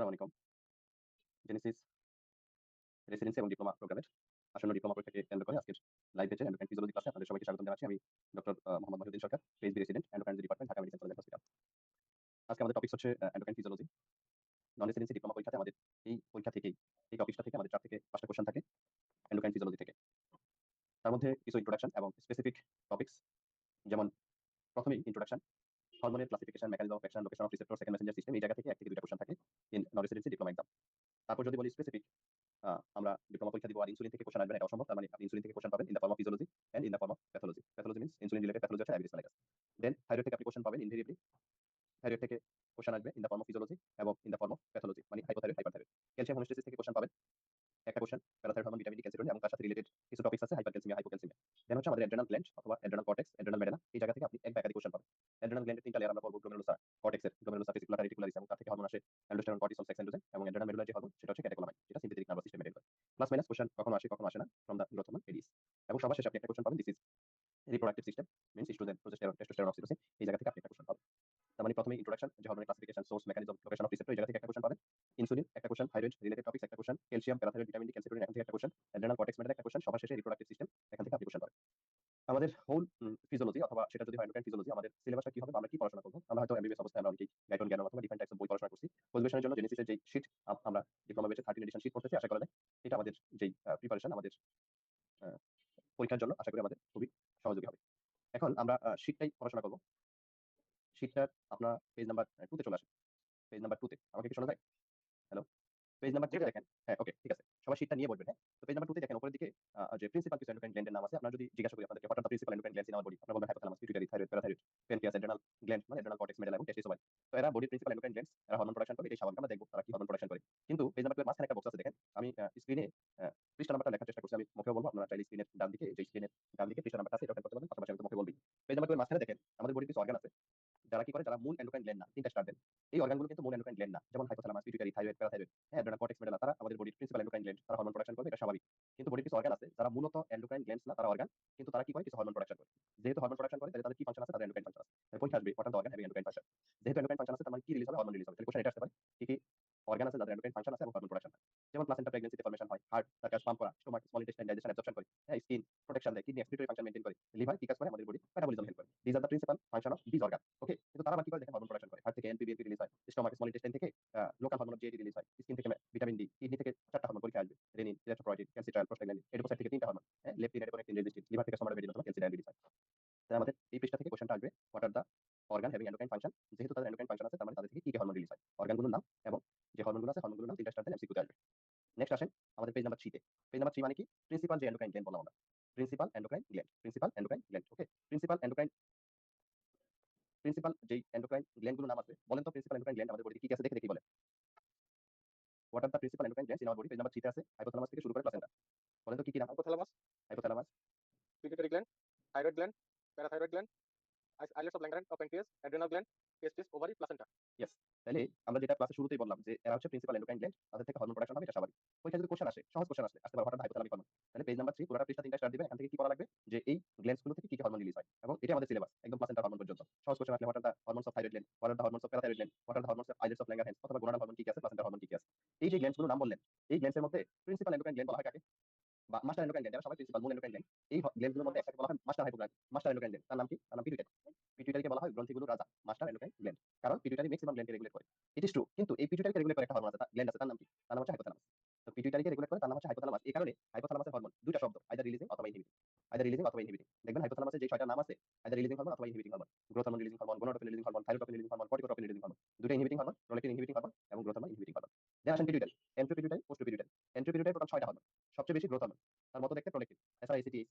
আসসালামু আলাইকুম। Genesis residency এবং ডিপ্লোমা প্রোগ্রামের আসন্ন ডিপ্লোমা পরীক্ষাকে কেন্দ্র করে আজকের লাইভ ব্যাচের এন্ডোক্রাইন ফিজিওলজি ক্লাসে আপনাদের সবাইকে স্বাগতম জানাচ্ছি। আমি doctor Mohammad Mohiuddin Sarkar, PhD resident endocrinology department, Dhaka Medical College and Hospital. আজকে আমাদের টপিকস হচ্ছে endocrine physiology. Non residency diploma পরীক্ষাতে আমাদের এই পরীক্ষা থেকেই, এই টপিকসটা থেকে আমাদের 4 থেকে 5টা কোয়েশ্চেন থাকে এন্ডোক্রাইন ফিজিওলজি থেকে। তার মধ্যে কিছু ইন্ট্রোডাকশন এবং স্পেসিফিক টপিকস, যেমন প্রথমেই ইন্ট্রোডাকশন, হরমোনের classification, mechanism of action, location of receptor, second messenger system, এই জায়গা থেকে 1 থেকে 2টা কোয়েশ্চেন থাকে in non residency diploma exam. তারপর যদি বলি স্পেসিফিক, আমরা ডিপ্লোমা পরীক্ষা দিব আর ইনসুলিন থেকে কোশ্চেন আসবে না, এটা অসম্ভব। তার মানে আপনি ইনসুলিন থেকে কোশ্চেন পাবেন in the form of physiology and in the form of pathology. Pathology means insulin related pathology হচ্ছে ডায়াবেটিস মেলাইটাস। দেন থাইরয়েড থেকে আপনি কোশ্চেন পাবেন ইনভেরিয়েবলি। থাইরয়েড থেকে কোশ্চেন আসবে in the form of physiology এবং in the form of pathology, মানে hypothyroid, hyperthyroid. Calcium homeostasis থেকে question পাবেন একটা question, parathyroid hormone, vitamin D, calcitonin, এবং তার সাথে রিলেটেড কিছু টপিকস আছে, হাইপারক্যালসিমিয়া, হাইপোক্যালসিমিয়া। দেন হচ্ছে আমাদের অ্যাড্রেনাল গ্ল্যান্ড অথবা অ্যাড্রেনাল কর্টেক্স, অ্যাড্রেনাল মেডানা, এই জায়গা থেকে আপনি এক বা একাধিক কোশ্চেন পাবেন। অ্যাড্রেনাল গ্ল্যান্ডের 3টা লেয়ার আমরা পড়ব, গ্লোমেরুলাস, কর্টেক্সের গ্লোমেরুলাস রেটিকুলার, রেটিকুলারিস, এবং তার থেকে হরমোন আসে অ্যালডোস্টেরন, কর্টিসল, সেক্স এন্ড্রোজেন, এবং অ্যাড্রেনাল মেডুলার যে হরমোন সেটা হচ্ছে ক্যাটেকোলামাইন, যেটা সিম্পাথেটিক নার্ভাস সিস্টেম মেইনটেইন করে। প্লাস মাইনাস কোশ্চেন কখনো আসে কখনো আসে না ফ্রম দ্য গ্রোথ হরমোন এডিস। এবং সবার শেষে আপনি একটা কোশ্চেন পাবেন, this is reproductive system means oestrogen, progesterone, testosterone, oxytocin, এই জায়গা থেকে আপনি একটা কোশ্চেন পাবেন। তার মানে প্রথমে ইন্ট্রোডাকশন, যে হরমোনের classification, source, mechanism, location of receptor, এই জায়গা থেকে একটা কোশ্চেন পাবেন। ইনসুলিন একটা কোশ্চেন, থাইরয়েড রিলেটেড টপিকস একটা question, calcium, parathyroid, vitamin D, calcitonin, এখান থেকে একটা কোশ্চেন, অ্যাড্রেনাল কর্টেক্স মেডালা একটা কোশ্চেন, সবার শেষে রিপ্রোডাক্টিভ সিস্টেম, এখান থেকে আপনি কোশ্চেন পাবেন। আমাদের হোল ফিজিওলজি অথবা সেটা যদি হয় এন্ডোক্রাইন ফিজিওলজি, আমাদের সিলেবাসটা কি হবে বা আমরা কি পড়াশোনা করব? আমরা হয়তো এমবিবিএস অবস্থায় আমরা অনেকেই গাইডন জ্ঞান অথবা ডিফারেন্ট টাইপস অফ বই পড়াশোনা করছি। পরিবেশনের জন্য জেনেসিসের যে শীট আমরা ডিপ্লোমা ব্যাচে 13 এডিশন শীট পড়তেছি, আশা করা যায় এটা আমাদের যেই প্রিপারেশন আমাদের আ পরীক্ষার জন্য আশা করি আমাদের খুবই সহযোগী হবে। এখন আমরা শীটটাই পড়াশোনা করব। শীটটার আপনার পেজ নাম্বার 2 তে চলে আসেন। পেজ নাম্বার 2 তে। আমাকে কি শোনা যায়? হ্যালো? পেজ নাম্বার 2 তে দেখেন। হ্যাঁ, ওকে, ঠিক আছে। সবাই শীটটা নিয়ে বসবেন, হ্যাঁ? তো পেজ নাম্বার 2 তে দেখেন উপরের দিকে যে প্রিন্সিপাল কিছু এন্ডোক্রাইন গ্ল্যান্ড এর নাম আছে। আপনারা যদি জিজ্ঞাসা করি আপনাদেরকে, what are the principal endocrine glands in our body? আপনারা বলবেন hypothalamus, pituitary, thyroid, parathyroid, pancreas, adrenal gland মানে অ্যাড্রেনাল কর্টেক্স, মেডালা এবং টেস্টিস ওভারি। তো এরা বডির প্রিন্সিপাল এন্ডোক্রাইন গ্ল্যান্ডস, এরা হরমোন প্রোডাকশন করে, এটাই স্বাভাবিক। আমরা দেখব তারা কি হরমোন প্রোডাকশন করে। কিন্তু পেজ নাম্বার 2 এর মাঝখানে একটা বক্স আছে দেখেন। আমি স্ক্রিনে পৃষ্ঠা নাম্বারটা লেখার চেষ্টা করছি। আমি মুখেও বলব, আপনারা চাইলে স্ক্রিনের ডান দিকে, যে স্ক্রিনের ডান দিকে পৃষ্ঠা নাম্বারটা আছে এটা ওপেন করতে পারবেন। পাশাপাশি আমি তো মুখে বলবি। পেজ নাম্বার 2 এর মাঝখানে দেখেন আমাদের বডির কিছু অর্গান আছে। যারা কি করে, যারা মূল এন্ডোক্রাইন গ্ল্যান্ড না, 3টা স্টার দেন। এই অর্গানগুলো কিন্তু মূল এন্ডোক্রাইন গ্ল্যান্ড না। যেমন হাইপোথ্যালামাস, পিটুইটারি, থাইরয়েড, প্যারাথাইরয়েড, হ্যাঁ, অ্যাড্রেনাল কর্টেক্স, মেডালা, তারা আমাদের বডির প্রিন্সিপাল এন্ডোক্রাইন গ্ল্যান্ড। তারা হরমোন প্রোডাকশন করবে, এটা স্বাভাবিক। কিন্তু বডির কিছু অর্গান আছে যারা মূলত এন্ডোক্রাইন গ্ল্যান্ডস না, তারা অর্গান। কিন্তু তারা কি করে, কিছু হরমোন প্রোডাকশন করে। যেহেতু হরমোন প্রোডাকশন করে, তাহলে তাদের কি ফাংশন আছে? তাদের এন্ডোক্রাইন ফাংশন আছে। তাহলে পরীক্ষা আসবে, what are the organ having endocrine function. যেহেতু এন্ডোক্রাইন ফাংশন আছে, তার মানে কি রিলিজ হবে? হরমোন রিলিজ হবে। তাহলে কোশ্চেন এটা আসতে পারে, কি কি অর্গান আছে যাদের এন্ডোক্রাইন ফাংশন আছে এবং হরমোন প্রোডাকশন হয়? যেমন প্লাসেন্টা প্রেগন্যান্সিতে ফরমেশন হয়, হার্ট তার কাজ পাম্প করা, stomach small intestine digestion absorption করে, হ্যাঁ, স্কিন প্রোটেকশন দেয়, কিডনি এক্সক্রিটরি ফাংশন মেইনটেইন করে, লিভার কি কাজ করে? আমাদের বডি মেটাবলিজম হেল্প করে। This are the principal function of this organ. Okay, কিন্তু তারা আবার কি করে দেখেন? হরমোন প্রোডাকশন করে। হার্ট থেকে এনপি, বিএনপি রিলিজ হয়, স্টোমাক স্মল ইন্টেস্টাইন থেকে local hormone of GID release হয়, স্কিন থেকে ভিটামিন ডি, কিডনি থেকে 4টা হরমোন পরীক্ষা আসবে, রেনিন, ইলেক্ট্রোপয়েটিন, ক্যালসিট্রায়োল, প্রোস্টাগ্ল্যান্ডিন, এডিপোসাইট থেকে 3টা হরমোন, হ্যাঁ, লেপটিন, অ্যাডিপোনেক্টিন, রেজিস্টিন, লিভার থেকে সোমাটোপেডিন অথবা ক্যালসিডায়াবিলিস হয়। তাহলে আমাদের এই পৃষ্ঠা থেকে কোশ্চেনটা আসবে, what are the organ having endocrine function. যেহেতু তাদের এন্ডোক্রাইন ফাংশন আছে, তার মানে তাদের থেকে কি কি হরমোন রিলিজ হয়, অর্গানগুলোর নাম এবং যে হরমোনগুলো আছে হরমোনগুলোর নাম 3টা স্টার দেন, এমসিকিউ তে আসবে। নেক্সট আসেন আমাদের পেজ নাম্বার 3 তে। পেজ নাম্বার 3 মানে কি? প্রিন্সিপাল যে এন্ডোক্রাইন গ্ল্যান্ড বললাম আমরা। Principal endocrine gland, principal endocrine gland. Okay, principal যেই এন্ডোক্রাইন গ্ল্যান্ড গুলোর নাম আছে, বলেন তো প্রিন্সিপাল এন্ডোক্রাইন গ্ল্যান্ড আমাদের বডিতে কি কি আছে, দেখে দেখি বলেন। What are the principal endocrine glands in our body? Page number 3 তে আছে হাইপোথ্যালামাস থেকে শুরু করে প্লাসেন্টা। বলেন তো কি কি নাম? hypothalamus, hypothalamus, pituitary gland, thyroid gland, parathyroid gland, islets of Langerhans of pancreas, adrenal gland, testis, ovary, placenta. Yes. তাহলে আমরা যেটা ক্লাসে শুরুতেই বললাম যে এরা হচ্ছে প্রিন্সিপাল এন্ডোক্রাইন গ্ল্যান্ড, তাদের থেকে হরমোন প্রোডাকশন হবে, এটা স্বাভাবিক। পরীক্ষায় যদি কোশ্চেন আসে, সহজ কোশ্চেন আসতে পারে, হঠাৎ হাইপোথ্যালামিক হরমোন। তাহলে পেজ নাম্বার 3 পুরোটা পৃষ্ঠা 3টা স্টার দিবেন। এখান থেকে কি পড়া লাগবে? যে এই গ্ল্যান্ডস গুলো থেকে কি কি হরমোন রিলিজ হয়, এবং এটা আমাদের সিলেবাস একদম প্লাসেন্টা হরমোন পর্যন্ত। সহজ কোশ্চেন আসলে, what are the hormones of thyroid gland, what are the hormones of parathyroid gland, what are the hormones of islets of Langerhans, অথবা গোনাডাল হরমোন কি কি আছে, প্লাসেন্টা হরমোন কি কি আছে। এই যে গ্ল্যান্ডস গুলো নাম বললেন, এই গ্ল্যান্ডস এর মধ্যে প্রিন্সিপাল এন্ডোক্রাইন গ্ল্যান্ড বলা হয় কাকে? বা মাস্টার এন্ডোক্রাইন গ্ল্যান্ড, যারা সবাই প্রিন্সিপাল মূল এন্ডোক্রাইন গ্ল্যান্ড। এই গ্ল্যান্ড গুলোর মধ্যে একটাকে বলা হয় মাস্টার হাইপোগ্ল্যান্ড, মাস্টার এন্ডোক্রাইন গ্ল্যান্ড। তার নাম কি? তার নাম পিটুইটারি। পিটুইটারিকে বলা হয় গ্রন্থিগুলোর রাজা, মাস্টার এন্ডোক্রাইন গ্ল্যান্ড। কারণ পিটুইটারি ম্যাক্সিমাম গ্ল্যান্ডকে রেগুলেট করে। ইট ইজ ট্রু, কিন্তু এই পিটুইটারিকে রেগুলেট করে একটা হরমোন আছে, গ্ল্যান্ড আছে, তার নাম কি? তার নাম হচ্ছে হাইপোথ্যালামাস। তো পিটুইটারিকে রেগুলেট করে, তার নাম হচ্ছে হাইপোথ্যালামাস। এই কারণে হাইপোথ্যালামাসের হরমোন দুইটা শব্দ, আইদার রিলিজিং অথবা ইনহিবিটিং। আইদার রিলিজিং অথবা ইনহিবিটিং। দেখবেন হাইপোথ্যালামাসের যে 6টা নাম আছে, আইদার রিলিজিং হরমোন অথবা inhibiting hormone. Growth hormone releasing hormone, gonadotropin releasing hormone, thyrotropin releasing hormone, corticotropin releasing hormone. দুটো inhibiting hormone, prolactin inhibiting hormone এবং growth hormone inhibiting hormone. Then আসেন pituitary, anterior pituitary, posterior pituitary. Anterior pituitary total 6টা hormone, সবচেয়ে বেশি growth hormone, তার মতো দেখতে prolactin, এছাড়া এসিটিএইচ,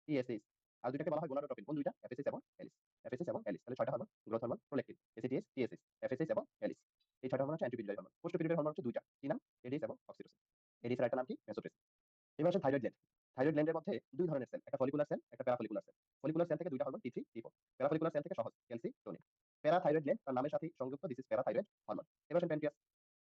টিএসএইচ। আর দুইটাকে বলা হয় গোনাডোট্রপিন। কোন দুইটা? এফএসএইচ এবং এলিস। এফএসএইচ এবং এলিস, তাহলে 6টা hormone, growth hormone, prolactin, ACTH, TSH, FSH এবং এলিস। এই 6টা হরমোন হচ্ছে অ্যান্টিপিটুইটারি হরমোন। পোস্টোপিটুইটারি হরমোন হচ্ছে দুইটা, কি নাম? এডিস এবং অক্সিটোসিন। এডিসের একটা নাম কি? মেসোপ্রেসিন। এবার আসে থাইরয়েড গ্ল্যান্ড। থাইরয়েড গ্ল্যান্ডের মধ্যে দুই ধরনের সেল, একটা ফলিকুলার সেল, একটা প্যারাফলিকুলার সেল। ফলিকুলার সেল থেকে দুইটা হরমোন, টি3, টি4। প্যারাফলিকুলার সেল থেকে সহজ, ক্যালসিটোনিন। প্যারাথাইরয়েড গ্ল্যান্ড তার নামের সাথে সংযুক্ত, দিস ইজ প্যারাথাইরয়েড হরমোন। এবার আসেন প্যানক্রিয়াস।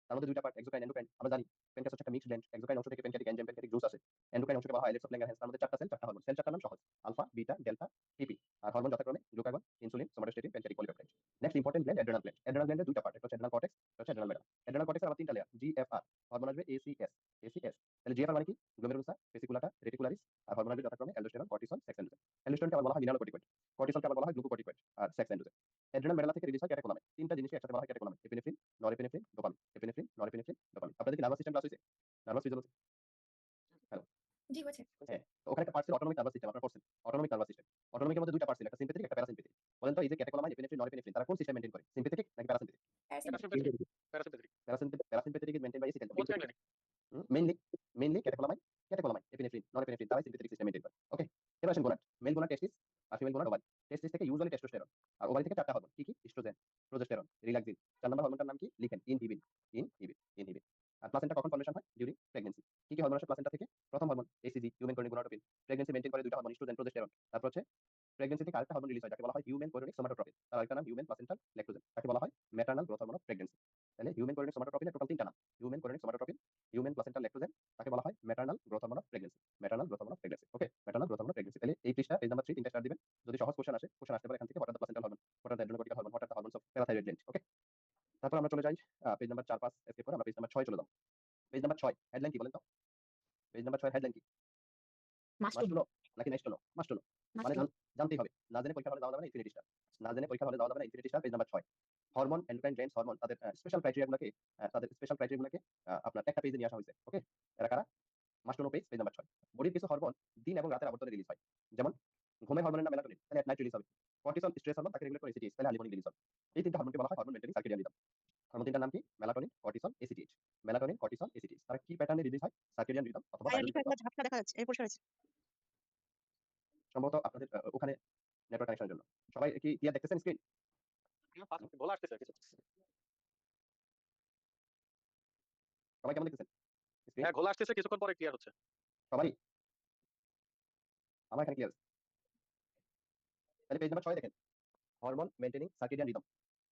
তার মধ্যে দুইটা পার্ট, এক্সোক্রাইন, এন্ডোক্রাইন, আমরা জানি। প্যানক্রিয়াস হচ্ছে একটা মিক্সড ব্লেন্ড, এক্সোক্রাইন অংশ থেকে প্যানক্রিয়াটিক এনজাইম প্যানক্রিয়াটিক জুস আসে, এন্ডোক্রাইন অংশকে বলা হয় আইলেটস অফ ল্যাঙ্গারহ্যান্স। তার মধ্যে চারটা সেল, চারটা হরমোন, সেল চারটার নাম সহজ, আলফা, বিটা, ডেল্টা, টিপি। আর হরমোন যথাক্রমে glucagon, insulin, somatostatin, pancreatic polypeptide. Next important gland adrenal gland. Adrenal গ্ল্যান্ডের দুইটা পার্ট, একটা হচ্ছে অ্যাড্রেনাল কর্টেক্স, একটা হচ্ছে অ্যাড্রেনাল মেডালা। অ্যাড্রেনাল কর্টেক্সের আবার তিনটা লেয়ার, জিএফআর, হরমোন আসবে এসিএস, এসিএস। তাহলে জিএফআর মানে কি? Glomerulosa, fasciculata, reticularis. আর হরমোন আসবে যথাক্রমে অ্যালডোস্টেরন, কর্টিসল, সেক্স এন্ড্রোজেন। অ্যালডোস্টেরনকে আবার বলা হয় মিনারেল কর্টিকয়েড, কর্টিসলকে আবার বলা হয় গ্লুকোকর্টিকয়েড, আর সেক্স এন্ড্রোজেন। অ্যাড্রেনাল মেডালা থেকে রিলিজ হয় ক্যাটেকোলামাইন। তিনটা জিনিসকে একসাথে বলা হয় catecholamine, epinephrine, norepinephrine, dopamine, epinephrine, norepinephrine, dopamine. আপনাদের কি নার্ভাস সিস্টেম ক্লাস হইছে? Nervous physiology? হ্যালো। জি হয়েছে। হ্যাঁ, তো ওখানে একটা পার্ট ছিল অটোনমিক নার্ভাস সিস্টেম, আপনারা পড়ছেন অটোনমিক নার্ভাস সিস্টেম। অটোনমিকের মধ্যে দুইটা পার্ট ছিল, একটা সিম্প্যাথেটিক, একটা প্যারাসিম্প্যাথেটিক। বলেন তো এই যে ক্যাটেকোলামাইন, এপিনেফ্রিন, নরএপিনেফ্রিন, তারা কোন সিস্টেম মেইনটেইন করে? সিম্প্যাথেটিক নাকি parasympathetic? Parasympathetic. Parasympathetic. Parasympathetic is maintain by এসিকেল। Both can be. Mainly catecholamine, epinephrine, norepinephrine, তারাই সিম্প্যাথেটিক সিস্টেম মেইনটেইন করে। ওকে, এবার আসেন গোনাড। মেল গোনাড টেস্টিস আর ফিমেল গোনাড ওভারি। টেস্টিস থেকে ইউজুয়ালি টেস্টোস্টেরন, আর ovary থেকে চারটা হরমোন, কি কি? Oestrogen, progesterone, relaxin. 4 নম্বর হরমোনটার নাম কি? লিখেন, ইনহিবিন, ইনহিবিন। আর প্লাসেন্টা কখন ফর্মেশন হয়? During pregnancy. কি কি হরমোন আসে প্লাসেন্টা থেকে? প্রথম hormone HCG, human chorionic gonadotropin. Pregnancy maintain করে দুইটা হরমোন, ইস্ট্রোজেন, প্রোজেস্টেরন। তারপর হচ্ছে প্রেগন্যান্সি থেকে আরেকটা হরমোন রিলিজ হয় যাকে বলা হয় হিউম্যান কোরিনিক সোমাটোট্রপিন। তার আরেকটা নাম হিউম্যান প্লাসেন্টাল ল্যাক্টোজেন। তাকে বলা হয় maternal growth hormone of pregnancy. তাহলে হিউম্যান কোরিনিক সোমাটোট্রপিনের টোটাল তিনটা নাম, human chorionic somatotropin, human placental lactogen, তাকে বলা হয় maternal growth hormone of pregnancy. Maternal growth hormone of pregnancy. Okay, maternal growth hormone of pregnancy. তাহলে এই পৃষ্ঠা পেজ নাম্বার 3 তিনটা স্টার দিবেন। যদি সহজ কোশ্চেন আসে, কোশ্চেন আসতে পারে এখান থেকে, what are the placental hormone, what are the adrenocortical hormone, what are the hormones of parathyroid gland. Okay, তারপর আমরা চলে যাই পেজ নাম্বার 4 5 এসকেপ করে আমরা পেজ নাম্বার 6 চলে যাব। পেজ নাম্বার 6 হেডলাইন কি বলেন তো? পেজ নাম্বার 6 হেডলাইন কি? মাস্ট মাস্ট টু নো নাকি next to know? Must to no মানে জানতেই হবে। না জেনে পরীক্ষার হলে যাওয়া যাবে না, ইনফিনিটি স্টার। না জেনে পরীক্ষার হলে যাওয়া যাবে না, infinity star. Page number 6 hormone, endocrine glands hormone, তাদের স্পেশাল ক্রাইটেরিয়া গুলোকে আপনার একটা পেজে নিয়ে আসা হয়েছে। ওকে, এরা কারা? Must to no page number 6। বডির কিছু হরমোন দিন এবং রাতের আবর্তনে রিলিজ হয়, যেমন ঘুমের হরমোনের নাম মেলাটোনিন, তাহলে এট নাইট রিলিজ হবে। কর্টিসল স্ট্রেস হরমোন, তাকে রেগুলেট করে এসিটিএইচ, তাহলে আর্লি মর্নিং রিলিজ হবে। এই তিনটা হরমোনকে বলা হয় hormone maintaining circadian rhythm. Hormone তিনটার নাম কি? Melatonin, cortisol, ACTH. Melatonin, cortisol, ACTH. তারা কি প্যাটার্নে রিলিজ হয়? সার্কেডিয়ান রিদম অথবা বায়োলজিক্যাল ক্লক। ঝাপসা দেখা যাচ্ছে, এই পরিষ্কার হয়েছে। সম্ভবত আপনাদের ওখানে নেটওয়ার্ক কানেকশনের জন্য। সবাই কি ক্লিয়ার দেখতেছেন স্ক্রিন? Fast গোলা আসতেছে কিছু। সবাই কেমন দেখতেছেন স্ক্রিন? হ্যাঁ, গোলা আসতেছে, কিছুক্ষণ পরে ক্লিয়ার হচ্ছে। সবারই? আমার এখানে ক্লিয়ার। তাহলে পেজ নাম্বার 6 দেখেন, হরমোন মেইনটেইনিং সার্কেডিয়ান রিদম।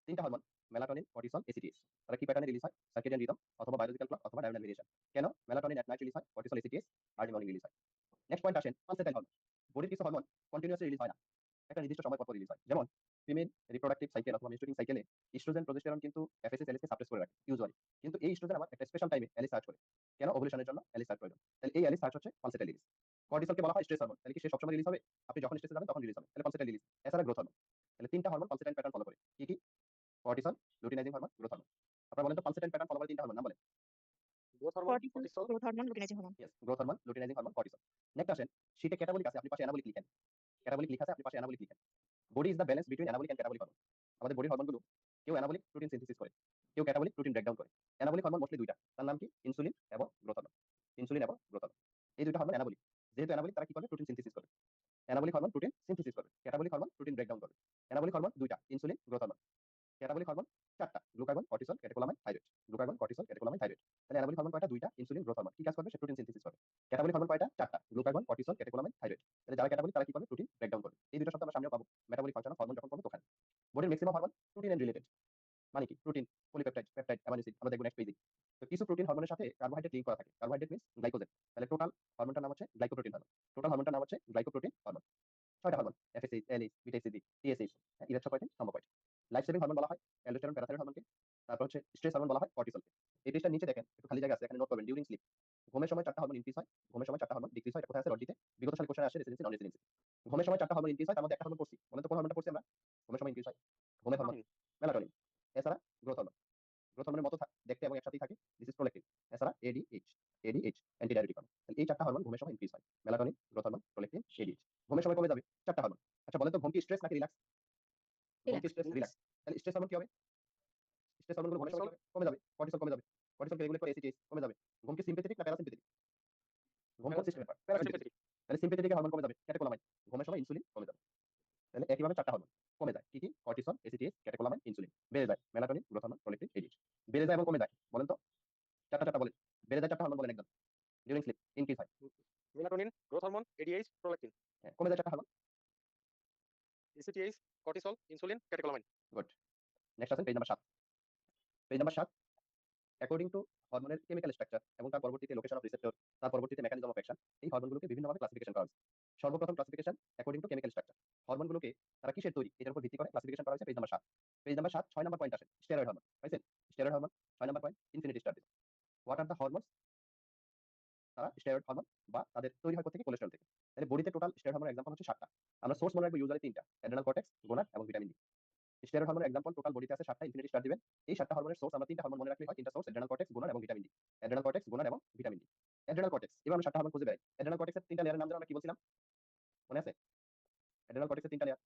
তিনটা হরমোন, মেলাটোনিন, কর্টিসল, এসিটিএইচ। তারা কি প্যাটার্নে রিলিজ হয়? সার্কেডিয়ান রিদম অথবা বায়োলজিক্যাল ক্লক অথবা ডায়নামিক ভেরিয়েশন। কেন? মেলাটোনিন এট নাইট রিলিজ হয়, cortisol, ACTH early morning release হয়। নেক্সট পয়েন্ট আসেন, পালসেটাইল হরমোন। বডির কিছু হরমোন কন্টিনিউয়াসলি রিলিজ হয় না, একটা নির্দিষ্ট সময় পর রিলিজ হয়। যেমন ফিমেল রিপ্রোডাক্টিভ সাইকেল অথবা মেনস্ট্রুইং সাইকেলে ইস্ট্রোজেন, প্রোজেস্টেরন কিন্তু এফএসএস এলএস কে সাপ্রেস করে রাখে ইউজুয়ালি। কিন্তু এই ইস্ট্রোজেন আবার একটা স্পেশাল টাইমে এলিস সার্চ করে। কেন? ওভুলেশনের জন্য এলিস সার্চ প্রয়োজন। তাহলে এই এলিস সার্চ হচ্ছে পালসেটাইল রিলিজ। কর্টিসলকে বলা হয় স্ট্রেস হরমোন, তাহলে কি সে সবসময় রিলিজ হবে? আপনি যখন স্ট্রেসে যাবেন তখন রিলিজ হবে, তাহলে পালসেটাইল রিলিজ। এছাড়া গ্রোথ হরমোন। তাহলে তিনটা হরমোন পালসেটাইল প্যাটার্ন ফলো করে। কি কি? Cortisol, luteinising hormone, growth hormone. আপনারা বলেন তো পালসেটাইল প্যাটার্ন ফলো করে তিনটা হরমোন নাম বলেন। Growth hormone, cortisol, cortisol. Growth hormone, luteinizing hormone. Yes, growth hormone, luteinizing hormone, cortisol. Next আসেন, শীটে ক্যাটাবলিক আছে, আপনি পাশে অ্যানাবলিক লিখেন। ক্যাটাবলিক লিখা আছে, আপনি পাশে অ্যানাবলিক লিখেন। Body is the balance between anabolic and catabolic hormone. আমাদের বডির হরমোনগুলো কেউ অ্যানাবলিক প্রোটিন সিনথেসিস করে, কেউ ক্যাটাবলিক প্রোটিন ব্রেকডাউন করে। অ্যানাবলিক হরমোন মোস্টলি দুইটা, তার নাম কি? ইনসুলিন এবং গ্রোথ হরমোন। ইনসুলিন এবং গ্রোথ হরমোন, এই দুইটা হরমোন অ্যানাবলিক। যেহেতু অ্যানাবলিক, তারা কি করবে? প্রোটিন সিনথেসিস করবে। অ্যানাবলিক হরমোন প্রোটিন সিনথেসিস করবে, ক্যাটাবলিক হরমোন প্রোটিন ব্রেকডাউন করবে। অ্যানাবলিক হরমোন দুইটা, insulin, growth hormone. Catabolic hormone চারটা, glucagon, cortisol, catecholamine, thyroid. Glucagon, cortisol, catecholamine, thyroid. তাহলে অ্যানাবলিক হরমোন কয়টা? দুইটা, ইনসুলিন, গ্রোথ হরমোন। কি কাজ করবে? সে প্রোটিন সিনথেসিস করবে। ক্যাটাবলিক হরমোন কয়টা? চারটা, গ্লুকাগন, কর্টিসল, ক্যাটেকোলামাইন, থাইরয়েড। তাহলে যারা ক্যাটাবলিক তারা কি করবে? প্রোটিন ব্রেকডাউন করবে। এই দুটো শব্দ আমরা সামনেও পাবো মেটাবলিক ফাংশন অফ হরমোন যখন পড়বো তখন। বডির maximum hormone protein and related. মানে কি? Protein, polypeptide, peptide, amino acid. আমরা দেখব নেক্সট পেজে। তো কিছু প্রোটিন হরমোনের সাথে কার্বোহাইড্রেট লিংক করা থাকে। Carbohydrate means glycogen. তাহলে টোটাল হরমোনটার নাম হচ্ছে গ্লাইকোপ্রোটিন হরমোন। টোটাল হরমোনটার নাম হচ্ছে গ্লাইকোপ্রোটিন হরমোন। 6টা hormone, FSH, LH, beta HCG, TSH. ইরেকশন কয়টি? সম্ভব কয়টি? লাইফ সেভিং হরমোন বলা হয় অ্যালডোস্টেরন, প্যারাথাইরয়েড হরমোনকে। তারপর হচ্ছে স্ট্রেস হরমোন বলা হয় কর্টিসলকে। এই পেজটার নিচে দেখেন একটু খালি জায়গা আছে, এখানে নোট করবেন ডিউরিং স্লিপ। ঘুমের সময় 4টা হরমোন ইনক্রিজ হয়, ঘুমের সময় 4টা হরমোন ডিক্রিজ হয়। এটা কোথায় আছে? রড্ডিতে। বিগত সালে কোশ্চেন আসে রেসিডেন্সি, নন রেসিডেন্সি। ঘুমের সময় 4টা হরমোন ইনক্রিজ হয়, তার মধ্যে একটা হরমোন পড়ছি। বলেন তো কোন হরমোনটা পড়ছি আমরা? ঘুমের সময় ইনক্রিজ হয় ঘুমের হরমোন মেলাটোনিন। এছাড়া গ্রোথ হরমোন, গ্রোথ হরমোনের মতো দেখতে এবং একসাথেই থাকে, দিস ইজ প্রোল্যাক্টিন। এছাড়া ADH, ADH anti diabetic hormone. তাহলে এই 4টা হরমোন ঘুমের সময় ইনক্রিজ হয়, melatonin, growth hormone, prolactin, ADH. ঘুমের সময় কমে যাবে 4টা হরমোন। আচ্ছা বলেন তো ঘুম কি স্ট্রেস নাকি রিল্যাক্স? ঘুম কি স্ট্রেস? রিল্যাক্স। তাহলে স্ট্রেস হরমোন কি হবে? স্ট্রেস হরমোনগুলো ঘুমের সময় কি হবে? কমে যাবে, কর্টিসল কমে যাবে। কর্টিসলকে রেগুলেট করে এসিটিএইচ কমে যাবে। ঘুম কি সিম্প্যাথেটিক না প্যারাসিম্প্যাথেটিক? ঘুম কোন সিস্টেমের পার্ট? প্যারাসিম্প্যাথেটিক। তাহলে সিম্প্যাথেটিক হরমোন কমে যাবে, ক্যাটেকোলামাইন। ঘুমের সময় ইনসুলিন কমে যাবে। তাহলে একইভাবে 4টা হরমোন কমে যায়। কি কি? Cortisol, ACTH, catecholamine, insulin. বেড়ে যায় melatonin, growth hormone, prolactin, ADH. বেড়ে যায় এবং কমে যায় বলেন তো? চারটা বলেন। বেড়ে যায় 4টা হরমোন বলেন একদম। ডিউরিং স্লিপ ইনক্রিজ হয়। Melatonin, growth hormone, ADH, prolactin. হ্যাঁ, কমে যায় 4টা hormone. ACTH, cortisol, insulin, catecholamine. Good. Next আছেন page number 7। Page number 7 according to হরমোনের কেমিক্যাল স্ট্রাকচার এবং তার পরবর্তীতে লোকেশন অফ রিসেপ্টর, তার পরবর্তীতে মেকানিজম অফ অ্যাকশন, এই হরমোনগুলোকে বিভিন্নভাবে ক্লাসিফিকেশন করা হয়েছে। সর্বপ্রথম classification according to chemical structure. হরমোনগুলোকে তারা কিসের তৈরি এটার উপর ভিত্তি করে ক্লাসিফিকেশন করা হয়েছে page number 7। Page number 7 6 number point আসে স্টেরয়েড হরমোন। পাইছেন? Steroid hormone 6 number point infinity star. What are the hormones? তারা স্টেরয়েড হরমোন বা তাদের তৈরি হয় থেকে কোলেস্টেরল থেকে। তাহলে বডিতে টোটাল স্টেরয়েড হরমোনের এক্সাম্পল হচ্ছে 7টা। আমরা সোর্স মনে রাখবো ইউজুয়ালি 3টা, অ্যাড্রেনাল কর্টেক্স, গোনাড এবং ভিটামিন ডি। স্টেরয়েড হরমোনের এক্সাম্পল টোটাল বডিতে আছে 7টা, ইনফিনিটি স্টার দিবেন। এই 7টা হরমোনের সোর্স আমরা 3টা হরমোন মনে রাখলেই হয়। 3টা সোর্স অ্যাড্রেনাল কর্টেক্স, গোনাড এবং vitamin D. Adrenal cortex, gonad এবং ভিটামিন ডি। অ্যাড্রেনাল কর্টেক্স এবার আমরা 7টা হরমোন খুঁজে বেড়াই। অ্যাড্রেনাল কর্টেক্সের 3টা লেয়ারের নাম যেন আমরা কি বলছিলাম? মনে আছে? অ্যাড্রেনাল কর্টেক্সের 3টা layer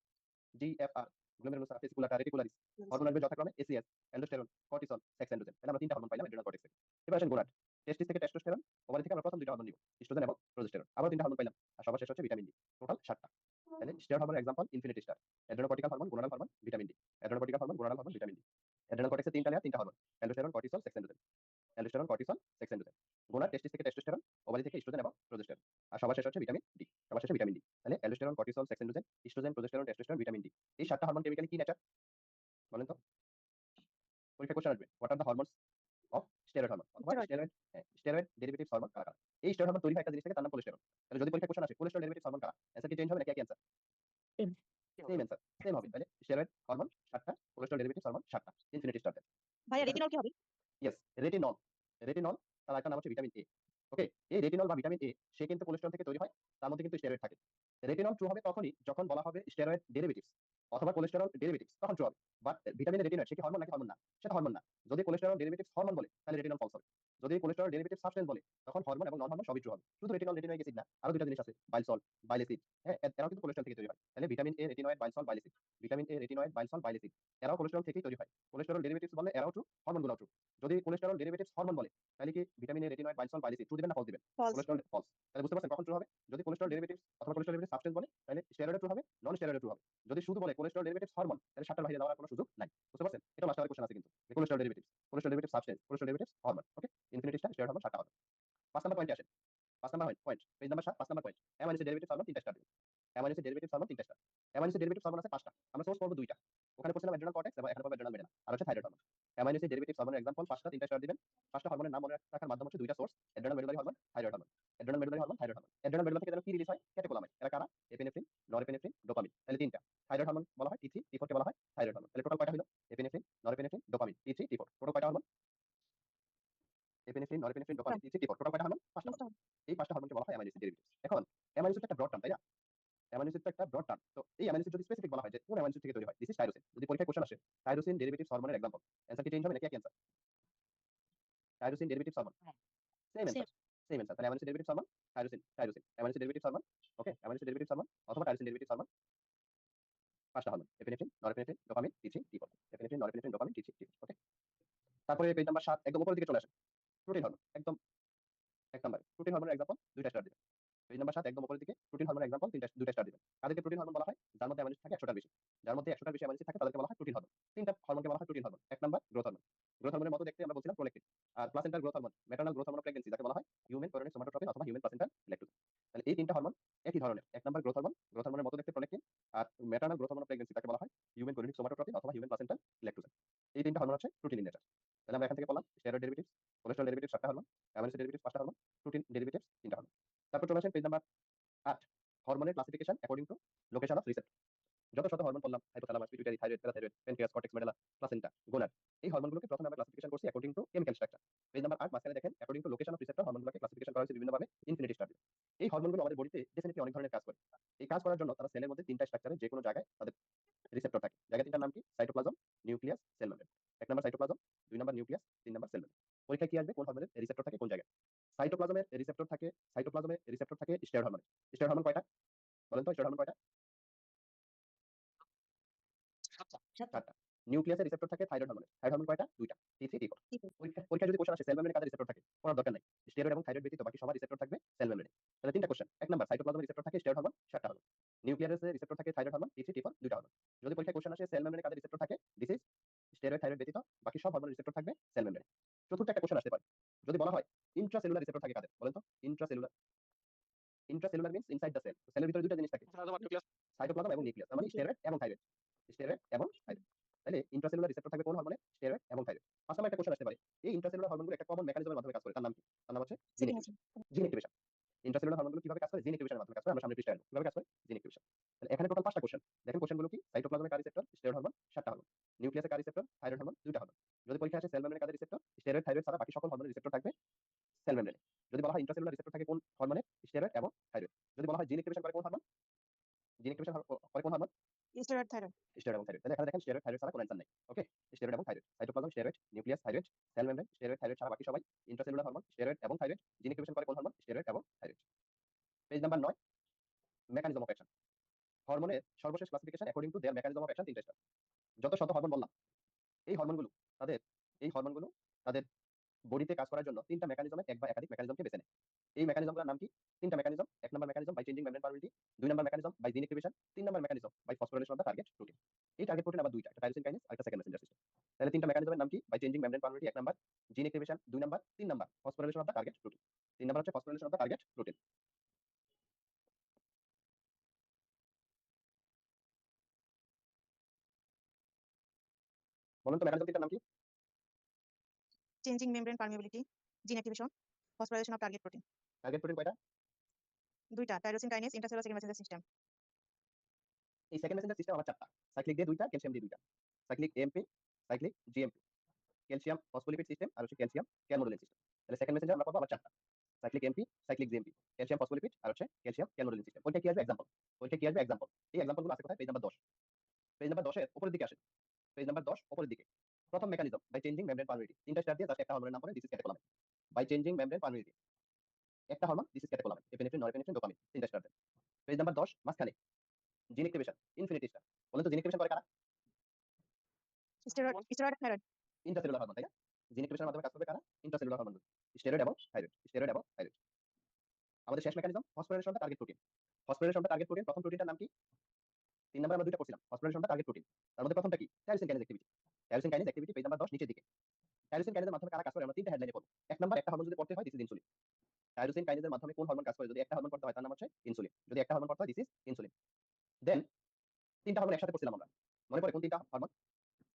GFR, glomerulosa, fasciculata, reticularis. Hormone আসবে যথাক্রমে ACS, aldosterone, cortisol, sex androgen. তাহলে আমরা 3টা হরমোন পাইলাম অ্যাড্রেনাল কর্টেক্স থেকে। এবার আসেন গোনাড। টেস্টিস থেকে টেস্টোস্টেরন, ওভারি থেকে আমরা প্রথম 2টা হরমোন নিব, ইস্ট্রোজেন এবং প্রোজেস্টেরন। আবার 3টা হরমোন পাইলাম। আর সবার শেষ হচ্ছে ভিটামিন ডি। টোটাল 7টা। তাহলে স্টেরয়েড হরমোনের example infinity star, adrenocortical hormone, gonadal hormone, vitamin D. Adrenocortical hormone, gonadal hormone, vitamin D. Adrenal কর্টেক্সের 3টা লেয়ার, 3টা hormone, aldosterone, cortisol, sex androgen. Aldosterone, cortisol, sex androgen. Gonad testis থেকে testosterone, ovary থেকে oestrogen এবং progesterone. আর সবার শেষ হচ্ছে ভিটামিন ডি। সবার শেষে ভিটামিন ডি। তাহলে aldosterone, cortisol, sex androgen, estrogen, progesterone, testosterone, vitamin D. এই 7টা হরমোন কেমিক্যালি কি নেচার বলেন তো? পরীক্ষা কোশ্চেন আসবে what are the hormones of steroid hormone অথবা Steroid. স্টেরয়েড ডেরিভেটিভস হরমোন কারা কারা? এই স্টেরয়েড হরমোন তৈরি হয় একটা জিনিস থেকে, তার নাম কোলেস্টেরল। তাহলে যদি পরীক্ষা কোশ্চেন আসে কোলেস্টেরল ডেরিভেটিভস হরমোন কারা, অ্যান্সার কি চেঞ্জ হবে নাকি একই answer? Same. Same answer, same হবে। তাহলে স্টেরয়েড হরমোন 7টা, কোলেস্টেরল ডেরিভেটিভস হরমোন 7টা, ইনফিনিটি স্টার। ভাইয়া এখানে রেটিনল কি হবে? Yes, retinol. রেটিনল তার একটা নাম হচ্ছে ভিটামিন এ। ওকে, এই রেটিনল বা ভিটামিন এ সে কিন্তু কোলেস্টেরল থেকে তৈরি হয়, তার মধ্যে কিন্তু স্টেরয়েড থাকে। রেটিনল ট্রু হবে তখনই যখন বলা হবে স্টেরয়েড ডেরিভেটিভস অথবা কোলেস্টেরল ডেরিভেটিভস, তখন ট্রু হবে। বাট ভিটামিন রেটিনয়েড সে কি হরমোন নাকি হরমোন না? সেটা হরমোন না। যদি কোলেস্টেরল ডেরিভেটিভস হরমোন বলে তাহলে রেটিনল ফলস হবে। যদি কোলেস্টেরল ডেরিভেটিভ সাবস্টেন্স বলে তখন হরমোন এবং নন হরমোন সবই ট্রু হবে। শুধু রেটিনল রেটিনয়েড অ্যাসিড না, আরো দুটো জিনিস আছে, বাইল সল্ট, বাইল অ্যাসিড। হ্যাঁ, এরাও কিন্তু কোলেস্টেরল থেকে তৈরি হয়। তাহলে vitamin A retinoid, bile salt, bile acid. Vitamin A retinoid, bile salt, bile acid এরাও কোলেস্টেরল থেকেই তৈরি হয়। কোলেস্টেরল ডেরিভেটিভস বলে এরাও ট্রু, হরমোনগুলোও ট্রু। যদি কোলেস্টেরল ডেরিভেটিভস হরমোন বলে তাহলে কি vitamin A retinoid, bile salt, bile acid true দিবেন না ফলস দিবেন? ফলস। Cholesterol false. তাহলে বুঝতে পারছেন কখন ট্রু হবে? যদি কোলেস্টেরল ডেরিভেটিভস অথবা কোলেস্টেরল ডেরিভেটিভ সাবস্টেন্স বলে তাহলে স্টেরয়েড ট্রু হবে, নন স্টেরয়েড ট্রু হবে। যদি শুধু বলে কোলেস্টেরল ডেরিভেটিভস হরমোন তাহলে 7টার বাইরে যাওয়ার কোনো সুযোগ নাই। বুঝতে পারছেন? এটা মাস্টারের কোশ্চেন আছে কিন্তু। Cholesterol derivatives, cholesterol derivative substance, cholesterol derivatives hormone. Okay, infinity star, steroid hormone 7টা হবে। 5 নাম্বার পয়েন্টে আসেন। 5 number point, page number 7, 5 number point. Amino acid derivatives hormone 3টা স্টার দিবেন। অ্যামাইনো অ্যাসিড ডেরিভেটিভস হরমোন 3টা star. Amino acid derivatives hormone আছে 5টা। আমরা সোর্স করব 2টা। ওখানে পড়ছিলাম অ্যাড্রেনাল কর্টেক্স এবং এখানে পাবো অ্যাড্রেনাল মেডানা আর হচ্ছে thyroid hormone. Amino acid derivatives হরমোনের এক্সাম্পল 5টা, 3টা স্টার দিবেন। 5টা হরমোনের নাম মনে রাখার মাধ্যম হচ্ছে 2টা source, adrenal medullary hormone, thyroid hormone. Adrenal medullary hormone, thyroid hormone. Adrenal medulla থেকে যেন কি রিলিজ হয়? ক্যাটেকোলামাইন। এরা কারা? Epinephrine, norepinephrine, dopamine. তাহলে 3টা। থাইরয়েড হরমোন বলা হয় T3, T4 কে বলা হয় থাইরয়েড হরমোন। তাহলে টোটাল কয়টা হলো? Epinephrine, norepinephrine, dopamine, T3, T4। Total কয়টা hormone? Epinephrine, norepinephrine, dopamine, T3, T4। Total কয়টা হরমোন? 5টা হরমোন। এই 5টা হরমোনকে বলা হয় অ্যামাইনো অ্যাসিড ডেরিভেটিভস। এখন অ্যামাইনো অ্যাসিড একটা ব্রড টার্ম, তাই না? অ্যামাইনো অ্যাসিড একটা ব্রড টার্ম। তো এই অ্যামাইনো অ্যাসিড যদি স্পেসিফিক বলা হয় যে কোন অ্যামাইনো অ্যাসিড থেকে তৈরি হয়, দিস ইজ টাইরোসিন। যদি পরীক্ষায় কোশ্চেন আসে টাইরোসিন ডেরিভেটিভস হরমোনের এক্সাম্পল, অ্যান্সার কি চেঞ্জ হবে নাকি একই answer? Tyrosine derivatives hormone same same. Answer, same answer. তাহলে amino acid derivatives hormone tyrosine, tyrosine. Amino acid derivatives hormone, okay, amino acid derivatives hormone অথবা টাইরোসিন ডেরিভেটিভস হরমোন 5টা hormone, epinephrine, norepinephrine, dopamine, T3, T4। Epinephrine, norepinephrine, dopamine, T3, T4। Okay, তারপরে page number 7 একদম উপরের দিকে চলে আসেন। Protein hormone একদম 1 নম্বরে। প্রোটিন হরমোনের এক্সাম্পল 2টা স্টার দিবেন। পেজ নাম্বার 7 একদম উপরের দিকে প্রোটিন হরমোনের এক্সাম্পল 2টা স্টার দিবেন। তাদেরকে প্রোটিন হরমোন বলা হয় যার মধ্যে অ্যামাইনো অ্যাসিড থাকে 100টার বেশি। যার মধ্যে 100টার বেশি অ্যামাইনো অ্যাসিড থাকে তাদেরকে বলা হয় প্রোটিন হরমোন। 3টা হরমোনকে বলা হয় protein hormone. 1 number growth hormone. Growth হরমোনের মতো দেখতে আমরা বলছিলাম প্রোল্যাকটিন। আর placental growth hormone, maternal growth hormone of pregnancy যাকে বলা হয় হিউম্যান কোরিয়নিক সোমাটোট্রপিন অথবা হিউম্যান প্লাসেন্টাল ল্যাকটোজেন। তাহলে এই 3টা হরমোন একই ধরনের। 1 নাম্বার গ্রোথ হরমোন, গ্রোথ হরমোনের মতো দেখতে প্রোল্যাকটিন। আর maternal growth hormone of pregnancy যাকে বলা হয় হিউম্যান কোরিয়নিক সোমাটোট্রপিন অথবা হিউম্যান প্লাসেন্টাল ল্যাকটোজেন। এই 3টা হরমোন হচ্ছে প্রোটিন ইন নেচার। তাহলে আমরা এখান থেকে বললাম স্টেরয়েড ডেরিভেটিভস, কোলেস্টেরল ডেরিভেটিভস 7টা হরমোন, অ্যামাইনো অ্যাসিড ডেরিভেটিভস 5টা হরমোন, প্রোটিন ডেরিভেটিভস 3টা হরমোন। তারপর চলে আসেন পেজ নাম্বার 8, হরমোনের classification according to location of receptor. যত শত হরমোন বললাম, hypothalamus, pituitary, thyroid, parathyroid, pancreas, cortex, medulla, placenta, gonad. এই হরমোনগুলোকে প্রথমে আমরা ক্লাসিফিকেশন করছি according to chemical structure. Page number 8 মাঝখানে দেখেন according to location of receptor হরমোনগুলোকে ক্লাসিফিকেশন করা হয়েছে বিভিন্নভাবে ইনফিনিটি স্টার দিয়ে। এই হরমোনগুলো আমাদের বডিতে ডেফিনিটলি অনেক ধরনের কাজ করে। এই কাজ করার জন্য তারা সেলের মধ্যে 3টা স্ট্রাকচারে যে কোনো জায়গায় তাদের রিসেপ্টর থাকে। জায়গা 3টার নাম কি? Cytoplasm, nucleus, cell membrane. 1 number cytoplasm, 2 number nucleus, 3 number cell membrane. পরীক্ষায় কি আসবে? কোন হরমোনের রিসেপ্টর থাকে কোন জায়গায়? সাইটোপ্লাজমের রিসেপ্টর থাকে, সাইটোপ্লাজমের রিসেপ্টর থাকে স্টেরয়েড হরমোনের। স্টেরয়েড হরমোন কয়টা? বলেন তো স্টেরয়েড হরমোন কয়টা? 7টা। নিউক্লিয়াসের রিসেপ্টর থাকে থাইরয়েড হরমোনের। থাইরয়েড হরমোন কয়টা? 2টা, T3, T4। পরীক্ষায় যদি কোশ্চেন আসে সেল মেমব্রেনে কাদের রিসেপ্টর থাকে, পড়ার দরকার নাই। স্টেরয়েড এবং থাইরয়েড ব্যতীত বাকি সবার রিসেপ্টর থাকবে সেল মেমব্রেনে। তাহলে 3টা কোশ্চেন। 1 নাম্বার সাইটোপ্লাজমের রিসেপ্টর থাকে স্টেরয়েড হরমোন, 7টা হরমোন। নিউক্লিয়াসের রিসেপ্টর থাকে থাইরয়েড হরমোন, T3, T4, 2টা হরমোন। যদি পরীক্ষায় কোশ্চেন আসে সেল মেমব্রেনে কাদের রিসেপ্টর থাকে, দিস ইজ স্টেরয়েড, থাইরয়েড ব্যতীত বাকি সব হরমোনের রিসেপ্টর থাকবে সেল মেমব্রেনে। চতুর্থ একটা কোশ্চেন আসতে পারে। যদি বলা হয় ইন্ট্রাসেলুলার রিসেপ্টর থাকে কাদের? বলেন তো intracellular. Intracellular means inside the cell. সেলের ভিতরে 2টা জিনিস থাকে, নিউক্লিয়াস। সাইটোপ্লাজম এবং নিউক্লিয়াস। তার মানে স্টেরয়েড এবং থাইরয়েড। স্টেরয়েড এবং থাইরয়েড। তাহলে ইন্ট্রাসেলুলার রিসেপ্টর থাকবে কোন হরমোনে? স্টেরয়েড এবং থাইরয়েড। 5 নাম্বার একটা কোশ্চেন আসতে পারে। এই ইন্ট্রাসেলুলার হরমোনগুলো একটা কমন মেকানিজমের মাধ্যমে কাজ করে। তার নাম কি? তার নাম হচ্ছে জিন সিগনেচার অ্যাক্টিভেশন। জিন অ্যাক্টিভেশন। ইন্ট্রাসেলুলার হরমোনগুলো কিভাবে কাজ করে? জিন অ্যাক্টিভেশনের মাধ্যমে কাজ করে। আমরা সামনে পৃষ্ঠায় আসবো। কিভাবে কাজ করে? জিন অ্যাক্টিভেশন। তাহলে এখানে টোটাল 5টা কোশ্চেন। দেখেন কোশ্চেনগুলো কি? সাইটোপ্লাজমে কার রিসেপ্টর? স্টেরয়েড হরমোন 7টা হরমোন। নিউক্লিয়াসে কার রিসেপ্টর? থাইরয়েড হরমোন 2টা হরমোন। যদি পরীক্ষায় আসে সেল মেমব্রেনে কাদের রিসেপ্টর? স্টেরয়েড, থাইরয়েড ছাড়া বাকি সকল হরমোনের রিসেপ্টর থাকবে সেল মেমব্রেনে। যদি বলা হয় ইন্ট্রাসেলুলার রিসেপ্টর থাকে কোন হরমোনে? স্টেরয়েড এবং থাইরয়েড। যদি বলা হয় জিন অ্যাক্টিভেশন করে কোন হরমোন? জিন অ্যাক্টিভেশন করে কোন হরমোন? স্টেরয়েড থাইরয়েড স্টেরয়েড এবং থাইরয়েড। তাহলে এখানে দেখেন স্টেরয়েড থাইরয়েড ছাড়া কোনো অ্যানসার নাই। ওকে? স্টেরয়েড এবং thyroid. Cytoplasm steroid, nucleus thyroid, cell membrane steroid thyroid ছাড়া বাকি সবাই ইন্ট্রাসেলুলার হরমোন স্টেরয়েড এবং থাইরয়েড। জিন অ্যাক্টিভেশন করে কোন হরমোন? স্টেরয়েড এবং thyroid. Page number 9 mechanism of action. হরমোনের সর্বশেষ classification according to their mechanism of action 3টা স্টার। যত শত হরমোন বললাম, এই হরমোনগুলো তাদের এই হরমোনগুলো তাদের বডিতে কাজ করার জন্য 3টা মেকানিজমের এক বা একাধিক মেকানিজমকে বেছে নেয়। এই মেকানিজমগুলোর নাম কি? 3টা mechanism. 1 number mechanism by changing membrane permittivity, 2 number mechanism by gene activation, 3 number mechanism by phosphorylation of the target protein. এই টার্গেট প্রোটিন আবার দুইটা, একটা টাইরোসিন কাইনেজ আর একটা সেকেন্ড মেসেঞ্জার সিস্টেম। তাহলে 3টা মেকানিজমের নাম কি? By changing membrane permittivity 1 number, gene activation 2 number, 3 number phosphorylation of the target protein. 3 number হচ্ছে phosphorylation of the target protein. বলুন তো মেকানিজম 3টার নাম কি? Changing membrane permeability, gene activation, phosphorylation of target protein. Target protein কয়টা? দুইটা, tyrosine kinase, intercellular second messenger system. এই second messenger system আমার 4টা। সাইক্লিক দিয়ে 2টা, ক্যালসিয়াম দিয়ে 2টা। Cyclic AMP, cyclic GMP. Calcium phospholipid system আর হচ্ছে ক্যালসিয়াম ক্যালমোডুলিন সিস্টেম। তাহলে সেকেন্ড মেসেঞ্জার আমরা পাবো আবার 4টা। Cyclic AMP, cyclic GMP, calcium phospholipid আর হচ্ছে ক্যালসিয়াম ক্যালমোডুলিন সিস্টেম। ওইটা কি আসবে? এক্সাম্পল। ওইটা কি আসবে? এক্সাম্পল। এই এক্সাম্পলগুলো আছে কোথায়? Page number 10। পেজ নাম্বার 10 এর উপরের দিকে আসেন। পেজ নাম্বার 10 উপরের দিকে। প্রথম mechanism by changing membrane permittivity. 3টা স্টার দিয়ে জাস্ট একটা হরমোনের নাম পড়ে, this is catecholamine. By changing membrane permittivity. একটা hormone, this is catecholamine. Epinephrine, norepinephrine, dopamine. 3টা স্টার দেন। পেজ নাম্বার 10 মাঝখানে জিন অ্যাক্টিভেশন, ইনফিনিটি স্টার। বলেন তো জিন অ্যাক্টিভেশন করে কারা? স্টেরয়েড থাইরয়েড ইন্ট্রাসেলুলার হরমোন, তাই না? জিন অ্যাক্টিভেশনের মাধ্যমে কাজ করবে কারা? Intracellular hormone. স্টেরয়েড এবং থাইরয়েড, স্টেরয়েড এবং থাইরয়েড। আমাদের শেষ mechanism phosphorylation of the target protein. Phosphorylation of the target protein, প্রথম প্রোটিনটার নাম কি? 3 নাম্বার আমরা দুইটা পড়ছিলাম। Phosphorylation of the target protein. তার মধ্যে প্রথমটা কি? Tyrosine kinase activity. Tyrosine kinase activity page number 10 নিচের দিকে। টাইরোসিন কাইনেজের মাধ্যমে কারা কাজ করে? আমরা 3টা হেডলাইনে পড়ব। 1 নাম্বার একটা হরমোন যদি পড়তে হয়, দিস ইজ ইনসুলিন। টাইরোসিন কাইনেজের মাধ্যমে কোন হরমোন কাজ করে? যদি একটা হরমোন পড়তে হয় তার নাম হচ্ছে ইনসুলিন। যদি একটা হরমোন পড়তে হয়, দিস ইজ ইনসুলিন। দেন 3টা হরমোন একসাথে পড়ছিলাম আমরা। মনে পড়ে কোন 3টা হরমোন?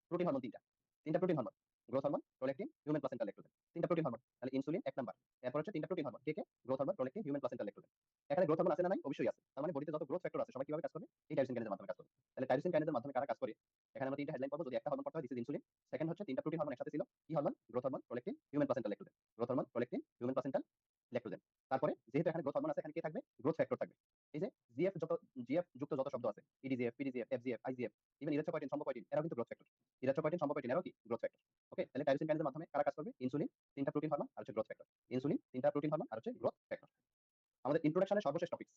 প্রোটিন হরমোন 3টা। 3টা protein hormone. Growth hormone, prolactin, human placental lactogen. 3টা প্রোটিন হরমোন। তাহলে ইনসুলিন 1 নাম্বার। এরপর হচ্ছে 3টা প্রোটিন হরমোন। কে কে? Growth hormone, prolactin, human placental lactogen. এখানে গ্রোথ হরমোন আছে না নাই? অবশ্যই আছে। তার মানে বডিতে যত গ্রোথ ফ্যাক্টর আছে সবাই কিভাবে কাজ করবে? এই টাইরোসিন কাইনেজের মাধ্যমে কাজ করবে। তাহলে টাইরোসিন কাইনেজের মাধ্যমে কারা কাজ করে? এখানে আমরা 3টা হেডলাইন পাবো। যদি একটা হরমোন পড়তে হয়, দিস ইজ ইনসুলিন। সেকেন্ড হচ্ছে 3টা প্রোটিন হরমোন একসাথে ছিল। কি hormone? Growth hormone, prolactin, human placental Lactogen. Growth hormone, prolactin, human placental Lactogen. তারপরে যেহেতু এখানে গ্রোথ হরমোন আছে, এখানে কি থাকবে? গ্রোথ ফ্যাক্টর থাকবে। এই যে জিএফ যুক্ত যত শব্দ আছে, ইডিজিএফ, পিডিজিএফ, এফজিএফ, আইজিএফ, ইভেন ইরিথ্রোপয়েটিন, থ্রম্বোপয়েটিন, এরাও কিন্তু গ্রোথ ফ্যাক্টর। ইরিথ্রোপয়েটিন, থ্রম্বোপয়েটিন এরাও কি গ্রোথ ফ্যাক্টর। ওকে? তাহলে টাইরোসিন কাইনেজের মাধ্যমে কারা কাজ করবে? ইনসুলিন, 3টা প্রোটিন হরমোন আর হচ্ছে গ্রোথ ফ্যাক্টর। ইনসুলিন, 3টা প্রোটিন হরমোন আর হচ্ছে গ্রোথ ফ্যাক্টর। আমাদের ইন্ট্রোডাকশনের সর্বশেষ topics,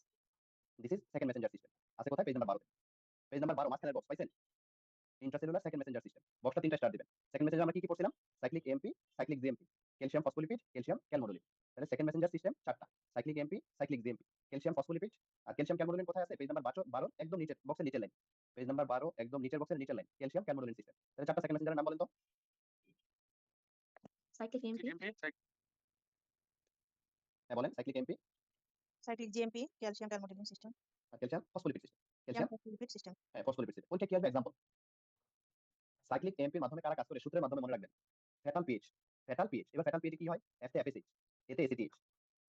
this is second messenger system. আছে কোথায়? পেজ নাম্বার 12 তে। পেজ নাম্বার 12 মাঝখানের বক্স পাইছেন? Intracellular second messenger system. বক্সটা 3টা স্টার দিবেন। সেকেন্ড মেসেঞ্জার আমরা কি পড়ছিলাম? Cyclic AMP, cyclic GMP, calcium phospholipid, calcium calmodulin. তাহলে সেকেন্ড মেসেঞ্জার সিস্টেম 4টা। Cyclic AMP, cyclic GMP, calcium phospholipid আর ক্যালসিয়াম ক্যালমোডুলিন কোথায় আছে? পেজ নাম্বার 12 একদম নিচের বক্সের নিচের লাইন। পেজ নাম্বার 12 একদম নিচের বক্সের নিচের লাইন। Calcium calmodulin system. তাহলে 4টা সেকেন্ড মেসেঞ্জারের নাম বলেন তো। সাইক্লিক এমপি, হ্যাঁ বলেন। Cyclic AMP cyclic GMP, calcium calmodulin system, আর calcium phospholipid system. Cam calcium phospholipid system. হ্যাঁ ফসফোলিপিড সিস্টেম। ওইটা কি আসবে? এক্সাম্পল। সাইক্লিক এমপির মাধ্যমে কারা কাজ করে? সূত্রের মাধ্যমে মনে রাখবেন। Fatal pH, fatal pH. এবার ফ্যাটাল পিএইচ কি হয়? এফ তে এফএসএইচ, এতে এসিটিএইচ,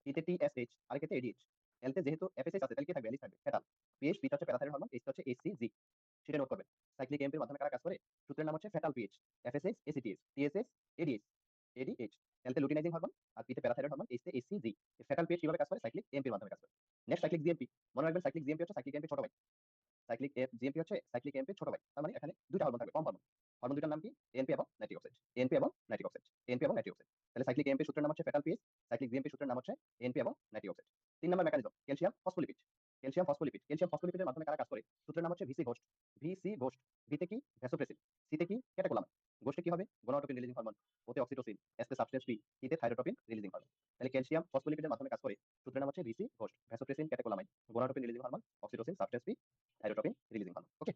টিতে টিএসএইচ আর কেতে এডিএইচ। এলতে যেহেতু এফএসএইচ আছে তাহলে কি থাকবে? অ্যালিস থাকবে। ফ্যাটাল পিএইচ, পিটা হচ্ছে প্যারাথাইরয়েড হরমোন, এইচ হচ্ছে এইচসিজি। সেটা নোট করবেন। সাইক্লিক এমপির মাধ্যমে কারা কাজ করে? সূত্রের নাম হচ্ছে fatal PH, FSH, ACTH, TSH, ADH, ADH. এলতে লুটিনাইজিং হরমোন আর পিতে প্যারাথাইরয়েড হরমোন, এইচতে এইচসিজি। ফ্যাটাল পিএইচ কিভাবে কাজ করে? সাইক্লিক এমপির মাধ্যমে কাজ করে। Next cyclic GMP. মনে রাখবেন সাইক্লিক জিএমপি হচ্ছে সাইক্লিক এমপি ছোট ভাই। সাইক্লিক জিএমপি হচ্ছে সাইক্লিক এমপি ছোট ভাই। তার মানে এখানে দুইটা হরমোন থাকবে, কম হরমোন। হরমোন দুইটার নাম কি? এনপি এবং নাইট্রিক অক্সাইড, এনপি এবং নাইট্রিক অক্সাইড, এনপি এবং নাইট্রিক অক্সাইড। তাহলে সাইক্লিক এমপি সূত্রের নাম হচ্ছে ফ্যাটাল পিএইচ, সাইক্লিক জিএমপি সূত্রের নাম হচ্ছে এনপি এবং নাইট্রিক অক্সাইড। 3 নম্বর mechanism calcium phospholipid. Calcium phospholipid, calcium ফসফোলিপিডের মাধ্যমে কারা কাজ করে? সূত্রের নাম হচ্ছে ভিসি ঘোস্ট, ভিসি ঘোস্ট। ভিতে কি? ভ্যাসোপ্রেসিন, সিতে কি? ক্যাটেকোলামিন। ঘোস্টে কি হবে? গোনাডোট্রপিন রিলিজিং হরমোন, ওতে অক্সিটোসিন, এসতে সাবস্টেন্স পি, টিতে থাইরোট্রপিন রিলিজিং হরমোন। তাহলে ক্যালসিয়াম ফসফোলিপিডের মাধ্যমে কাজ করে। সূত্রের নাম হচ্ছে VC ghost, vasopressin, catecholamine, gonadotropin releasing hormone, oxytocin, substance P, thyrotropin releasing hormone. Okay?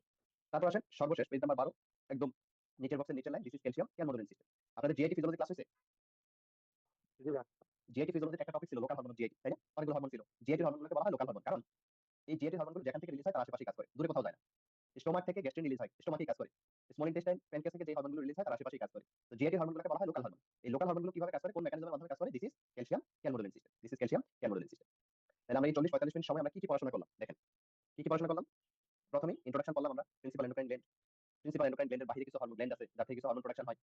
তারপর আসেন সর্বশেষ পেজ নাম্বার 12 একদম নিচের বক্সের নিচের line, this is calcium calmodulin system. আপনাদের জিআইটি ফিজিওলজি ক্লাস হয়েছে? জি ভাই। জিআইটি ফিজিওলজির একটা টপিক ছিল লোকাল হরমোন জিআইটি, তাই না? অনেকগুলো হরমোন ছিল। জিআইটি হরমোনগুলোকে বলা হয় লোকাল হরমোন, কারণ এই জিআইটি হরমোনগুলো যেখান থেকে রিলিজ হয় তার আশেপাশেই কাজ করে, দূরে কোথাও যায় না। স্টোমাক থেকে গ্যাস্ট্রিন রিলিজ হয়, স্টোমাকেই কাজ করে। স্মল ইন্টেস্টাইন প্যানক্রিয়াস থেকে যে হরমোনগুলো রিলিজ হয় তার আশেপাশেই কাজ করে। তো জিআইটি হরমোনগুলোকে বলা হয় লোকাল হরমোন। এই লোকাল হরমোনগুলো কিভাবে কাজ করে, কোন মেকানিজমের মাধ্যমে কাজ করে? This is calcium calmodulin system. This is calcium calmodulin system. তাহলে আমরা এই 40-45 মিনিট সময় আমরা কি পড়াশোনা করলাম দেখেন। কি পড়াশোনা করলাম? প্রথমেই ইন্ট্রোডাকশন করলাম আমরা principal endocrine gland. Principal endocrine গ্ল্যান্ডের বাইরে কিছু হরমোন গ্ল্যান্ড আছে যার থেকে কিছু হরমোন প্রোডাকশন হয়।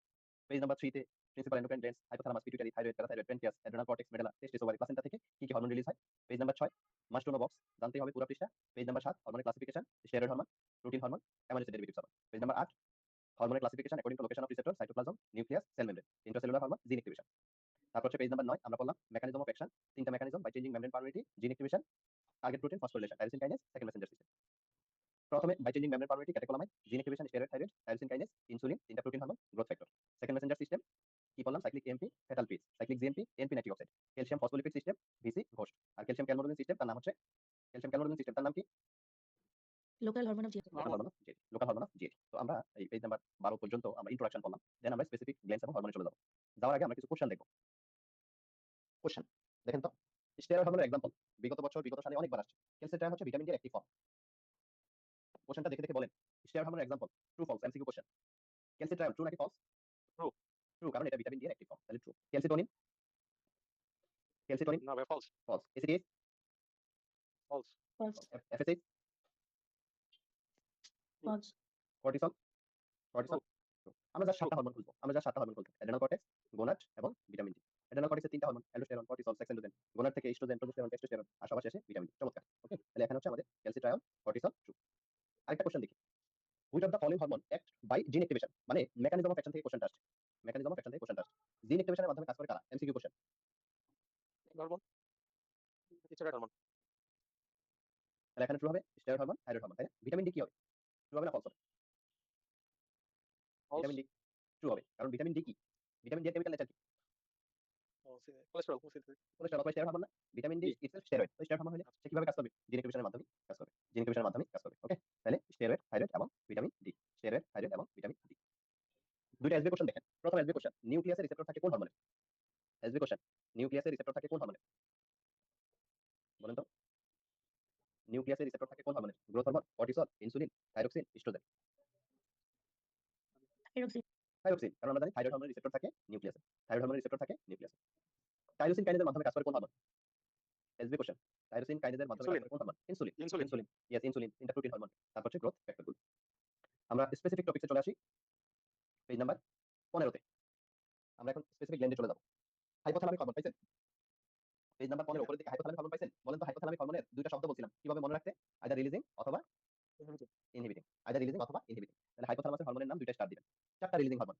পেজ নাম্বার 3 তে principal endocrine glands, hypothalamus, pituitary, thyroid, parathyroid, pancreas, adrenal cortex, medulla, testis, ovary, placenta থেকে কি হরমোন রিলিজ হয়। Page number 6 must to know box, জানতে হবে পুরো পৃষ্ঠা। পেজ নাম্বার 7 হরমোনের classification, steroid hormone, protein hormone, amino acid derivatives hormone. Page number 8 হরমোনের classification according to location of receptor, cytoplasm, nucleus, cell membrane, intracellular hormone, gene activation. তারপর হচ্ছে page number 9 আমরা বললাম মেকানিজম অফ অ্যাকশন, তিনটা mechanism by changing membrane permittivity, gene activation, target protein, phosphorylation, tyrosine kinase, second messenger system. প্রথমে by changing membrane permittivity, catecholamine, gene activation, steroid, thyroid, tyrosine kinase, insulin, তিনটা protein hormone, growth factor. Second messenger system কি বললাম? Cyclic AMP, fatal পিস, cyclic GMP, NP nitric oxide, calcium phospholipid system, VC ঘোষ। আর calcium calmodulin system তার নাম হচ্ছে calcium calmodulin system তার নাম কি? Local hormone of GIT. Local hormone of GIT. Local hormone of GIT. তো আমরা এই পেজ নাম্বার 12 পর্যন্ত আমরা ইন্ট্রোডাকশন করলাম। দেন আমরা স্পেসিফিক গ্ল্যান্ডস এবং হরমোনে চলে যাব। যাওয়ার আগে আমরা কিছু কোশ্চেন দেখব। কোশ্চেন দেখেন তো, স্টেরয়েড হরমোনের এক্সাম্পল বিগত বছর বিগত সালে অনেকবার আসছে। ক্যালসিট্রায়াল হচ্ছে ভিটামিন ডি এর অ্যাক্টিভ ফর্ম। কোশ্চেনটা দেখে দেখে বলেন স্টেরয়েড হরমোনের example true false, MCQ question. Calcitriol true নাকি ফলস? ট্রু। ট্রু, কারণ এটা ভিটামিন ডি এর অ্যাক্টিভ ফর্ম, তাহলে ট্রু। ক্যালসিটোনিন, ক্যালসিটোনিন না ভাই false. False. ACTH false. False. FSH false. Cortisol cortisol true। আমরা যা 7টা হরমোন খুঁজবো, আমরা যা 7টা হরমোন খুঁজবো, অ্যাড্রেনাল কর্টেক্স, গোনাড এবং ভিটামিন ডি। অ্যাড্রেনাল কর্টেক্সের 3টা হরমোন, অ্যালডোস্টেরন, কর্টিসল, সেক্সেন্ডোজেন। গোনাড থেকে ইস্ট্রোজেন, প্রোজেস্টেরন, টেস্টোস্টেরন, আর সবার শেষে ভিটামিন ডি। চমৎকার। ওকে, তাহলে এখানে হচ্ছে আমাদের ক্যালসিট্রায়াল, কর্টিসল, ট্রু। আরেকটা কোশ্চেন দেখি, which of the following hormone act by gene activation, মানে মেকানিজম অফ অ্যাকশন থেকে কোশ্চেনটা আসছে। মেকানিজম অফ অ্যাকশন থেকে কোশ্চেনটা আসছে। জিন অ্যাক্টিভেশনের মাধ্যমে কাজ করে কারা? MCQ question. Hormone. Steroid hormone. তাহলে এখানে ট্রু হবে স্টেরয়েড হরমোন, থাইরয়েড হরমোন, তাই না? ভিটামিন ডি কি হবে? ট্রু হবে না ফলস হবে? ফলস। ভিটামিন ডি ট্রু হবে, কারণ ভিটামিন ডি কি? ভিটামিন ডি এর কেমিক্যাল নেচার কি? কোলেস্টেরল। কোলেস্টেরল অথবা স্টেরয়েড হরমোন না? Vitamin D itself steroid. তো স্টেরয়েড হরমোন হলে সে কিভাবে কাজ করবে? জিন অ্যাক্টিভেশনের মাধ্যমে কাজ করবে। জিন অ্যাক্টিভেশনের মাধ্যমে কাজ করবে। ওকে, তাহলে স্টেরয়েড, থাইরয়েড এবং ভিটামিন ডি। স্টেরয়েড, থাইরয়েড এবং ভিটামিন ডি। দুইটা এসবি কোশ্চেন দেখেন। প্রথম এসবি কোশ্চেন, নিউক্লিয়াসের রিসেপ্টর থাকে কোন হরমোনে? এসবি কোশ্চেন, নিউক্লিয়াসের রিসেপ্টর থাকে কোন হরমোনে? বলেন তো, নিউক্লিয়াসের রিসেপ্টর থাকে কোন হরমোনে? Growth hormone, cortisol, insulin, thyroxine, estrogen. Thyroxine. Thyroxine, কারণ আমরা জানি থাইরয়েড হরমোনের রিসেপ্টর থাকে নিউক্লিয়াসে। থাইরয়েড হরমোনের রিসেপ্টর থাকে নিউক্লিয়াসে। টাইরোসিন কাইনেজের মাধ্যমে কাজ করে কোন হরমোন? এসবি কোশ্চেন, টাইরোসিন কাইনেজের মাধ্যমে কাজ ইনসুলিন। করে কোন hormone? Insulin. Insulin. Insulin, yes insulin, inter protein hormone. তারপর হচ্ছে গ্রোথ ফ্যাক্টরগুলো। আমরা স্পেসিফিক টপিকসে চলে আসি। পেজ নাম্বার 15 তে আমরা এখন স্পেসিফিক গ্ল্যান্ডে চলে যাব। হাইপোথ্যালামিক হরমোন পাইছেন? পেজ নাম্বার 15 উপরের দিকে হাইপোথ্যালামিক হরমোন পাইছেন? বলেন তো হাইপোথ্যালামিক হরমোনের দুইটা শব্দ বলছিলাম, কিভাবে মনে রাখতে? আইদার রিলিজিং অথবা ইনহিবিটিং। আইদার রিলিজিং অথবা ইনহিবিটিং। তাহলে হাইপোথ্যালামাসের হরমোনের নাম দুইটা স্টার দিবেন। চারটা releasing hormone,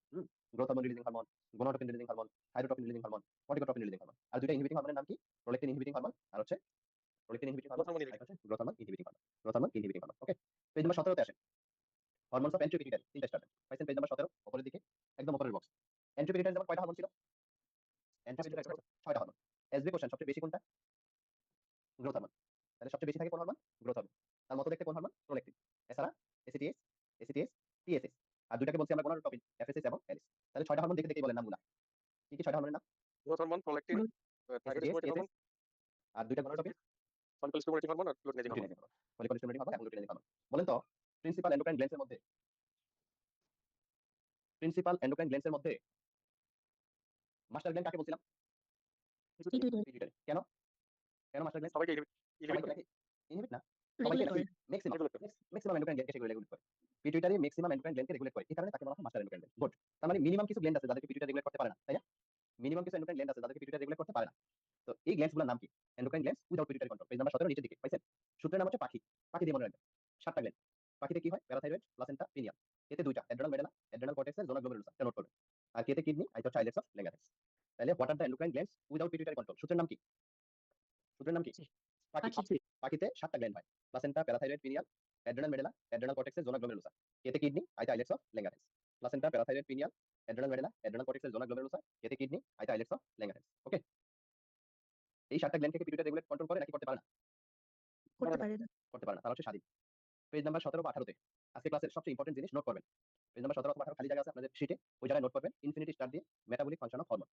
growth hormone releasing hormone, gonadotropin releasing hormone, thyrotropin releasing hormone, corticotropin releasing hormone. আর দুইটা ইনহিবিটিং হরমোনের নাম কি? প্রোল্যাকটিন ইনহিবিটিং হরমোন আর হচ্ছে প্রোল্যাকটিন ইনহিবিটিং হরমোন, হরমোন আর হচ্ছে growth hormone inhibiting hormone. Growth hormone inhibiting hormone. Okay, page number 17 তে আসেন। হরমোনস অফ এন্ট্রি পিটিউটারি, তিনটা স্টার দেন। পাইছেন পেজ নাম্বার 17 উপরের দিকে একদম উপরের বক্স। এন্ট্রি পিটিউটারি যেমন কয়টা হরমোন ছিল? এন্ট্রি পিটিউটারি 6টা হরমোন। এসবি কোশ্চেন, সবচেয়ে বেশি কোনটা? Growth hormone. তাহলে সবচেয়ে বেশি থাকে কোন হরমোন? Growth hormone. তার মতো দেখতে কোন হরমোন? প্রোল্যাকটিন। এছাড়া এসিটিএস, এসিটিএস, টিএসএস। আর দুইটাকে বলছি আমরা গোনাডোট্রপিন, এফএসএস এবং এলিস। তাহলে 6টা হরমোন দেখে দেখেই বলেন নামগুলা। কি কি 6টা হরমোনের নাম? Growth hormone, prolactin, thyroid ACTH, stimulating hormone, TSH আর দুইটা গোনাডোট্রপিন, ফলিকল স্টিমুলেটিং হরমোন আর luteinizing hormone. Luteinizing hormone. Follicle stimulating hormone এবং লুটিনাইজিং হরমোন। বলেন তো প্রিন্সিপাল এন্ডোক্রাইন গ্ল্যান্ডসের মধ্যে, প্রিন্সিপাল এন্ডোক্রাইন গ্ল্যান্ডসের মধ্যে মাস্টার গ্ল্যান্ড কাকে বলছিলাম? পিটুইটারি। পিটুইটারি। কেন? কেন মাস্টার গ্ল্যান্ড? সবাইকে ইনহিবিট করে। সবাইকে নাকি? ইনহিবিট না, সবাইকে রেগুলেট নাকি? করে। ম্যাক্সিমাম রেগুলেট করে। ম্যাক্সিমাম এন্ডোক্রাইন গ্ল্যান্ডকে সে রেগুলেট করে। পিটুইটারি ম্যাক্সিমাম এন্ডোক্রাইন গ্ল্যান্ডকে রেগুলেট করে। এই কারণে তাকে বলা হয় মাস্টার এন্ডোক্রাইন গ্ল্যান্ড। গুড। তার মানে মিনিমাম কিছু গ্ল্যান্ড আছে যাদেরকে পিটুইটারি রেগুলেট করতে পারে না, তাই না? মিনিমাম কিছু এন্ডোক্রাইন গ্ল্যান্ড আছে যাদেরকে পিটুইটারি রেগুলেট করতে পারে না। তো এই গ্ল্যান্ডসগুলোর নাম কি? Endocrine glands without pituitary control. Page number 17 নিচের দিকে পাইছেন? সূত্রের নাম হচ্ছে পাখি। পাখি দিয়ে মনে রাখবেন। 7টা গ্ল্যান্ড। পাখিতে কি হয়? Parathyroid, placenta, pineal. এতে দুইটা, অ্যাড্রেনাল মেডুলা, অ্যাড্রেনাল কর্টেক্সের জোনা গ্লোমেরুলাস, এটা নোট করবেন। আর কেতে কিডনি, আইটা হচ্ছে আইলেটস অফ ল্যাঙ্গারেন্স। তাহলে what are the endocrine glands without pituitary control? সূত্রের নাম কি? সূত্রের নাম কি? পাখি। পাখি। পাখিতে 7টা গ্ল্যান্ড হয়, placenta, parathyroid, pineal, adrenal medulla, adrenal কর্টেক্সের জোনা গ্লোমেরুলাস। কেতে কিডনি, আইটা islets of Langerhans. Placenta, parathyroid, pineal, adrenal medulla, adrenal কর্টেক্সের জোনা গ্লোমেরুলাস। কেতে কিডনি, আইটা আইলেটস অফ ল্যাঙ্গারেন্স। ওকে, এই 7টা গ্ল্যান্ডকে পিটুইটারি রেগুলেট কন্ট্রোল করে নাকি করতে পারে না? করতে পারে না। করতে পারে না, তারা হচ্ছে স্বাধীন। পেজ নাম্বার 17 বা 18 তে আজকে ক্লাসের সবচেয়ে ইম্পর্টেন্ট জিনিস নোট করবেন। পেজ নাম্বার 17 অথবা 18 খালি জায়গা আছে আপনাদের শীটে, ওই জায়গায় নোট করবেন ইনফিনিটি স্টার দিয়ে মেটাবলিক ফাংশন অফ হরমোন।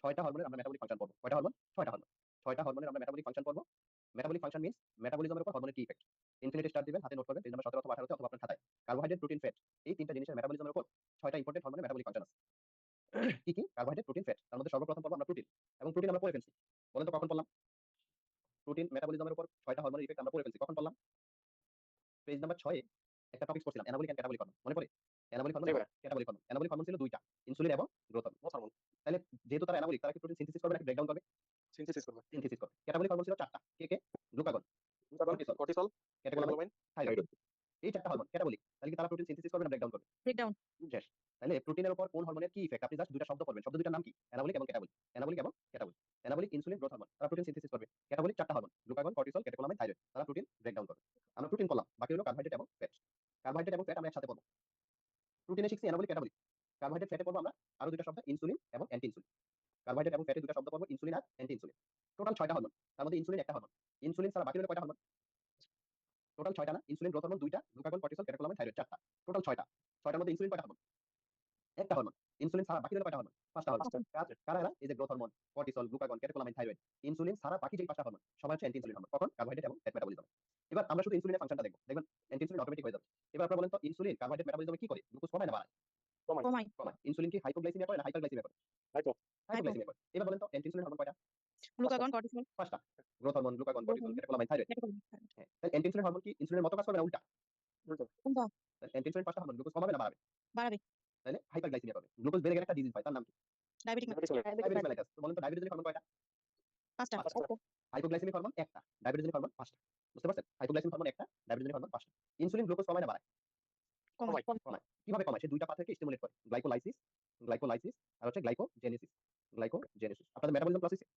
6টা হরমোনের আমরা মেটাবলিক ফাংশন পড়ব। কয়টা হরমোন? 6টা হরমোন। 6টা হরমোনের আমরা মেটাবলিক ফাংশন পড়ব। মেটাবলিক ফাংশন মিন্স মেটাবলিজমের উপর হরমোনের কি ইফেক্ট। ইনফিনিটি স্টার দিবেন, হাতে নোট করবেন পেজ নাম্বার 17 অথবা 18 তে অথবা আপনার খাতায়। কার্বোহাইড্রেট, প্রোটিন, ফ্যাট, এই তিনটা জিনিসের মেটাবলিজমের উপর বলেন তো কখন পড়লাম? প্রোটিন মেটাবলিজমের উপর 6টা হরমোনের ইফেক্ট আমরা পড়ে ফেলছি। কখন পড়লাম? পেজ নাম্বার 6 এ একটা টপিক পড়ছিলাম অ্যানাবলিক এন্ড ক্যাটাবলিক হরমোন। মনে পড়ে? অ্যানাবলিক হরমোন জি এবং ভাইয়া। Catabolic hormone. অ্যানাবলিক হরমোন ছিল 2টা, ইনসুলিন এবং গ্রোথ হরমোন। গ্রোথ হরমোন তাহলে যেহেতু তারা অ্যানাবলিক তারা কি প্রোটিন সিনথেসিস করবে নাকি ব্রেকডাউন করবে? সিনথেসিস করবে। সিনথেসিস করবে। ক্যাটাবলিক হরমোন ছিল 4টা। কে? Glucagon, glucagon, cortisol, cortisol, catecholamine, catecholamine, thyroid. Thyroid. এই 4টা হরমোন ক্যাটাবলিক। তাহলে কি তারা প্রোটিন সিনথেসিস করবে না ব্রেকডাউন করবে? ব্রেকডাউন। শেষ। তাহলে প্রোটিনের উপর কোন হরমোনের কি ইফেক্ট আপনি জাস্ট দুইটা শব্দ পড়বেন। শব্দ দুইটার নাম কি? অ্যানাবলিক এবং ক্যাটাবলিক। অ্যানাবলিক এবং catabolic. Anabolic insulin growth hormone. তারা প্রোটিন সিনথেসিস করবে। ক্যাটাবলিক 4টা hormone. Glucagon, cortisol, catecholamine, thyroid. তারা প্রোটিন ব্রেকডাউন করবে। আমরা প্রোটিন পড়লাম। বাকি হলো কার্বোহাইড্রেট এবং ফ্যাট। কার্বোহাইড্রেট এবং ফ্যাট আমরা একসাথে পড়ব। প্রোটিনে শিখছি অ্যানাবলিক, ক্যাটাবলিক। কার্বোহাইড্রেট ফ্যাটে পড়ব আমরা আরো দুইটা শব্দ ইনসুলিন এবং অ্যান্টি ইনসুলিন। কার্বোহাইড্রেট এবং ফ্যাটে দুইটা শব্দ পড়ব ইনসুলিন আর অ্যান্টি ইনসুলিন। টোটাল 6টা হরমোন। তার মধ্যে ইনসুলিন একটা হরমোন। ইনসুলিন ছাড়া বাকি হলো কয়টা হরমোন? টোটাল 6টা না? ইনসুলিন গ্রোথ হরমোন 2টা, গ্লুকাগন, কর্টিসল, ক্যাটেকোলামাইন, থাইরয়েড 4টা। টোটাল 6টা। 6টার মধ্যে ইনসুলিন কয়টা হরমোন? একটা হরমোন। ইনসুলিন ছাড়া বাকি হলো কয়টা হরমোন? 5টা হরমোন। কারা এরা? এই যে growth hormone, cortisol, glucagon, catecholamine, thyroid. Insulin ছাড়া বাকি যে 5টা হরমোন সবাই হচ্ছে অ্যান্টি ইনসুলিন হরমোন। কখন? কার্বোহাইড্রেট এবং ফ্যাট মেটাবলিজমে। এবার আমরা শুধু ইনসুলিনের ফাংশনটা দেখব। দেখবেন অ্যান্টি ইনসুলিন অটোমেটিক হয়ে যাবে। এবার আপনারা বলেন তো ইনসুলিন কার্বোহাইড্রেট মেটাবলিজমে কি করে? গ্লুকোজ কমায় না বাড়ায়? কমাই। কমাই। কমায়। ইনসুলিন কি হাইপোগ্লাইসেমিয়া করে না হাইপারগ্লাইসেমিয়া করে? হাইপো। হাইপোগ্লাইসেমিয়া করে। এবার বলেন তো অ্যান্টি ইনসুলিন হরমোন কয়টা? গ্লুকাগন, কর্টিসল, 5টা। Growth hormone, glucagon, growth cortisol, hormone, catecholamine, thyroid. Catecholamine. হ্যাঁ। তাহলে অ্যান্টি ইনসুলিন হরমোন কি ইনসুলিনের মতো কাজ করবে না উল্টা? উল্টো। কোনটা? তাহলে অ্যান্টি ইনসুলিন 5টা হরমোন গ্লুকোজ কমাবে না বাড়াবে? বাড়াবে। তাহলে হাইপারগ্লাইসেমিয়া করবে। গ্লুকোজ বেড়ে গেলে একটা ডিজিজ হয় তার নাম কি? Diabetic diabetes mellitus. Diabetes mellitus. তো বলেন তো ডায়াবেটিস হরমোন কয়টা? 5টা। 5টা। হাইপোগ্লাইসেমিক হরমোন একটা, ডায়াবেটিস হরমোন 5টা। বুঝতে পারছেন? হাইপোগ্লাইসেমিক হরমোন একটা, ডায়াবেটিস হরমোন 5টা। ইনসুলিন গ্লুকোজ কমায় না বাড়ায়? কমাই। কমায়। কিভাবে কমায়? সে দুইটা পাথওয়েকে স্টিমুলেট করে। গ্লাইকোলাইসিস আর হচ্ছে গ্লাইকোজেনেসিস। আপনাদের মেটাবলিজম ক্লাস হইছে?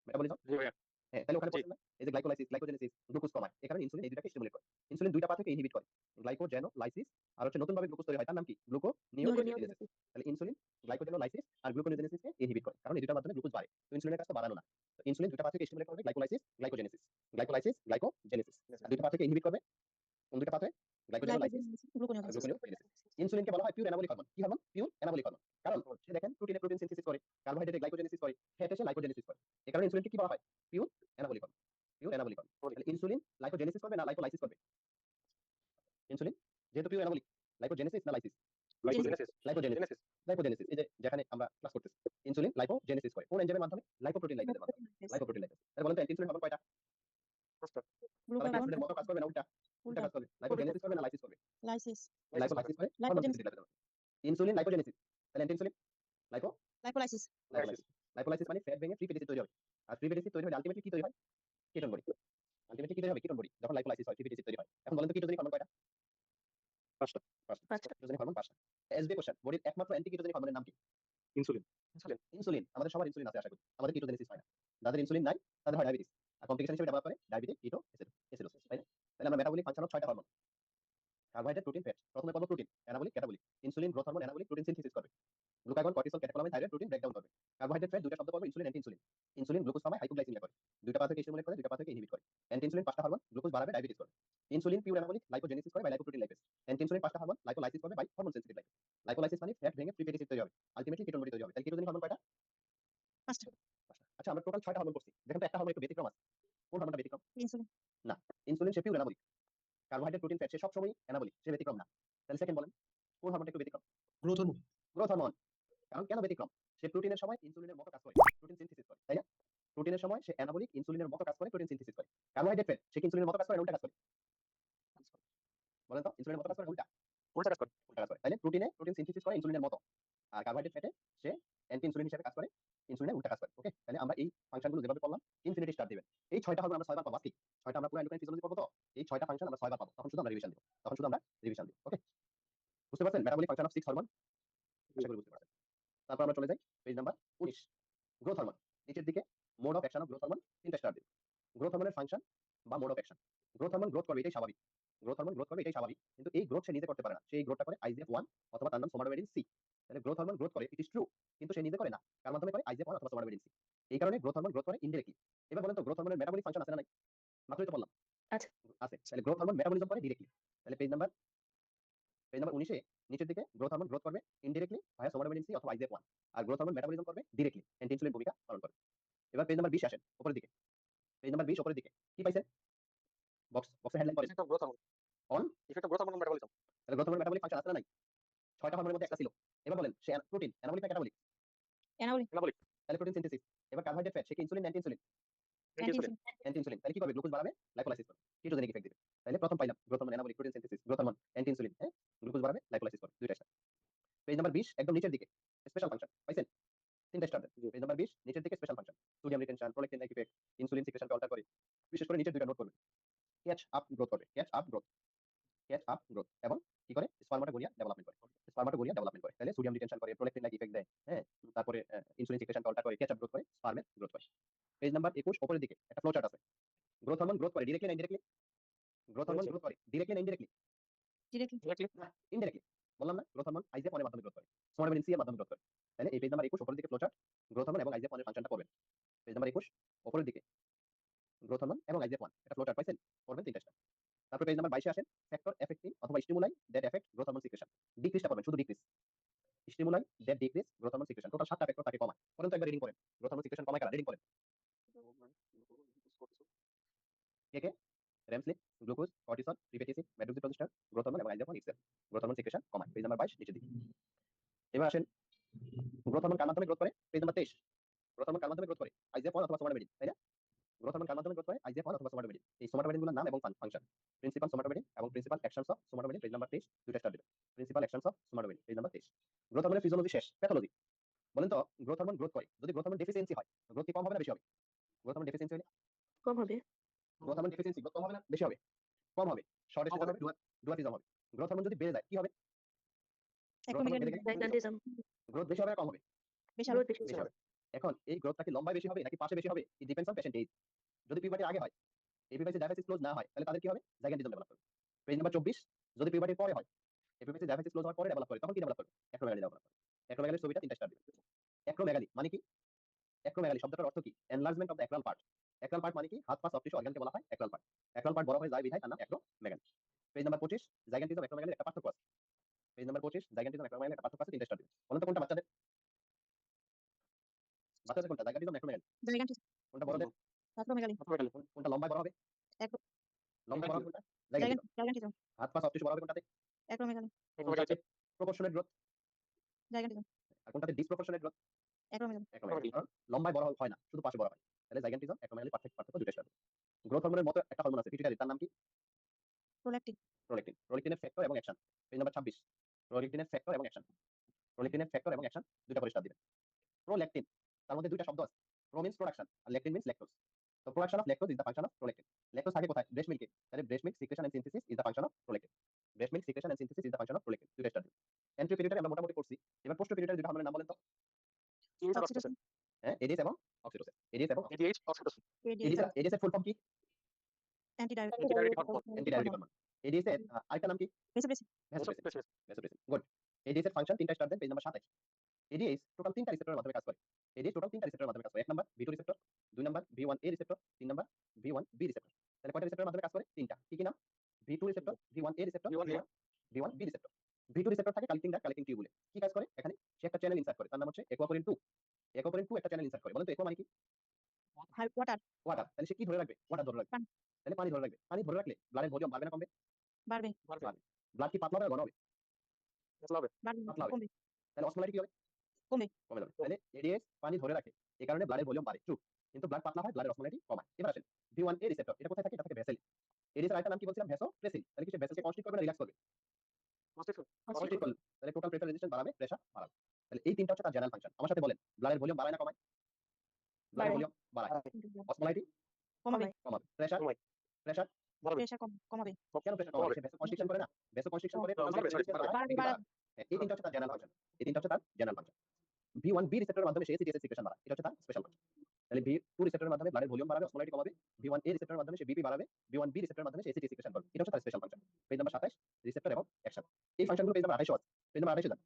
মেটাবলিজম? জি ভাইয়া। হ্যাঁ, তাহলে ওখানে জি। পড়ছেন না? এই যে গ্লাইকোলাইসিস, গ্লাইকোজেনেসিস, গ্লুকোজ কমায়। এই কারণে ইনসুলিন এই দুইটাকে স্টিমুলেট করে। ইনসুলিন দুইটা পাথওয়েকে ইনহিবিট করে। গ্লাইকোজেনোলাইসিস আর হচ্ছে নতুন ভাবে গ্লুকোজ তৈরি হয় তার নাম কি? গ্লুকোনিওজেনেসিস। তাহলে ইনসুলিন গ্লাইকোজেনোলাইসিস আর গ্লুকোনিওজেনেসিসকে ইনহিবিট করে। কারণ এই দুইটার মাধ্যমে গ্লুকোজ বাড়ে। তো ইনসুলিনের কাজ তো বাড়ানো না। তো ইনসুলিন দুইটা পাথওয়েকে স্টিমুলেট করবে গ্লাইকোলাইসিস, গ্লাইকোজেনেসিস। গ্লাইকোজেনেসিস। আর দুইটা পাথওয়েকে ইনহিবিট করবে কোন দুইটা পাথওয়ে? গ্লাইকোজেনোলাইসিস আর গ্লুকোনিওজেনেসিস। গ্লুকোনিওজেনেসিস। ইনসুলিনকে বলা হয় পিওর অ্যানাবলিক হরমোন। কি হরমোন? Pure anabolic hormone. কারণ সে দেখেন প্রোটিনে প্রোটিন সিনথেসিস করে, কার্বোহাইড্রেটে গ্লাইকোজেনেসিস করে, ফ্যাটে সে লাইকোজেনেসিস করে। এই কারণে ইনসুলিনকে কি বলা হয়? Pure anabolic hormone. Pure anabolic hormone. তাহলে ইনসুলিন লাইকোজেনেসিস করবে না লাইকোলাইসিস করবে? ইনসুলিন যেহেতু পিওর অ্যানাবলিক, লাইকোজেনেসিস না লাইসিস? লাইকোজেনেসিস। লাইকোজেনেসিস। জেনেসিস। লাইকোজেনেসিস। এই যে যেখানে আমরা ক্লাস করতেছি। ইনসুলিন লাইকোজেনেসিস করে। কোন এনজাইমের মাধ্যমে? লাইকোপ্রোটিন লাইপেজের মাধ্যমে। লাইকোপ্রোটিন লাইপেজ। তাহলে বলেন তো ইনসুলিন হরমোন কয়টা? 5টা। তারা কি গ্লুকাগন, ইনসুলিনের মতো কাজ করবে না উল্টা? উল্টা কাজ করবে। লাইকোজেনেসিস করবে না লাইসিস করবে? লাইসিস, লাইকোলাইসিস করে হরমোন লাইকোজেনেসিস, সিনথেসিস লাইপেজের মাধ্যমে। ইনসুলিন লাইকোজেনেসিস। তাহলে অ্যান্টি ইনসুলিন লাইকো লাইকোলাইসিস, লাইকোলাইসিস। লাইকোলাইসিস মানে ফ্যাট ভেঙে ফ্রি প্যাটি তৈরি হবে। আর ফ্রি প্যাটি তৈরি হলে আলটিমেটলি কি তৈরি হয়? Ketone body. আলটিমেটলি কি তৈরি হবে? Ketone body. যখন লাইকোলাইসিস হয় ফ্রি প্যাটি তৈরি হয়। এখন বলেন তো কিটোজেনিক হরমোন কয়টা? 5টা। 5টা। কিটোজেনিক হরমোন 5টা। SB question. বডির একমাত্র অ্যান্টি কিটোজেনিক হরমোনের নাম কি? ইনসুলিন। ইনসুলিন। ইনসুলিন। আমাদের সবার ইনসুলিন আছে আশা করি। আমাদের কিটোজেনেসিস হয় না। যাদের ইনসুলিন নাই তাদের হয় ডায়াবেটিস। আর কমপ্লিকেশন হিসেবে ডেভেলপ করে ডায়াবেটিক কিটোএসিডোসিস, তাই না? তাহলে আমরা মেটাবলিক ফাংশন অফ 6টা হরমোন। Carbohydrate, protein, fat. প্রথমে পড়ব protein, anabolic, catabolic. Insulin growth hormone anabolic, protein synthesis করবে। Glucagon, cortisol, catecholamine, thyroid protein breakdown করবে। কার্বোহাইড্রেট, ফ্যাট দুইটা শব্দ পড়বে insulin, anti insulin. Insulin glucose কমায় হাইপোগ্লাইসেমিয়া করে। দুইটা পাথওয়েকে স্টিমুলেট করে, দুইটা পাথওয়েকে ইনহিবিট করে। অ্যান্টি ইনসুলিন 5টা হরমোন গ্লুকোজ বাড়াবে ডায়াবেটিস করবে। ইনসুলিন পিওর অ্যানাবলিক, লাইকোজেনেসিস করে বাই লাইকোপ্রোটিন লাইপেজ। অ্যান্টি ইনসুলিন 5টা হরমোন লাইকোলাইসিস করবে বাই হরমোন সেনসিটিভ লাইপেজ। লাইকোলাইসিস মানে ফ্যাট ভেঙে ফ্রি প্যাটি তৈরি হবে। আলটিমেটলি কেটন বডি তৈরি হবে। তাহলে কিটোজেনিক হরমোন কয়টা? 5টা। 5টা। আচ্ছা আমরা টোটাল 6টা হরমোন করছি। দেখেন তো একটা হরমোন একটু ব্যতিক্রম আছে। কোন হরমোনটা ব্যতিক্রম? ইনসুলিন, না। ইনসুলিন সে pure anabolic. Carbohydrate, protein, fat সে সবসময় অ্যানাবলিক। সে ব্যতিক্রম না। তাহলে সেকেন্ড বলেন কোন হরমোনটা একটু ব্যতিক্রম? Growth hormone. Growth hormone. কারণ কেন ব্যতিক্রম? সে প্রোটিনের সময় ইনসুলিনের মতো কাজ করে, প্রোটিন সিনথেসিস করে, তাই না? প্রোটিনের সময় সে অ্যানাবলিক, ইনসুলিনের মতো কাজ করে, প্রোটিন সিনথেসিস করে। কার্বোহাইড্রেট, ফ্যাট সে কি ইনসুলিনের মতো কাজ করে না উল্টা কাজ করে? বলেন তো ইনসুলিনের মতো কাজ করে না উল্টা? উল্টা কাজ করে। উল্টা কাজ করে। তাহলে প্রোটিনে প্রোটিন সিনথেসিস করে ইনসুলিনের মতো। আর কার্বোহাইড্রেট, ফ্যাটে সে অ্যান্টি ইনসুলিন হিসেবে কাজ করে, ইনসুলিনের উল্টা কাজ করে। ওকে? তাহলে আমরা এই ফাংশনগুলো যেভাবে পড়লাম ইনফিনিটি স্টার দিবেন। এই 6টা হরমোন আমরা 6 বার পাবো আজকে। 6টা আমরা পুরো এন্ডোক্রাইন ফিজিওলজি পড়ব তো। এই 6টা ফাংশন আমরা 6 বার পাবো। তখন শুধু আমরা রিভিশন দিব। ওকে? বুঝতে পারছেন মেটাবলিক ফাংশন অফ 6 হরমোন? আশা করি বুঝতে পারছেন। তারপর আমরা চলে যাই পেজ নাম্বার 19। Growth hormone. নিচের দিকে mode of action of growth hormone 3টা স্টার দিন। গ্রোথ হরমোনের ফাংশন বা mode of action. Growth hormone growth করবে এটাই স্বাভাবিক। গ্রোথ হরমোন গ্রোথ করবে এটাই স্বাভাবিক। কিন্তু এই গ্রোথ সে নিজে করতে পারে না। সেই গ্রোথটা করে IGF-1 অথবা তার নাম সোমাটোমেডিন সি। তাহলে গ্রোথ হরমোন গ্রোথ করে ইট ইজ ট্রু। কিন্তু সে নিজে করে না। কার মাধ্যমে করে? IGF-1 অথবা সোমাটোমেডিন সি। এই কারণে গ্রোথ হরমোন গ্রোথ করে ইনডিরেক্টলি। এবার বলেন তো গ্রোথ হরমোনের মেটাবলিক ফাংশন আছে না নাই? মাত্রই তো বললাম। আছে। আছে। তাহলে গ্রোথ হরমোন মেটাবলিজম করে ডিরেক্টলি। তাহলে পেজ নাম্বার 19 এ নিচের দিকে গ্রোথ হরমোন গ্রোথ করবে ইনডিরেক্টলি ভায়া সোমাটোমেডিন সি অথবা IGF-1 আর গ্রোথ হরমোন মেটাবলিজম করবে ডিরেক্টলি অ্যান্টি ইনসুলিন ভূমিকা পালন করবে। এবার পেজ নাম্বার 20 আসেন উপরের দিকে। পেজ নাম্বার 20 উপরের দিকে কি পাইছেন? বক্সের হেডলাইন পড়েন। Effect of growth hormone. On effect of growth hormone metabolism. তাহলে গ্রোথ হরমোন মেটাবলিক ফাংশন আছে না নাই? 6টা হরমোনের মধ্যে একটা ছিল। এবার বলেন সে প্রোটিন অ্যানাবলিক না ক্যাটাবলিক? Anabolic, anabolic. তাহলে প্রোটিন সিনথেসিস। এবার কার্বোহাইড্রেট ফ্যাট, সে কি insulin, anti insulin? Anti-insulin. Anti insulin. তাহলে কি করবে? গ্লুকোজ বাড়াবে, লাইপোলাইসিস করবে, কিটোজেনিক ইফেক্ট দিবে। তাহলে প্রথম পাইলাম growth hormone, anabolic, protein synthesis, growth hormone, anti insulin, হ্যাঁ? গ্লুকোজ বাড়াবে, লাইপোলাইসিস করবে, দুইটা স্টার। পেজ নাম্বার 20 একদম নিচের দিকে স্পেশাল ফাংশন পাইছেন? তিনটা স্টার দেন। জি। পেজ নাম্বার 20 নিচের দিকে special function, sodium retention, prolactin like effect, insulin সিক্রেশনকে অল্টার করে। বিশেষ করে নিচের দুইটা নোট করবেন। ক্যাচ আপ গ্রোথ করবে, catch up growth, catch up growth, এবং কি করে? স্পারমাটোগোনিয়া ডেভেলপমেন্ট করে, স্পারমাটোগোনিয়া ডেভেলপমেন্ট করে। তাহলে সোডিয়াম রিটেনশন করে, প্রোল্যাকটিন লাইক ইফেক্ট দেয়, হ্যাঁ? তারপরে ইনসুলিন সিক্রেশনকে অল্টার করে, ক্যাচ আপ গ্রোথ করে, স্পার্মের গ্রোথ করে। পেজ নাম্বার 21 উপরের দিকে একটা ফ্লো চার্ট আছে। গ্রোথ হরমোন গ্রোথ করে ডিরেক্টলি না ইনডিরেক্টলি? গ্রোথ হরমোন গ্রোথ করে ডিরেক্টলি না ইনডিরেক্টলি? ডিরেক্টলি। Directly. ইনডিরেক্টলি। বললাম না, গ্রোথ হরমোন আইজিএফ 1 এর মাধ্যমে গ্রোথ করে, সোমাটোবিন সি এর মাধ্যমে গ্রোথ করে। তাহলে এই পেজ নাম্বার 21 উপরের দিকে ফ্লো চার্ট, গ্রোথ হরমোন এবং আইজিএফ 1 এর ফাংশনটা পড়বেন। পেজ নাম্বার 21 উপরের দিকে গ্রোথ হরমোন এবং আইজিএফ 1 একটা ফ্লো চার্ট পাইছেন? পড়বেন তিনটা স্টার। তারপর পেজ নাম্বার 22 এ আসেন, ফ্যাক্টর এফেক্টিং অথবা stimuli that affect growth hormone secretion. ডিক্রিজটা পড়বেন, শুধু decrease. Stimuli that decrease growth hormone secretion. Total 7টা ফ্যাক্টর তাকে কমায়। পড়েন তো একবার রিডিং করেন। গ্রোথ হরমোন সিক্রেশন কমায় কারা? রিডিং করেন। কে কে? REM sleep, glucose, cortisol, repetitive, medroxyprogesterone, growth hormone এবং IGF 1 excess. Growth hormone secretion কমায়। পেজ নাম্বার 22 নিচের দিকে। এবার আসেন, গ্রোথ হরমোন কার মাধ্যমে গ্রোথ করে? Page number 23। গ্রোথ হরমোন কার মাধ্যমে গ্রোথ করে? আইজিএফ 1 অথবা সোমাটোবিন, তাই না? গ্রোথ হরমোন কার মাধ্যমে গ্রোথ করে? আইজিএফ 1 অথবা সোমাটোবিন। এই সোমাটোবিন গুলোর নাম এবং ফাংশন। প্রিন্সিপাল সোমাটোবিন এবং principal actions of somatomedin, page number 23, দুইটা স্টার দিবেন। Principal actions of somatomedin, page number 23। Growth হরমোনের ফিজিওলজি শেষ, প্যাথোলজি। বলেন তো, গ্রোথ হরমোন গ্রোথ করে, যদি গ্রোথ হরমোন ডেফিসিয়েন্সি হয়, গ্রোথ কি কম হবে না বেশি হবে? গ্রোথ হরমোন ডেফিসিয়েন্সি হলে কম হবে। গ্রোথ হরমোন ডেফিসিয়েন্সি গ্রোথ কম হবে না বেশি হবে? কম হবে। শর্ট কম স্টেচার হবে। হবে, ডুয়ার্ফিজম হবে। গ্রোথ হরমোন যদি বেড়ে যায় কি হবে? গ্রোথ হরমোন বেড়ে গেলে জাইগান্টিজম। গ্রোথ বেশি হবে না কম হবে? বেশি হবে। গ্রোথ বেশি বেশি হবে। হবে। এখন এই গ্রোথটা কি লম্বায় বেশি হবে নাকি পাশে বেশি হবে? It depends on patient age. যদি পিউবার্টির আগে হয়, এপিফাইসি ডায়াফাইসিস ক্লোজ না হয়, তাহলে তাদের কি হবে? জাইগান্টিজম ডেভেলপ করবে। পেজ নাম্বার 24 যদি পিউবার্টির পরে হয়, এপিফাইসি ডায়াফাইসিস ক্লোজ হওয়ার পরে ডেভেলপ করে, তখন কি ডেভেলপ করবে? অ্যাক্রোমেগালি ডেভেলপ করবে। অ্যাক্রোমেগালির ছবিটা তিনটা স্টার দিবেন। অ্যাক্রোমেগালি মানে কি? অ্যাক্রোমেগালি শব্দটার অর্থ কি? Enlargement of the acral part. Acral part মানে কি? হাত পা সফট টিস্যু অর্গানকে বলা হয় অ্যাক্রাল পার্ট। অ্যাক্রাল পার্ট বড় হয়ে যায় বিধায় তার নাম অ্যাক্রোমেগালি। পেজ নাম্বার 25 জাইগান্টিজম অ্যাক্রোমেগালির একটা পার্থক্য আছে। পেজ নাম্বার 25 জাইগান্টিজম অ্যাক্রোমেগালির একটা পার্থক্য আছে, তিনটা স্টার দিবেন। বলেন তো কোনটা বাচ্চাদের? বাচ্চাদের কোনটা? Gigantism acromegaly? জাইগান্টিজম। কোনটা বড়দের? অ্যাক্রোমেগালি। Acromegaly. কোনটা লম্বায় বড় হবে? অ্যাক্রো লম্বায় বড় হবে কোনটা? জাইগান্টিজম। জাইগান্টিজম। হাত পা সফট টিস্যু বড় হবে কোনটাতে? অ্যাক্রোমেগালি। কোনটাতে প্রপোর্শনেট গ্রোথ জাইগান্টিজম। আর কোনটাতে ডিসপ্রপোর্শনেট গ্রোথ? অ্যাক্রোমেগালি। অ্যাক্রোমেগালি। কারণ লম্বায় বড় হয় না, শুধু পাশে বড় হয়। তাহলে জাইগান্টিজম অ্যাক্রোমেগালি পার্থক্য দুইটা স্টার। গ্রোথ হরমোনের মতো একটা হরমোন আছে পিটুইটারি, তার নাম কি? প্রোল্যাকটিন। প্রোল্যাকটিন। প্রোল্যাকটিনের ফ্যাক্টর এবং অ্যাকশন, পেজ নাম্বার 26। প্রোল্যাকটিনের ফ্যাক্টর এবং অ্যাকশন, প্রোল্যাকটিনের ফ্যাক্টর এবং অ্যাকশন দুইটা করে স্টার দিবেন। প্রোল্যাকটিন, তার মধ্যে দুইটা শব্দ আছে, প্রো মিন্স প্রোডাকশন আর ল্যাকটিন মিন্স ল্যাকটোজ। তো production of lactose is the function of prolactin. Lactose থাকে কোথায়? ব্রেস্ট মিল্কে। তাহলে breast milk secretion and synthesis is the function of prolactin. Breast milk secretion and synthesis is the function of prolactin, দুইটা star দিবেন। Entry পিরিয়ডে আমরা মোটামুটি করছি। এবার পোস্ট পিরিয়ডের দুইটা হরমোনের নাম বলেন তো। অক্সিটোসিন। হ্যাঁ, এডিএস এবং অক্সিটোসিন। এডিএস এবং ADH, oxytocin. এডিএস। এডিএস এর ফুল ফর্ম কি? Antidiabetic. Antidiuretic hormone. Antidiabetic hormone. Ads এর আরেকটা নাম কি? Vasopressin. Vasopressin. Vasopressin. Vasopressin, good. Ads এর ফাংশন তিনটা স্টার দেন, পেজ নাম্বার 27। এডিএস টোটাল তিনটা রিসেপ্টরের মাধ্যমে কাজ করে। এডিএস টোটাল তিনটা রিসেপ্টরের মাধ্যমে কাজ করে। এক নাম্বার V2 রিসেপ্টর, দুই নাম্বার V1A রিসেপ্টর, তিন নাম্বার V1B রিসেপ্টর। তাহলে কয়টা রিসেপ্টরের মাধ্যমে কাজ করে? তিনটা। কি কি নাম? V2 receptor, V1A receptor, V1A. V1B receptor. V2 receptor থাকে কালেক্টিং ডাক্ট, কালেক্টিং টিউবুলে। কি কাজ করে? এখানে সে একটা চ্যানেল ইনসার্ট করে, তার নাম হচ্ছে একুয়াপোরিন 2। একুয়াপোরিন 2 একটা চ্যানেল ইনসার্ট করে। বলেন তো একুয়া মানে কি? ওয়াটার। ওয়াটার। তাহলে সে কি ধরে রাখবে? ওয়াটার ধরে রাখবে। পানি। তাহলে পানি ধরে রাখবে। পানি ধরে রাখলে ব্লাডের ভলিউম বাড়বে না কমবে? বাড়বে। বাড়বে। ব্লাড কি পাতলা হবে না ঘন হবে? পাতলা হবে। বাড়বে। পাতলা হবে। কমবে। তাহলে অসমোলারিটি কি হবে? কমবে। কমে যাবে। তাহলে এডিএস পানি ধরে রাখে, এই কারণে ব্লাডের ভলিউম বাড়ে, ট্রু। কিন্তু ব্লাড পাতলা হয়, ব্লাডের অসমোলারিটি কমায়। এবার আসেন V1A রিসেপ্টর, এটা কোথায় থাকে? এটা থাকে ভেসেল। এডিএস এর আরেকটা নাম কি বলছিলাম? ভ্যাসোপ্রেসিন। তাহলে কি সে ভেসেলকে কনস্ট্রিক্ট করবে না রিল্যাক্স করবে? Constriction. কনস্ট্রিক্ট করবে। তাহলে টোটাল প্রেসার রেজিস্ট্যান্স বাড়াবে, প্রেসার বাড়াবে। তাহলে এই তিনটা হচ্ছে তার জেনারেল ফাংশন। আমার সাথে বলেন, ব্লাডের ভলিউম বাড়ায় না কমায়? ব্লাডের বাড়ায়। ভলিউম বাড়ায়। অসমোলারিটি কমাবে। কমাবে। প্রেসার কমায়। প্রেসার বাড়বে। প্রেসার কমাবে। কেন প্রেসার কমাবে? সে ভেসো কনস্ট্রিকশন করে না? ভেসো কনস্ট্রিকশন করে টোটাল প্রেসার রেজিস্ট্যান্স বাড়ায়, বাড়বে। এটি বাড়ায়। হ্যাঁ, এই তিনটা হচ্ছে তার জেনারেল ফাংশন। এই তিনটা হচ্ছে তার জেনারেল ফাংশন। V1B রিসেপ্টরের মাধ্যমে সে এসিটিএস সিক্রেশন বাড়ায়, এটা হচ্ছে তার স্পেশাল ফাংশন। তাহলে V2 রিসেপ্টরের মাধ্যমে ব্লাডের ভলিউম বাড়াবে, অসমোলারিটি কমাবে। V1A রিসেপ্টরের মাধ্যমে সে বিপি বাড়াবে। V1B রিসেপ্টরের মাধ্যমে সে এসিটিএস সিক্রেশন করবে, এটা হচ্ছে তার special function. Page number 27 receptor এবং অ্যাকশন। এই ফাংশনগুলো পেজ নাম্বার 28 আছে। পেজ নাম্বার 28 যান।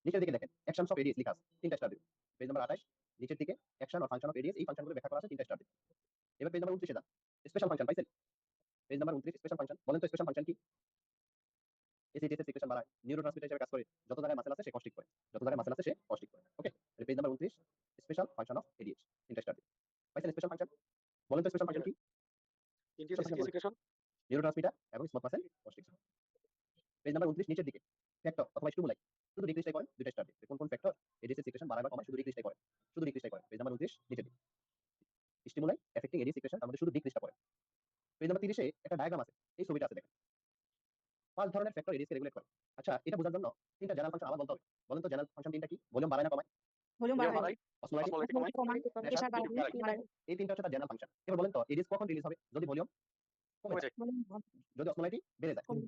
নিচের দিকে দেখেন অ্যাকশনস অফ এডিএস লেখা আছে, তিনটা স্টার দিবেন। পেজ নাম্বার 28 নিচের দিকে action or function of ads, এই ফাংশনগুলো ব্যাখ্যা করা আছে, তিনটা স্টার দিবেন। এবার পেজ নাম্বার 29 যান। স্পেশাল ফাংশন পাইছেন? Page number 29 special function. বলেন তো স্পেশাল ফাংশন কি? এসিটিএস এর সিক্রেশন বাড়ায়, নিউরোট্রান্সমিটার হিসেবে কাজ করে, যত জায়গায় মাসেল আছে সে কনস্ট্রিক্ট করে, যত জায়গায় মাসেল আছে সে কনস্ট্রিক্ট করে। ওকে, তাহলে page number 29 special function of ads, তিনটা স্টার দিবেন। পাইছেন স্পেশাল ফাংশন? বলেন তো স্পেশাল ফাংশন কি? Induce ACT secretion. নিউরোট্রান্সমিটার এবং smooth muscle constriction. Page number 29 নিচের দিকে ফ্যাক্টর অথবা স্টিমুলাই, শুধু ডিক্রিজটাই করেন, দুইটা স্টার দিবেন। কোন কোন ফ্যাক্টর এডিএস এর সিক্রেশন বাড়ায় বা কমায়? শুধু ডিক্রিজটাই করেন, শুধু ডিক্রিজটাই করেন। Page stimuli affecting ads equation আমাদের শুধু ডিক্রিজটা পড়ে। পেজ নাম্বার 30 এ একটা ডায়াগ্রাম আছে। এই ছবিটা আছে দেখেন। 5 ধরনের ফ্যাক্টর এডিএস কে রেগুলেট করে। আচ্ছা, এটা বোঝার জন্য 3টা জেনারেল ফাংশন আবার বলতে হবে। বলেন তো জেনারেল ফাংশন 3টা কি? ভলিউম বাড়ায় না কমায়? ভলিউম ভলিউম বাড়ায়, বাড়াই, অসমোলারিটি, অসমোলারিটি কমাই, কমায়, প্রেসার বাড়ায়, লিকুইড লিকুইড বাড়ায়। এই 3টা হচ্ছে তার জেনারেল ফাংশন। এবার বলেন তো এডিএস কখন রিলিজ হবে? যদি ভলিউম কমে কমে যায়, যায়, ভলিউম যদি অসমোলারিটি বেড়ে যায়, কমে,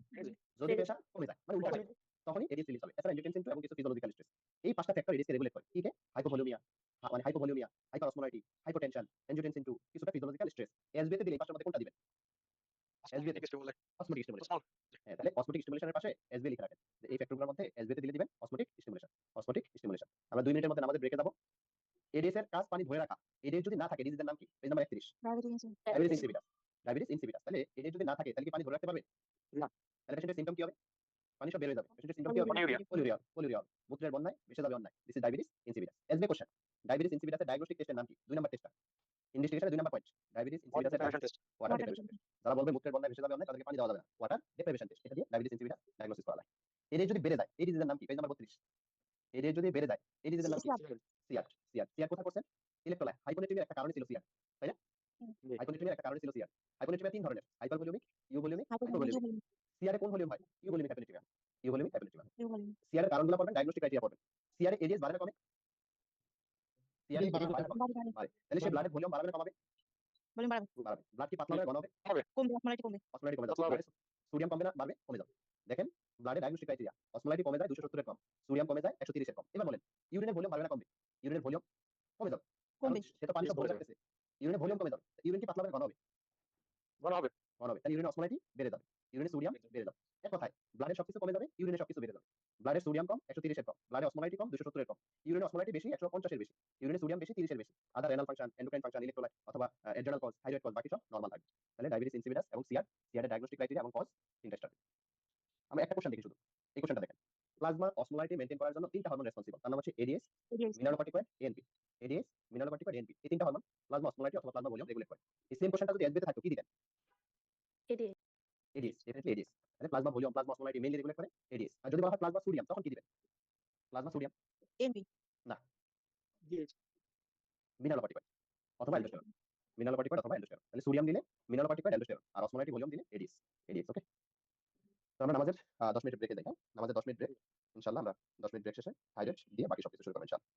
যদি প্রেসার কমে যায়, মানে উল্টা কমে টাইপ, তখনই এডিএস রিলিজ হবে। এছাড়া এন্ডোটেনসিন 2 এবং কিছু ফিজিওলজিক্যাল স্ট্রেস। এই 5টা ফ্যাক্টর এডিএস কে রেগুলেট করে। কি কে? হাইপোভলিউমিয়া, মানে হাইপোভলিউমিয়া, হাইপার অসমোলারিটি, হাইপোটেনশন, এনজিওটেনসিন 2, কিছুটা ফিজিওলজিক্যাল স্ট্রেস। এসবিতে দিলে এই 5টার মধ্যে কোনটা দিবেন? এসবিতে অসমোলাইটিক স্টিমুলাই, অসমোটিক স্টিমুলেশন। অসমোল, হ্যাঁ, তাহলে অসমোটিক স্টিমুলেশনের পাশে এসবি লিখে রাখেন। যে এই ফ্যাক্টরগুলোর মধ্যে এসবিতে দিলে দিবেন অসমোটিক স্টিমুলেশন। Osmotic stimulation. আমরা 2 মিনিটের মধ্যে আমাদের ব্রেকে যাব। এডিএস এর কাজ পানি ধরে রাখা। এডিএস যদি না থাকে, এডিএস এর নাম কি? Page number 31। Diabetes, diabetes insipidus. Diabetes insipidus. তাহলে এডিএস যদি না থাকে তাহলে কি পানি ধরে রাখতে পারবে? না। তাহলে পেশেন্টের সিম্পটম কি হবে? পানি সব বের হয়ে যাবে। পেশেন্টের সিম্পটম কি হবে? Polyuria, polyuria, polyuria. মূত্রের বন্যায় ভেসে যাবে অন্যায়। This is diabetes insipidus. SB question. Diabetes ইনসিপিটাসের ডায়াগনস্টিক টেস্টের নাম কি? 2 নাম্বার টেস্টটা। ইনভেস্টিগেশনের 2 নাম্বার পয়েন্ট। ডায়াবেটিস ওয়াটার ইনসিপিটাসের deprivation test, water water deprivation test. যারা বলবে মূত্রের বন্যায় ভেসে যাবে অন্যায় তাদেরকে পানি দেওয়া যাবে না। Water deprivation test. এটা দিয়ে ডায়াবেটিস ইনসিপিটাস ডায়াগনোসিস করা হয়। এডিএস যদি বেড়ে যায়, এই ডিজিজের নাম কি? Page number 32। এডিএস যদি বেড়ে যায়, এই ডিজিজের নাম কি? সিআর। সিআর। সিআর কোথায় করছেন? ইলেক্ট্রোলাইট। হাইপোনেট্রিমিয়ার একটা কারণে ছিল সিআর। তাই না? হাইপোনেট্রিমিয়ার একটা কারণে ছিল সিআর। হাইপোনেট্রিমিয়া 3 ধরনের। হাইপারভলিউমিক, ইউভলিউমিক, হাইপোভলিউমিক। সিআর এর কোন ভলিউম হয়? ইউভলিউমিক হাইপোনেট্রিমিয়া। ইউভলিউমিক হাইপোনেট্রিমিয়া। সিআর এর কারণগুলো পড়বেন, ডায়াগনস্টিক ক্রাইটেরিয়া পড়বেন। সিআর এর এডিএস বাড়ে না কমে? সিআর এর এডিএস বাড়ে না কমে? বাড়ে। তাহলে সে ব্লাডের ভলিউম বাড়াবে না কমাবে? ভলিউম বাড়াবে, বাড়াবে। ব্লাড কি পাতলা হবে না ঘন হবে? কমবে, অসমোলারিটি কমবে, অসমোলারিটি কমে যাবে। পাতলা হবে। ব্লাডে সোডিয়াম কমবে না বাড়বে? কমে যাবে। দেখেন ব্লাডে ডায়াগনস্টিক ক্রাইটেরিয়া। অসমোলারিটি কমে যায় 270 এর কম। সোডিয়াম কমে যায় 130 এর কম। এবার বলেন ইউরিনের ভলিউম বাড়বে না কমবে? ইউরিনের ভলিউম কমে যাবে। কারণ কমবে, সে তো পানি সব কমে ধরে যাবে। রাখতেছে। ইউরিনের ভলিউম কমে যাবে। ইউরিন কি পাতলা হবে না ঘন হবে? ঘন হবে, ঘন হবে। তাহলে ইউরিনের অসমোলারিটি বেড়ে যাবে। ইউরিনে সোডিয়াম বেড়ে যাবে। এক কথায় ব্লাডের সবকিছু কমে যাবে, ইউরিনে সবকিছু বেড়ে যাবে। ব্লাডের সোডিয়াম কম 130 এর কম, ব্লাডে অসমোলারিটি কম 270 এর কম। ইউরিনে অসমোলারিটি বেশি 150 এর বেশি। ইউরিনে সোডিয়াম বেশি 30 এর বেশি। Other renal function, endocrine function, electrolyte অথবা অ্যাড্রেনাল কজ, থাইরয়েড কজ বাকি সব নরমাল থাকবে। তাহলে ডায়াবেটিস ইনসিপিটাস এবং সিআর, সিআর এর ডায়াগনস্টিক ক্রাইটেরিয়া এবং কজ 3টা স্টাডি। আমরা একটা কোশ্চেন দেখি শুধু। এই কোশ্চেনটা দেখেন। প্লাজমা অসমোলারিটি মেইনটেইন করার জন্য 3টা হরমোন রেসপন্সিবল। তার নাম হচ্ছে ADS, mineralocorticoid, ANP. ADS, mineralocorticoid, ANP. এই 3টা হরমোন প্লাজমা অসমোলারিটি অথবা প্লাজমা ভলিউম রেগুলেট করে। এই সেম কোশ্চেনটা যদি এসবিতে থাকতো কি দিতেন? ADS, ADS, definitely ADS. তাহলে plasma volume, plasma osmolarity mainly regulate করে এডিএস। আর যদি বলা হয় প্লাজমা সোডিয়াম তখন কি দিবেন? প্লাজমা সোডিয়াম এনপি, না, জিএইচ, মিনারোকর্টিকয়েড অথবা অ্যালডোস্টেরন। মিনারোকর্টিকয়েড অথবা অ্যালডোস্টেরন। তাহলে সোডিয়াম দিলে মিনারোকর্টিকয়েড, অ্যালডোস্টেরন। আর অসমোলারিটি ভলিউম দিলে এডিএস। এডিএস, ওকে? তো আমরা নামাজের 10 মিনিট ব্রেকে যাই, হ্যাঁ? নামাজের 10 মিনিট ব্রেক। ইনশাআল্লাহ আমরা 10 মিনিট ব্রেক শেষে থাইরয়েড দিয়ে বাকি সবকিছু শুরু করব ইনশাআল্লাহ।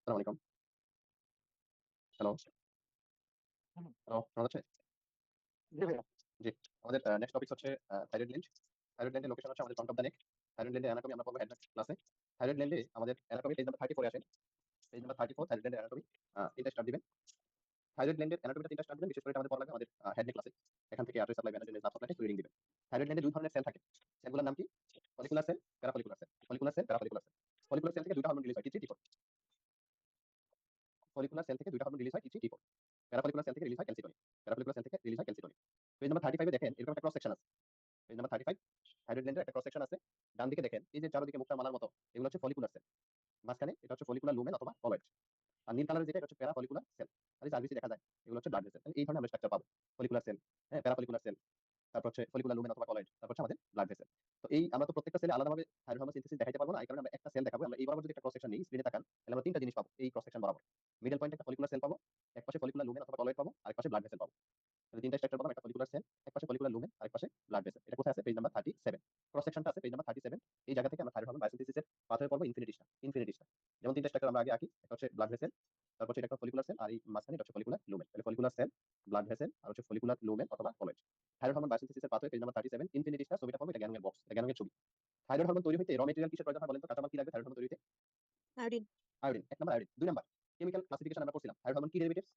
আসসালামু আলাইকুম। হ্যালো, হ্যালো শোনা যাচ্ছে? জি ভাইয়া। জি। আমাদের নেক্সট টপিকস হচ্ছে থাইরয়েড গ্ল্যান্ড। থাইরয়েড গ্ল্যান্ডের লোকেশন হচ্ছে আমাদের front of the neck. Thyroid গ্ল্যান্ডের অ্যানাটমি আমরা পড়বো হেড ক্লাসে। থাইরয়েড গ্ল্যান্ডে আমাদের অ্যানাটমি পেজ নাম্বার 34 এ আসেন। পেজ নাম্বার 34 থাইরয়েড গ্ল্যান্ডের অ্যানাটমি 3টা স্টার দিবেন। থাইরয়েড গ্ল্যান্ডের অ্যানাটমিটা 3টা স্টার দিবেন। বিশেষ করে এটা আমাদের পড়া লাগবে আমাদের হেড নেক ক্লাসে। এখান থেকে artery supply, venous drainage, nerve supply reading দিবেন। থাইরয়েড গ্ল্যান্ডে 2 ধরনের সেল থাকে। সেলগুলোর নাম কি? Follicular cell, parafollicular cell. Follicular cell, parafollicular cell. Follicular cell থেকে 2টা হরমোন রিলিজ হয়, T3, T4। ফলিকুলার সেল থেকে 2টা হরমোন রিলিজ হয়, T3, T4। প্যারাফলিকুলার সেল থেকে রিলিজ হয় ক্যালসিটোনিন। প্যারাফলিকুলার সেল থেকে রিলিজ হয় ক্যালসিটোনিন। পেজ নাম্বার 35 এ দেখেন এরকম একটা ক্রস সেকশন আছে। পেজ নাম্বার 35 থাইরয়েড গ্ল্যান্ডের একটা ক্রস সেকশন আছে। ডান দিকে দেখেন এই যে চারদিকে মুখটা মালার মতো, এগুলো হচ্ছে ফলিকুলার সেল। মাঝখানে এটা হচ্ছে ফলিকুলার লুমেন অথবা কলয়েড। আর নীল কালারের যেটা এটা হচ্ছে প্যারাফলিকুলার সেল। আর এই যে আরবিসি দেখা যায় এগুলো হচ্ছে ব্লাড ভেসেল। এই ধরনের আমরা স্ট্রাকচার পাবো। ফলিকুলার সেল, হ্যাঁ, প্যারাফলিকুলার সেল, তারপর হচ্ছে ফলিকুলার লুমেন অথবা কলয়েড, তারপর হচ্ছে আমাদের ব্লাড ভেসেল। তো এই আমরা তো প্রত্যেকটা সেলে আলাদাভাবে থাইরয়েড হরমোন সিনথেসিস দেখাইতে পারবো না। এই কারণে আমরা একটা সেল দেখাবো। আমরা এই বরাবর যদি একটা ক্রস সেকশন নিই, স্ক্রিনে তাকান, তাহলে আমরা 3টা জিনিস পাবো এই ক্রস সেকশন বরাবর। মিডল পয়েন্টে একটা ফলিকুলার সেল পাবো, এক পাশে ফলিকুলার লুমেন অথবা কলয়েড পাবো, আরেক পাশে ব্লাড ভেসেল পাবো। তাহলে 3টা স্ট্রাকচার পেলাম, একটা ফলিকুলার সেল, এক পাশে ফলিকুলার লুমেন, আরেক পাশে ব্লাড ভেসেল। এটা কোথায় আছে? Page number 37। ক্রস সেকশনটা আছে পেজ নাম্বার 37। এই জায়গা থেকে আমরা থাইরয়েড হরমোন বায়োসিনথেসিসের পাথওয়ে পড়বো ইনফিনিটিসটা। যেমন 3টা স্ট্রাকচার আমরা আগে আঁকি। একটা হচ্ছে ব্লাড ভেসেল, তারপর হচ্ছে এটা একটা ফলিকুলার সেল, আর এই মাঝখানে এটা হচ্ছে ফলিকুলার লুমেন। তাহলে ফলিকুলার সেল, ব্লাড ভেসেল, আর হচ্ছে ফলিকুলার লুমেন অথবা কলয়েড। থাইরয়েড হরমোন বায়োসিনথেসিসের পাথওয়ে পেজ নাম্বার 37। ইনফিনিটিসটা ছবিটা পাবো, এটা গ্যানংয়ের বক্স, এটা গ্যানংয়ের ছবি। থাইরয়েড হরমোন তৈরি হইতে র মেটেরিয়াল কিসের প্রয়োজন হয় বলেন তো? কাঁচামাল কি লাগবে থাইরয়েড হরমোন তৈরি হইতে? Iodine, iodine. 1 number iodine. 2 number chemical classification আমরা করছিলাম। থাইরয়েড হরমোন কি derivatives?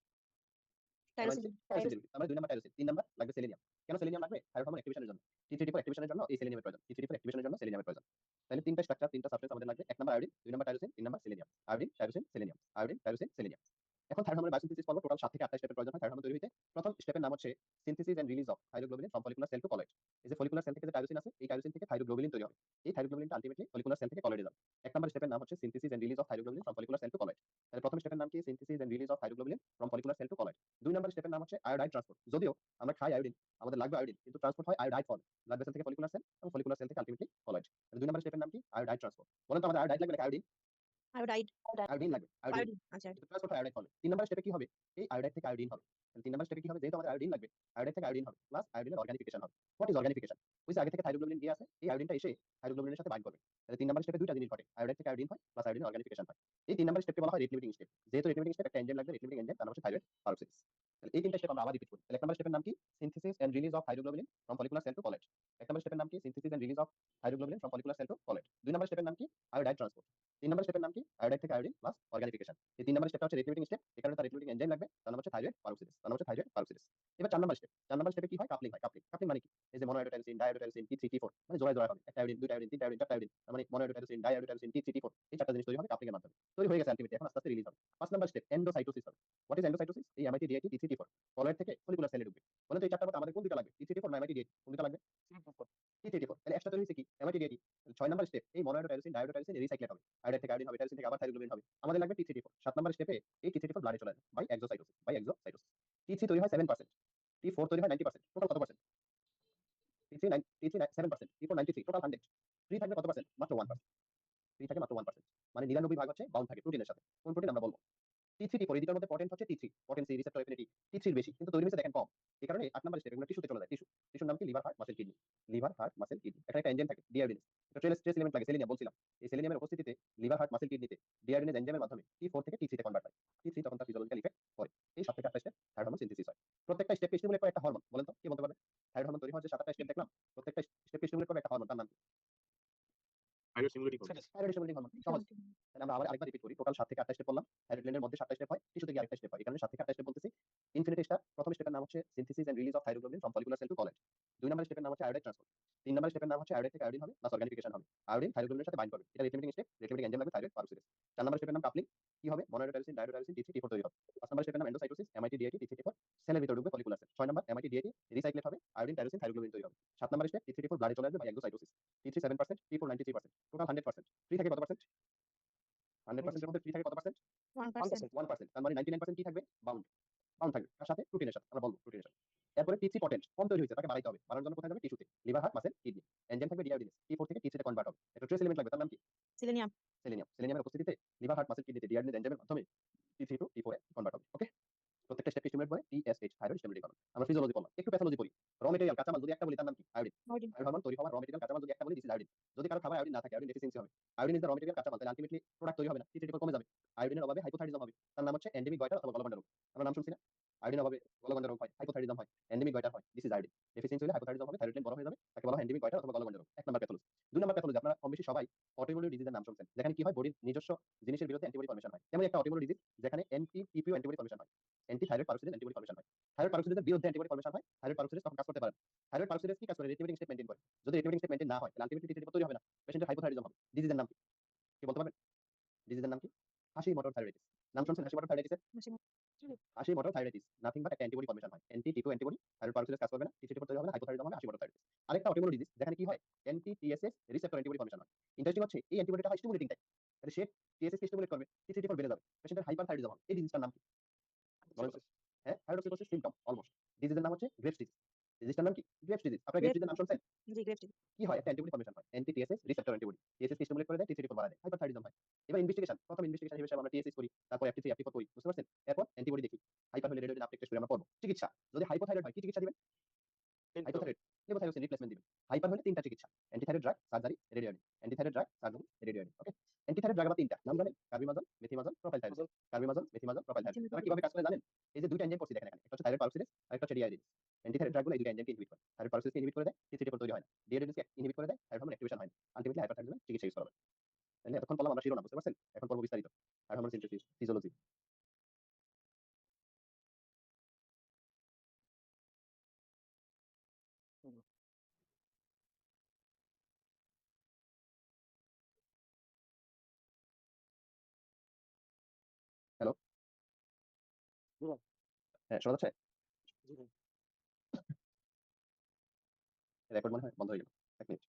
Amino tyrosine, acid, tyrosine derivative. তার মানে 2 নাম্বার টাইরোসিন। 3 নাম্বার লাগবে সেলেনিয়াম। কেন সেলেনিয়াম লাগবে? থাইরয়েড হরমোন অ্যাক্টিভেশনের জন্য। T3, T4 অ্যাক্টিভেশনের জন্য এই সেলেনিয়ামের প্রয়োজন। T3, T4 অ্যাক্টিভেশনের জন্য সেলেনিয়ামের প্রয়োজন। তাহলে 3টা স্ট্রাকচার, 3টা সাবস্টেন্স আমাদের লাগবে। 1 number iodine, 2 number tyrosine, 3 number selenium. Iodine, tyrosine, selenium. Iodine, tyrosine, selenium. এখন থাইরয়েড হরমোনের বায়োসিনথেসিস পর্ব টোটাল 7 থেকে 8টা স্টেপের প্রয়োজন হয় থাইরয়েড হরমোন তৈরি হইতে। প্রথম স্টেপের নাম হচ্ছে synthesis and release of thyroglobulin from follicular cell to colloid. এই যে ফলিকুলার সেল থেকে যে টাইরোসিন আছে, এই টাইরোসিন থেকে থাইরোগ্লোবিলিন তৈরি হবে। এই থাইরোগ্লোবিলিনটা আলটিমেটলি ফলিকুলার সেল থেকে কলয়েডে যাবে। 1 নাম্বার স্টেপের নাম হচ্ছে synthesis and release of thyroglobulin from follicular cell to colloid. তাহলে প্রথম স্টেপের নাম কি? Synthesis and release of thyroglobulin from follicular cell to colloid. 2 number স্টেপের নাম হচ্ছে আয়োডাইড ট্রান্সপোর্ট। যদিও আমরা খাই আয়োডিন, আমাদের লাগবে আয়োডিন, কিন্তু ট্রান্সপোর্ট হয় আয়োডাইড ফর্মে। ব্লাড ভেসেল থেকে ফলিকুলার সেল এবং ফলিকুলার সেল থেকে আলটিমেটলি কলয়েড। তাহলে 2 নাম্বার স্টেপের নাম কি? Iodide transport. বলেন তো আমাদের আয়োডাইড লাগবে নাকি আয়োডিন? আয়োডাইড, আয়োডিন লাগবে, আয়োডিন। আয়োডিন, আচ্ছা কিন্তু ট্রান্সপোর্ট হয় আয়োডাইড ফর্মে। 3 নাম্বার স্টেপে কি হবে? এই আয়োডাইড থেকে আয়োডিন হবে। তাহলে 3 নাম্বার স্টেপে কি হবে? যেহেতু আমাদের আয়োডিন লাগবে, আয়োডাইড থেকে আয়োডিন হবে। প্লাস আয়োডিনের অর্গানিফিকেশন হবে। What is organification? ওই যে আগে থেকে থাইরোগ্লোবিলিন গিয়ে আছে, এই আয়োডিনটা এসে থাইরোগ্লোবিলিনের সাথে বাইন্ড করবে। তাহলে 3 নাম্বার স্টেপে 2টা জিনিস ঘটে। আয়োডাইড থেকে আয়োডিন হয়, প্লাস আয়োডিনের অর্গানিফিকেশন হয়। এই 3 নাম্বার স্টেপকে বলা হয় রেট লিমিটিং স্টেপ। যেহেতু রেট লিমিটিং স্টেপ একটা এনজাইম লাগবে, রেট লিমিটিং এনজাইম, তার নাম হচ্ছে থাইরয়েড পারক্সিডেজ। তাহলে এই 3টা স্টেপ আমরা আবার রিপিট করি। তাহলে 1 নাম্বার স্টেপের নাম কি? Synthesis and release of thyroglobulin from follicular cell to colloid. 1 number স্টেপের নাম কি? Synthesis and release of thyroglobulin from follicular cell to colloid. 2 number স্টেপের নাম কি? Iodide transport. 3 নাম্বার স্টেপের নাম কি? আয়োডাইড থেকে আয়োডিন প্লাস অর্গানিফিকেশন। এই 3 নাম্বার স্টেপটা হচ্ছে রেট লিমিটিং স্টেপ। এই কারণে তার রেট লিমিটিং এনজাইম লাগবে, তার নাম হচ্ছে থাইরয়েড পারক্সিডেজ। তার নাম হচ্ছে থাইরয়েড পারক্সিডেজ। এবার 4 নাম্বার স্টেপ। 4 নাম্বার স্টেপে কি হয়? কাপলিং হয়। কাপলিং, কাপলিং মানে কি? এই যে মনোআয়োডোটাইরোসিন, ডাইআয়োডোটাইরোসিন, T3, T4 মানে জোড়ায় জোড়ায় হবে। একটা আয়োডিন, 2টা আয়োডিন, 3টা আয়োডিন, 4টা আয়োডিন। তার মানে মনোআয়োডোটাইরোসিন, ডাইআয়োডোটাইরোসিন, T3, T4 এই 4টা জিনিস তৈরি হবে কাপলিং এর মাধ্যমে। তৈরি হয়ে গেছে আলটিমেটলি, এখন আস্তে আস্তে রিলিজ হবে। 5 নাম্বার স্টেপ এন্ডোসাইটোসিস হবে। What is endocytosis? এই MIT DIT T3, T4 colloid থেকে ফলিকুলার সেলে ঢুকবে। বলেন তো এই 4টার মধ্যে আমাদের কোন দুইটা লাগবে? T3, T4 না MIT DIT? কোন দুইটা লাগবে? T3, T4। তাহলে এক্সট্রা তৈরি হইছে কি? MIT DIT। 6 নাম্বার স্টেপ এই মনোআয়োডোটাইরোসিন, ডাইআয়োডোটাইরোসিন রিসাইক্লেট হবে। আয়োডাইড থেকে আয়োডিন হবে, টাইরোসিন থেকে আবার থাইরোগ্লোবিলিন হবে। আমাদের লাগবে T3, T4। 7 নাম্বার স্টেপে এই T3, T4 ব্লাডে চলে যাবে by exocytosis, by exocytosis. T3 তৈরি হয় 7%, T4 তৈরি হয় 90%। টোটাল কত percent? T3 7%, T4 93, total 100। Free থাকবে কত পার্সেন্ট? মাত্র 1%। ফ্রি থাকে মাত্র 1%। মানে 99 ভাগ হচ্ছে বাউন্ড থাকে প্রোটিনের সাথে। কোন প্রোটিন আমরা বলবো? T3, T4 এই দুটার মধ্যে পটেন্ট হচ্ছে T3, potency, receptor affinity T3 এর বেশি, কিন্তু তৈরি হইছে দেখেন কম। এই কারণে 8 নাম্বার স্টেপ এগুলো টিস্যুতে চলে যায়। টিস্যুর নাম কি? Liver, heart, muscle, kidney. Liver, heart, muscle, kidney. এখানে একটা এনজাইম থাকে ডিআয়োডিনেজ। এটা ট্রেস এলিমেন্ট লাগে, সেলেনিয়াম বলছিলাম। এই সেলেনিয়ামের উপস্থিতিতে লিভার, হার্ট, মাসল, কিডনিতে ডিআয়োডিনেজ এনজাইমের মাধ্যমে T4 থেকে T3 তে কনভার্ট হয়। T3 তখন তার ফিজিওলজিক্যাল ইফেক্ট করে। এই 7 থেকে 8টা স্টেপ থাইরয়েড হরমোন সিনথেসিস হয়। প্রত্যেকটা স্টেপকে স্টিমুলেট করে একটা হরমোন। বলেন তো কে বলতে পারবে? থাইরয়েড হরমোন তৈরি হওয়ার যে 7টা স্টেপ দেখলাম, প্রত্যেকটা স্টেপকে স্টিমুলেট করে একটা হরমোন, তার নাম কি? Thyroid stimulating hormone. Thyroid stimulating hormone. সহজ। তাহলে আমরা আরেকবার রিপিট করি। টোটাল 7 থেকে 8টা স্টেপ বললাম। থাইরয়েড গ্ল্যান্ডের মধ্যে 7টা স্টেপ হয়, টিস্যুতে গিয়ে আরেকটা স্টেপ হয়। এই কারণে 7 থেকে 8টা স্টেপ বলতেছি। ইনফিনিটি স্টেপ, প্রথম স্টেপের নাম হচ্ছে synthesis and release of thyroglobulin from follicular cell to colloid. 2 number স্টেপের নাম হচ্ছে আয়োডাইড ট্রান্সপোর্ট। 3 নাম্বার স্টেপের নাম হচ্ছে আয়োডাইড থেকে আয়োডিন হবে প্লাস অর্গানিফিকেশন হবে। আয়োডিন থাইরোগ্লোবিলিনের সাথে বাইন্ড করবে। এটা rate limiting step, rate limiting enzyme লাগবে থাইরয়েড পারক্সিডেজ। 4 নাম্বার স্টেপের নাম কাপলিং, কি হবে? মনোআয়োডোটাইরোসিন, ডাইআয়োডোটাইরোসিন, T3, T4 তৈরি হবে। 5 নাম্বার স্টেপের নাম endocytosis, MIT DIT T3, T4 সেলের ভিতরে ঢুকবে follicular cell. 6 number MIT DIT recyclate হবে, আয়োডিন, টাইরোসিন, থাইরোগ্লোবিলিন তৈরি হবে। 7 নাম্বার স্টেপ T3, T4 ব্লাডে চলে আসবে by exocytosis. T3 7%, T4 93%, total 100%। Free থাকে কত পার্সেন্ট? 100% এর মধ্যে ফ্রি থাকে কত পার্সেন্ট? 1%, 1%। তার মানে 99% কি থাকবে? বাউন্ড। বাউন্ড থাকবে। তার সাথে প্রোটিনের সাথে। আমরা বলবো প্রোটিনের সাথে। এরপরে T3 পটেন্ট কম তৈরি হয়েছে, তাকে বাড়াইতে হবে। বাড়ানোর জন্য কোথায় যাবে? টিস্যুতে। Liver, heart, muscle, kidney. Enzyme থাকবে ডিআয়োডিনেজ। T4 থেকে T3 তে কনভার্ট হবে। একটা ট্রেস এলিমেন্ট লাগবে, তার নাম কি? Selenium, selenium. সেলেনিয়ামের উপস্থিতিতে লিভার, হার্ট, মাসল, কিডনিতে ডিআয়োডিনেজ এনজাইমের মাধ্যমে T3 টু T4 এ কনভার্ট হবে। ওকে? প্রত্যেকটা স্টেপকে স্টিমুলেট করে TSH, থাইরয়েড স্টিমুলেটিং হরমোন। আমরা ফিজিওলজি বললাম। একটু প্যাথোলজি পড়ি। র মেটেরিয়াল কাঁচামাল যদি একটা বলি, তার নাম কি? আয়োডিন। আয়োডিন, থাইরয়েড হরমোন তৈরি হওয়ার র মেটেরিয়াল কাঁচামাল যদি একটা বলি, দিস ইজ আয়োডিন। যদি কারো খাবারে আয়োডিন না থাকে, আয়োডিন ডেফিসিয়েন্সি হবে। আয়োডিন ইজ দ্য র মেটেরিয়াল কাঁচামাল, তাহলে আলটিমেটলি প্রোডাক্ট তৈরি হবে না। T3, T4 কমে যাবে। আয়োডিন আয়োডিনের অভাবে হাইপোথাইরয়েডিজম হবে, তার নাম হচ্ছে এন্ডেমিক গয়টার অথবা গলগন্ডা রোগ। আমরা নাম শুনছি না? আয়োডিনের অভাবে গলগন্ডা রোগ হয়, হাইপোথাইরয়েডিজম হয়, এন্ডেমিক গয়টার হয়। দিস ইজ আয়োডিন ডেফিসিয়েন্সি হলে হাইপোথাইরয়েডিজম হবে, থাইরয়েড গ্ল্যান্ড বড় হয়ে যাবে, তাকে বলা হয় এন্ডেমিক গয়টার অথবা গলগন্ডা রোগ। এক নাম্বার প্যাথোলজি। দুই নাম্বার প্যাথোলজি, আপনারা কম বেশি সবাই অটোইমিউন ডিজিজের নাম শুনছেন, যেখানে কি হয় বডির নিজস্ব জিনিসের বিরুদ্ধে অ্যান্টিবডি ফর্মেশন হয়। যেমন একটা অটোইমিউন ডিজিজ যেখানে এনটি-টিপিও অ্যান্টিবডি ফর্মেশন হয়, অ্যান্টি থাইরয়েড পারোক্সিডেজ অ্যান্টিবডি ফর্মেশন হয়। থাইরয়েড পারোক্সিডেজের বিরুদ্ধে অ্যান্টিবডি ফর্মেশন হয়, থাইরয়েড পারোক্সিডেজ তখন কাজ করতে পারে না। থাইরয়েড পারোক্সিডেজ কি কাজ করে? রেটিকুলেটিং স্টেট মেইনটেইন করে। যদি রেটিকুলেটিং স্টেট মেইনটেইন না হয় তাহলে আলটিমেটলি টিটি তৈরি হবে না, পেশেন্টের হাইপোথাইরয়েডিজম হবে। ডিজিজের নাম কি? কি বলতে পারবেন? ডিজিজের নাম কি? হাসি মোটর থাইরয়েডিস। নাম শুনছেন হাসি মোটর থাইরয়েডিসের? হাসি মোটর থাইরয়েডিস নাথিং বাট একটা অ্যান্টিবডি ফর্মেশন হয়, অ্যান্টি-টিপো অ্যান্টিবডি, থাইরয়েড পারোক্সিডেজ কাজ করবে না, টিটি তৈরি হবে না, হাইপোথাইরয়েডিজম হবে, হাসি মোটর থাইরয়েডিস। আরেকটা অটোইমিউন ডিজিজ যেখানে কি হয়? অ্যান্টি-টিএসএস রিসেপ্টর অ্যান্টিবডি ফর্মেশন হয়। ইন্টারেস্টিং হচ্ছে এই অ্যান্টিবডিটা হয় স্টিমুলেটিং টাইপ, তাহলে সে টিএসএস কে স্টিমুলেট করবে, টিটি বেড়ে যাবে, পেশেন্টের হাইপারথাইরয়েডিজম হবে। এই ডিজিজটার নাম কি? বলেন তো? হ্যাঁ, থাইরয়েডোসিটোসিস সিম্পটম অলমোস্ট। ডিজিজের নাম হচ্ছে গ্রেভস ডিজিজ। ডিজিজটার নাম কি? Graves disease. আপনারা গ্রেভস ডিজিজের নাম শুনছেন? জি গ্রেভস ডিজিজ। কি হয়? একটা অ্যান্টিবডি ফর্মেশন হয়, anti TSS receptor antibody. TSS কে স্টিমুলেট করে দেয়, টিটি বাড়ায় দেয়, হাইপারথাইরয়েডিজম হয়। এবার ইনভেস্টিগেশন, প্রথম ইনভেস্টিগেশন হিসেবে আমরা টিএসএস করি, তারপর এফটি3 এফটি4 করি, বুঝতে পারছেন? এরপর অ্যান্টিবডি দেখি। হাইপার হলে রেডিওডিন আপটেক টেস্ট করে আমরা করব। চিকিৎসা, যদি হাইপোথাইরয়েড হয় কি চিকিৎসা দিবেন? হাইপোথাইরয়েড লেভোথাইরোসিন রিপ্লেসমেন্ট দিবেন। হাইপার হলে তিনটা চিকিৎসা, antithyroid drug, surgery, radioiodine. Antithyroid drug, surgery, radioiodine. Okay? Antithyroid drug আবার তিনটা, নাম জানেন? কার্বিমাজল, মেথিমাজল, প্রোপাইলথাইরোজিন। কার্বিমাজল, মেথিমাজল, প্রোপাইলথাইরোজিন। তারা কিভাবে কাজ করে জানেন? এই যে দুইটা এনজাইম পড়ছি দেখেন এখানে, একটা হচ্ছে থাইরয়েড পারোক্সিডেজ আর একটা হচ্ছে ডিআইডিন। অ্যান্টিথাইরয়েড ড্রাগগুলো এই দুইটা এনজাইমকে ইনহিবিট করে। থাইরয়েড পারোক্সিডেজকে ইনহিবিট করে দেয়, টিটি তৈরি হয় না। ডিআইডিনকে ইনহিবিট করে দেয়, থাইরয়েড হরমোন অ্যাক্টিভেশন হয় না। আলটিমেটলি হাইপারথাইরয়েডিজমের চিকিৎসা ইউজ করা হবে। তাহলে এতক্ষণ বললাম আমরা শিরোনাম, বুঝতে পারছেন? এখন পড়ব বিস্তারিত। Thyroid hormone synthesis, physiology. Hello? হ্যাঁ, শোনা যাচ্ছে? রেকর্ড মনে হয় বন্ধ হয়ে গেল। 1 মিনিট।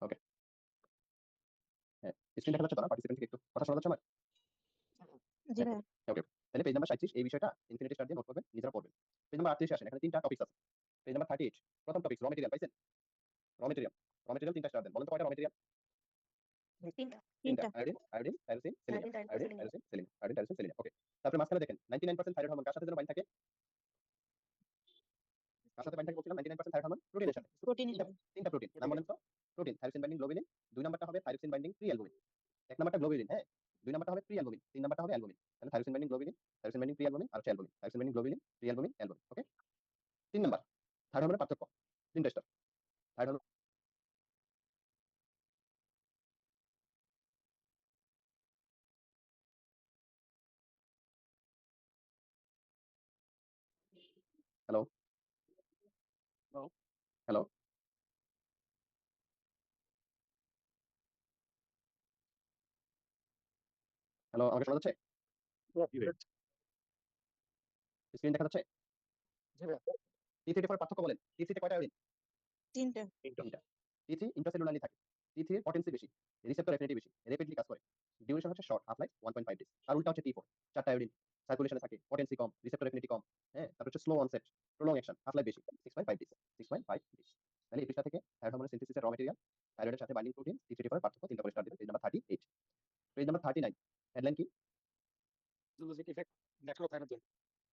ওকে। হ্যাঁ, স্ক্রিন দেখা যাচ্ছে তো না? পার্টিসিপেন্ট থেকে একটু কথা শোনা যাচ্ছে আমার? জি হ্যাঁ, ভাইয়া। ওকে। তাহলে পেজ নাম্বার 37 এই বিষয়টা ইনফিনিটি স্টার দিয়ে নোট করবেন, নিজেরা পড়বেন। পেজ নাম্বার 38 এ আসেন। এখানে 3টা টপিকস আছে। পেজ নাম্বার 38 প্রথম টপিক র মেটেরিয়াল পাইছেন? র মেটেরিয়াল। র মেটেরিয়াল 3টা স্টার দেন। বলেন তো কয়টা র মেটেরিয়াল? তিনটা। 3টা। Iodine, tyrosine, selenium. Iodine, tyrosine, selenium. Iodine, tyrosine, selenium. Okay. তারপরে মাঝখানে দেখেন 99% থাইরয়েড হরমোন কার সাথে যেন বাইন্ড থাকে? কার সাথে বাইন্ড থাকে বলছিলাম? 99% থাইরয়েড হরমোন প্রোটিনের সাথে। প্রোটিন তিনটা প্রোটিন। নাম বলেন তো? Protein, থাইরোসিন binding globulin. 2 নাম্বারটা হবে থাইরোসিন বাইন্ডিং প্রি অ্যালবুমিন। 1 নাম্বারটা গ্লোবিলিন, হ্যাঁ? 2 নাম্বারটা হবে প্রি অ্যালবুমিন। 3 নাম্বারটা হবে অ্যালবুমিন। তাহলে thyroxine binding globulin, thyroxine binding pre albumin আর হচ্ছে albumin. Thyroxine binding globulin, pre albumin, albumin. Okay? 3 number thyroid হরমোনের পার্থক্য। 3টা star. Thyroid hormone hello? Hello? Hello? Hello, আমাকে শোনা যাচ্ছে? স্ক্রিন দেখা যাচ্ছে? জি ভাইয়া। T3 T4 এর পার্থক্য বলেন। T3 তে কয়টা আয়োডিন? তিনটা। 3টা। T3 ইন্ট্রাসেলুলারলি থাকে। T3 এর পটেন্সি বেশি, রিসেপ্টর অ্যাফিনিটি বেশি, রেপিডলি কাজ করে। ডিউরেশন হচ্ছে শর্ট, হাফ লাইফ 1.5 ডেজ। আর উল্টা হচ্ছে T4 4টা আয়োডিন, সার্কুলেশনে থাকে, পটেন্সি কম, রিসেপ্টর অ্যাফিনিটি কম, হ্যাঁ? তারপর হচ্ছে slow onset, prolong action, half life বেশি 6.5 ডেজ। 6.5 ডেজ। তাহলে এই পৃষ্ঠা থেকে থাইরয়েড হরমোনের সিনথেসিসের র ম্যাটেরিয়াল, থাইরয়েডের সাথে বাইন্ডিং প্রোটিন, T3 T4 এর পার্থক্য 3টা করে স্টার দিবেন। Page number 38। Page number 39 headline কি? Physiologic effect natural thyroid gland.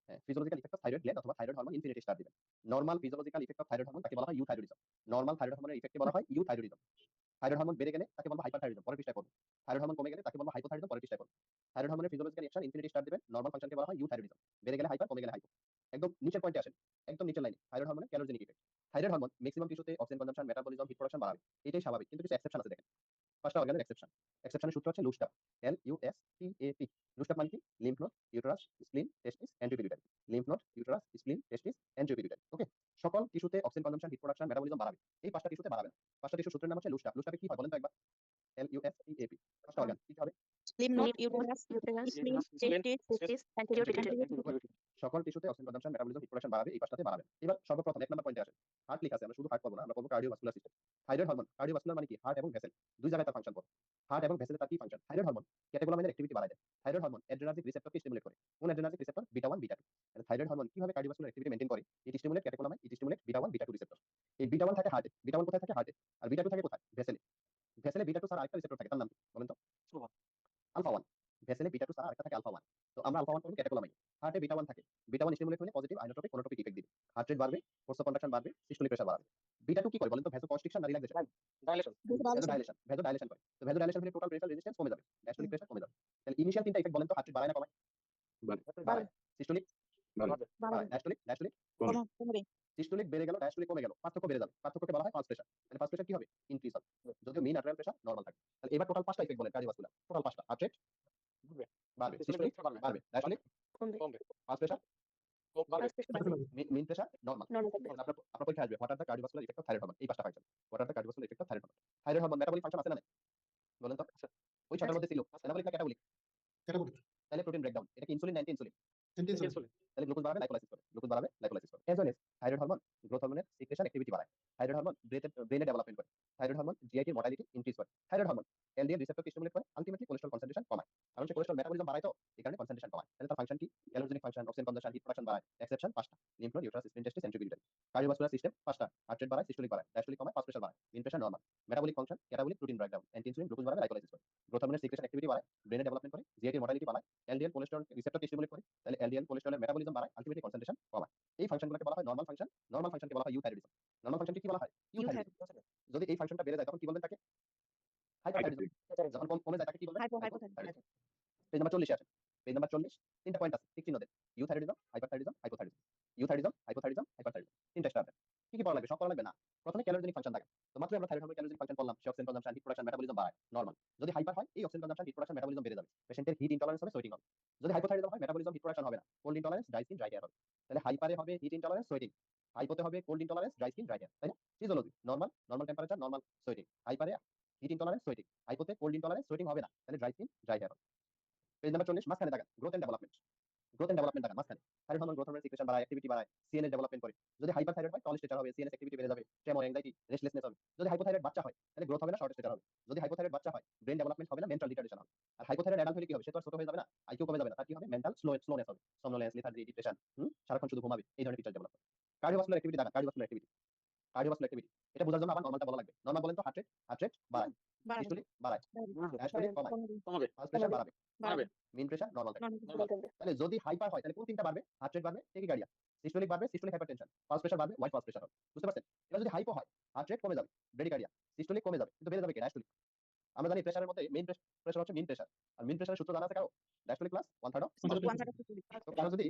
হ্যাঁ, physiological effect of thyroid gland অথবা থাইরয়েড হরমোন ইনফিনিটি স্টার দিবেন। Normal physiological effect of thyroid hormone তাকে বলা হয় ইউথাইরয়েডিজম। নরমাল থাইরয়েড হরমোনের ইফেক্টকে বলা হয় ইউথাইরয়েডিজম। থাইরয়েড হরমোন বেড়ে গেলে তাকে বলবো হাইপারথাইরয়েডিজম, পরের পৃষ্ঠায় পড়বো। থাইরয়েড হরমোন কমে গেলে তাকে বলবো হাইপোথাইরয়েডিজম, পরের পৃষ্ঠায় পড়বো। থাইরয়েড হরমোনের ফিজিওলজিক্যাল অ্যাকশন ইনফিনিটি স্টার দিবেন। নরমাল ফাংশনকে বলা হয় ইউথাইরয়েডিজম। বেড়ে গেলে হাইপার, কমে গেলে হাইপো। একদম নিচের পয়েন্টে আসেন। একদম নিচের লাইনে থাইরয়েড হরমোনের calorigenic effect. Thyroid hormone maximum টিস্যুতে oxygen consumption, metabolism, heat production বাড়াবে। এটাই স্বাভাবিক। কিন্তু কিছু এক্সেপশন আছে দেখেন। 5টা অর্গানের এক্সেপশন। এক্সেপশনের সূত্র হচ্ছে লুস্টাপ। LUSTAP। লুস্টাপ মানে কি? Lymph node, uterus, spleen, testis, and pituitary. Lymph node, uterus, spleen, testis, and pituitary. Okay? সকল টিস্যুতে oxygen consumption, heat production, metabolism বাড়াবে। এই 5টা টিস্যুতে বাড়াবে না। 5টা টিস্যুর সূত্রের নাম হচ্ছে লুস্টাপ। লুস্টাপে কি হয় বলেন তো একবার? LUSTAP। 5টা অর্গান কি হবে? Lymph node, uterus, spleen, testis, anterior pituitary. সকল টিস্যুতে oxygen consumption, metabolism, heat production বাড়াবে, এই পাঁচটাতে বাড়াবে। এবার সর্বপ্রথম 1 নাম্বার পয়েন্টে আসেন। হার্ট লেখা আছে, আমরা শুধু হার্ট পড়ব না, আমরা পড়ব cardiovascular system. Thyroid hormone, cardiovascular মানে কি? হার্ট এবং ভেসেল দুই জায়গায় তার ফাংশন পড়ে। হার্ট এবং ভেসেলে তার কি ফাংশন? থাইরয়েড হরমোন ক্যাটেকোলামাইনের অ্যাক্টিভিটি বাড়ায় দেয়। থাইরয়েড হরমোন অ্যাড্রেনার্জিক রিসেপ্টরকে স্টিমুলেট করে। কোন অ্যাড্রেনার্জিক রিসেপ্টর? Beta 1 beta 2। তাহলে থাইরয়েড হরমোন কিভাবে কার্ডিওভাস্কুলার অ্যাক্টিভিটি মেইনটেইন করে? ইট স্টিমুলেট ক্যাটেকোলামাইন, ইট স্টিমুলেট বিটা 1 বিটা 2 রিসেপ্টর। এই বিটা 1 থাকে হার্টে, বিটা 1 কোথায় থাকে? হার্টে। আর বিটা 2 থাকে কোথায়? ভেসেলে। ভেসেলে বিটা 2 ছাড়া আরেকটা রিসেপ্টর থাকে, তার নাম কি বলেন তো? আলফা 1। ভেসেলে বিটা 2 ছাড়া আরেকটা থাকে আলফা 1। তো আমরা আলফা 1 করব ক্যাটেকোলামাইন। হার্টে বিটা 1 থাকে। বিটা 1 স্টিমুলেট হলে পজিটিভ আইনোট্রপিক কোনোট্রপিক ইফেক্ট দিবে। হার্ট রেট বাড়বে, ফোর্স অফ কন্ডাকশন বাড়বে, সিস্টোলিক প্রেসার বাড়বে। বিটা 2 কি করে বলেন তো? ভ্যাসোকনস্ট্রিকশন না রিল্যাক্সেশন? ডাইলেশন। ভ্যাসোডাইলেশন। ভ্যাসোডাইলেশন করে। তো ভ্যাসোডাইলেশন হলে টোটাল প্রেসার রেজিস্ট্যান্স কমে যাবে। ডায়াস্টোলিক প্রেসার কমে যাবে। তাহলে ইনিশিয়াল তিনটা ইফেক্ট বলেন তো হার্ট রেট বাড়ায় না কমায়? বাড়ায়। সিস্টোলিক বাড়ায়, ডায়াস্টোলিক কমবে। সিস্টোলিক বেড়ে গেল, ডায়াস্টোলিক কমে গেল। পার্থক্য বেড়ে যাবে। পার্থক্যকে বলা হয় পালস প্রেসার। তাহলে পালস প্রেসার কি হবে? ইনক্রিজ হবে। যদিও মিন আর্টেরিয়াল প্রেসার নরমাল থাকে। তাহলে এবার টোটাল 5টা ইফেক্ট বলেন কার্ডিওভাস্কুলার। টোটাল 5টা। হার্ট রেট বাড়বে, সিস্টোলিক বাড়বে, ডায়াস্টোলিক কমবে। পালস প্রেসার বাড়বে। মিন প্রেসার নরমাল। আপনার আপনার পরীক্ষা আসবে what are the cardiovascular effect of thyroid hormone, এই 5টা function. What are the cardiovascular effect of thyroid hormone. Thyroid hormone metabolic function আছে না নাই? বলেন তো? ওই 6টার মধ্যে ছিল মেটাবলিক না ক্যাটাবলিক? তাহলে প্রোটিন ব্রেকডাউন। এটা কি ইনসুলিন না অ্যান্টি ইনসুলিন? তাহলে গ্লুকোজ বাড়াবে, লাইকোলাইসিস করে। গ্লুকোজ বাড়াবে, লাইকোলাইসিস করে। As well as thyroid hormone growth হরমোনের সিক্রেশন অ্যাক্টিভিটি বাড়ায়। থাইরয়েড হরমোন ব্রেনে ডেভেলপমেন্ট করে। Thyroid hormone GIT mortality increase করে। থাইরয়েড হরমোন এলডিএল রিসেপ্টরকে স্টিমুলেট করে, আলটিমেটলি কোলেস্টেরল কনসেন্ট্রেশন কমায়। কারণ সে কোলেস্টেরল মেটাবলিজম বাড়ায়, তো এই কারণে কনসেন্ট্রেশন কমায়। তাহলে তার ফাংশন কি? Calorigenic function, oxygen consumption, heat production বাড়ায়। এক্সেপশন 5টা। Lymph node, uterus, spleen, testis, centriole, uterus. Cardiovascular system 5টা। হার্ট রেট বাড়ায়, সিস্টোলিক বাড়ায়, ডায়াস্টোলিক কমায়, পালস প্রেসার বাড়ায়, mean pressure normal. Metabolic function catabolic, protein breakdown, anti insulin, glucose বাড়াবে, glycolysis করে। Growth হরমোনের সিক্রেশন অ্যাক্টিভিটি বাড়ায়, ব্রেনে ডেভেলপমেন্ট করে, জিআইটি মর্টালিটি বাড়ায়, এলডিএল কোলেস্টেরল রিসেপ্টরকে স্টিমুলেট করে, তাহলে এলডিএল কোলেস্টেরলের মেটাবলিজম বাড়ায়, আলটিমেটলি কনসেন্ট্রেশন কমায়। এই ফাংশনগুলোকে বলা হয় নরমাল ফাংশন। নরমাল ফাংশনকে বলা হয় ইউথাইরয়েডিজম। নরমাল ফাংশনকে কি বলা হয়? ইউথাইরয়েডিজম। যদি এই ফাংশনটা বেড়ে যায় তখন কি বলবেন তাকে? হাইপারথাইরয়েডিজম। যখন কমে যায় তাকে কি বলবেন? হাইপোথাইরয়েডিজম। পেজ নাম্বার 40 এ আসেন। পেজ নাম্বার 40 তিনটা পয়েন্ট আছে, ঠিক চিহ্ন দেন। Euthyroidism, hyperthyroidism, hypothyroidism. Euthyroidism, hypothyroidism, hyperthyroidism. তিনটা স্টার দেন। কি পড়া লাগবে? সব পড়া লাগবে না। প্রথমে ক্যালোজেনিক ফাংশন থাকে। তো মাত্র আমরা থাইরয়েড হরমোন ক্যালোজেনিক ফাংশন পড়লাম। সে oxygen consumption, heat production, metabolism বাড়ায়, নরমাল। যদি হাইপার হয়, এই oxygen consumption, heat production, metabolism বেড়ে যাবে। পেশেন্টের হিট ইনটলারেন্স হবে, সোয়েটিং হবে। যদি হাইপোথাইরয়েডিজম হয়, মেটাবলিজম, হিট প্রোডাকশন হবে না। Cold intolerance, dry skin, dry hair হবে। তাহলে হাইপারে হবে হিট ইনটলারেন্স, সোয়েটিং। হাইপোতে হবে cold intolerance, dry skin, dry hair, তাই না? Physiology normal, normal temperature, normal sweating. হাইপারে হিট ইনটলারেন্স, সোয়েটিং। হাইপোতে কোল্ড ইনটলারেন্স, সোয়েটিং হবে না। তাহলে ড্রাই স্কিন, ড্রাই হেয়ার হবে। পেজ নাম্বার 40 মাঝখানে দেখান growth and development. Growth and development দেখান মাঝখানে। থাইরয়েড হরমোন গ্রোথ হরমোনের সিক্রেশন বাড়ায়, অ্যাক্টিভিটি বাড়ায়, সিএনএস ডেভেলপমেন্ট করে। যদি হাইপার থাইরয়েড হয়, টল স্টেচার হবে, সিএনএস অ্যাক্টিভিটি বেড়ে যাবে, ট্রেমর, অ্যাংজাইটি, রেস্টলেসনেস হবে। যদি হাইপোথাইরয়েড বাচ্চা হয়, তাহলে গ্রোথ হবে না, শর্ট স্টেচার হবে। যদি হাইপোথাইরয়েড বাচ্চা হয়, ব্রেন ডেভেলপমেন্ট হবে না, মেন্টাল রিটার্ডেশন হবে। আর হাইপোথাইরয়েড অ্যাডাল্ট হলে কি হবে? সে তো আর ছোট হয়ে যাবে না, আইকিউ কমে যাবে না, তার কি হবে? মেন্টাল স্লোনেস হবে, সমনোলেন্স, লিথার্জি, ডিপ্রেশন, সারাক্ষণ শুধু ঘুমাবে, এই ধরনের ফিচার ডেভেলপ হবে। কার্ডিওভাস্কুলার অ্যাক্টিভিটি দেখান, কার্ডিওভাস্কুলার অ্যাক্টিভিটি। কার্ডিওভাস্কুলার অ্যাক্টিভিটি এটা বোঝার জন্য আবার নরমালটা বলা লাগবে। নরমাল বলেন তো? হার্ট রেট বাড়ায়, সিস্টোলিক বাড়ায়, ডায়াস্টোলিক কমায়, কমাবে। পালস প্রেসার বাড়াবে, বাড়বে। মিন প্রেসার নরমাল থাকে। নরমাল। তাহলে যদি হাইপার হয়, তাহলে কোন তিনটা বাড়বে? হার্ট রেট বাড়বে, টেকিকার্ডিয়া, সিস্টোলিক বাড়বে, সিস্টোলিক হাইপারটেনশন, পালস প্রেসার বাড়বে, ওয়াইড পালস প্রেসার হবে। বুঝতে পারছেন? এবার যদি হাইপো হয়, হার্ট রেট কমে যাবে, ব্রেডিকার্ডিয়া, সিস্টোলিক কমে যাবে, কিন্তু বেড়ে যাবে কি? ডায়াস্টোলিক। আমরা জানি প্রেসারের মধ্যে মেইন প্রেসার হচ্ছে মিন প্রেসার। আর মিন প্রেসারের সূত্র জানা আছে কারো? Diastolic plus 1/3 of systolic. তো কারো যদি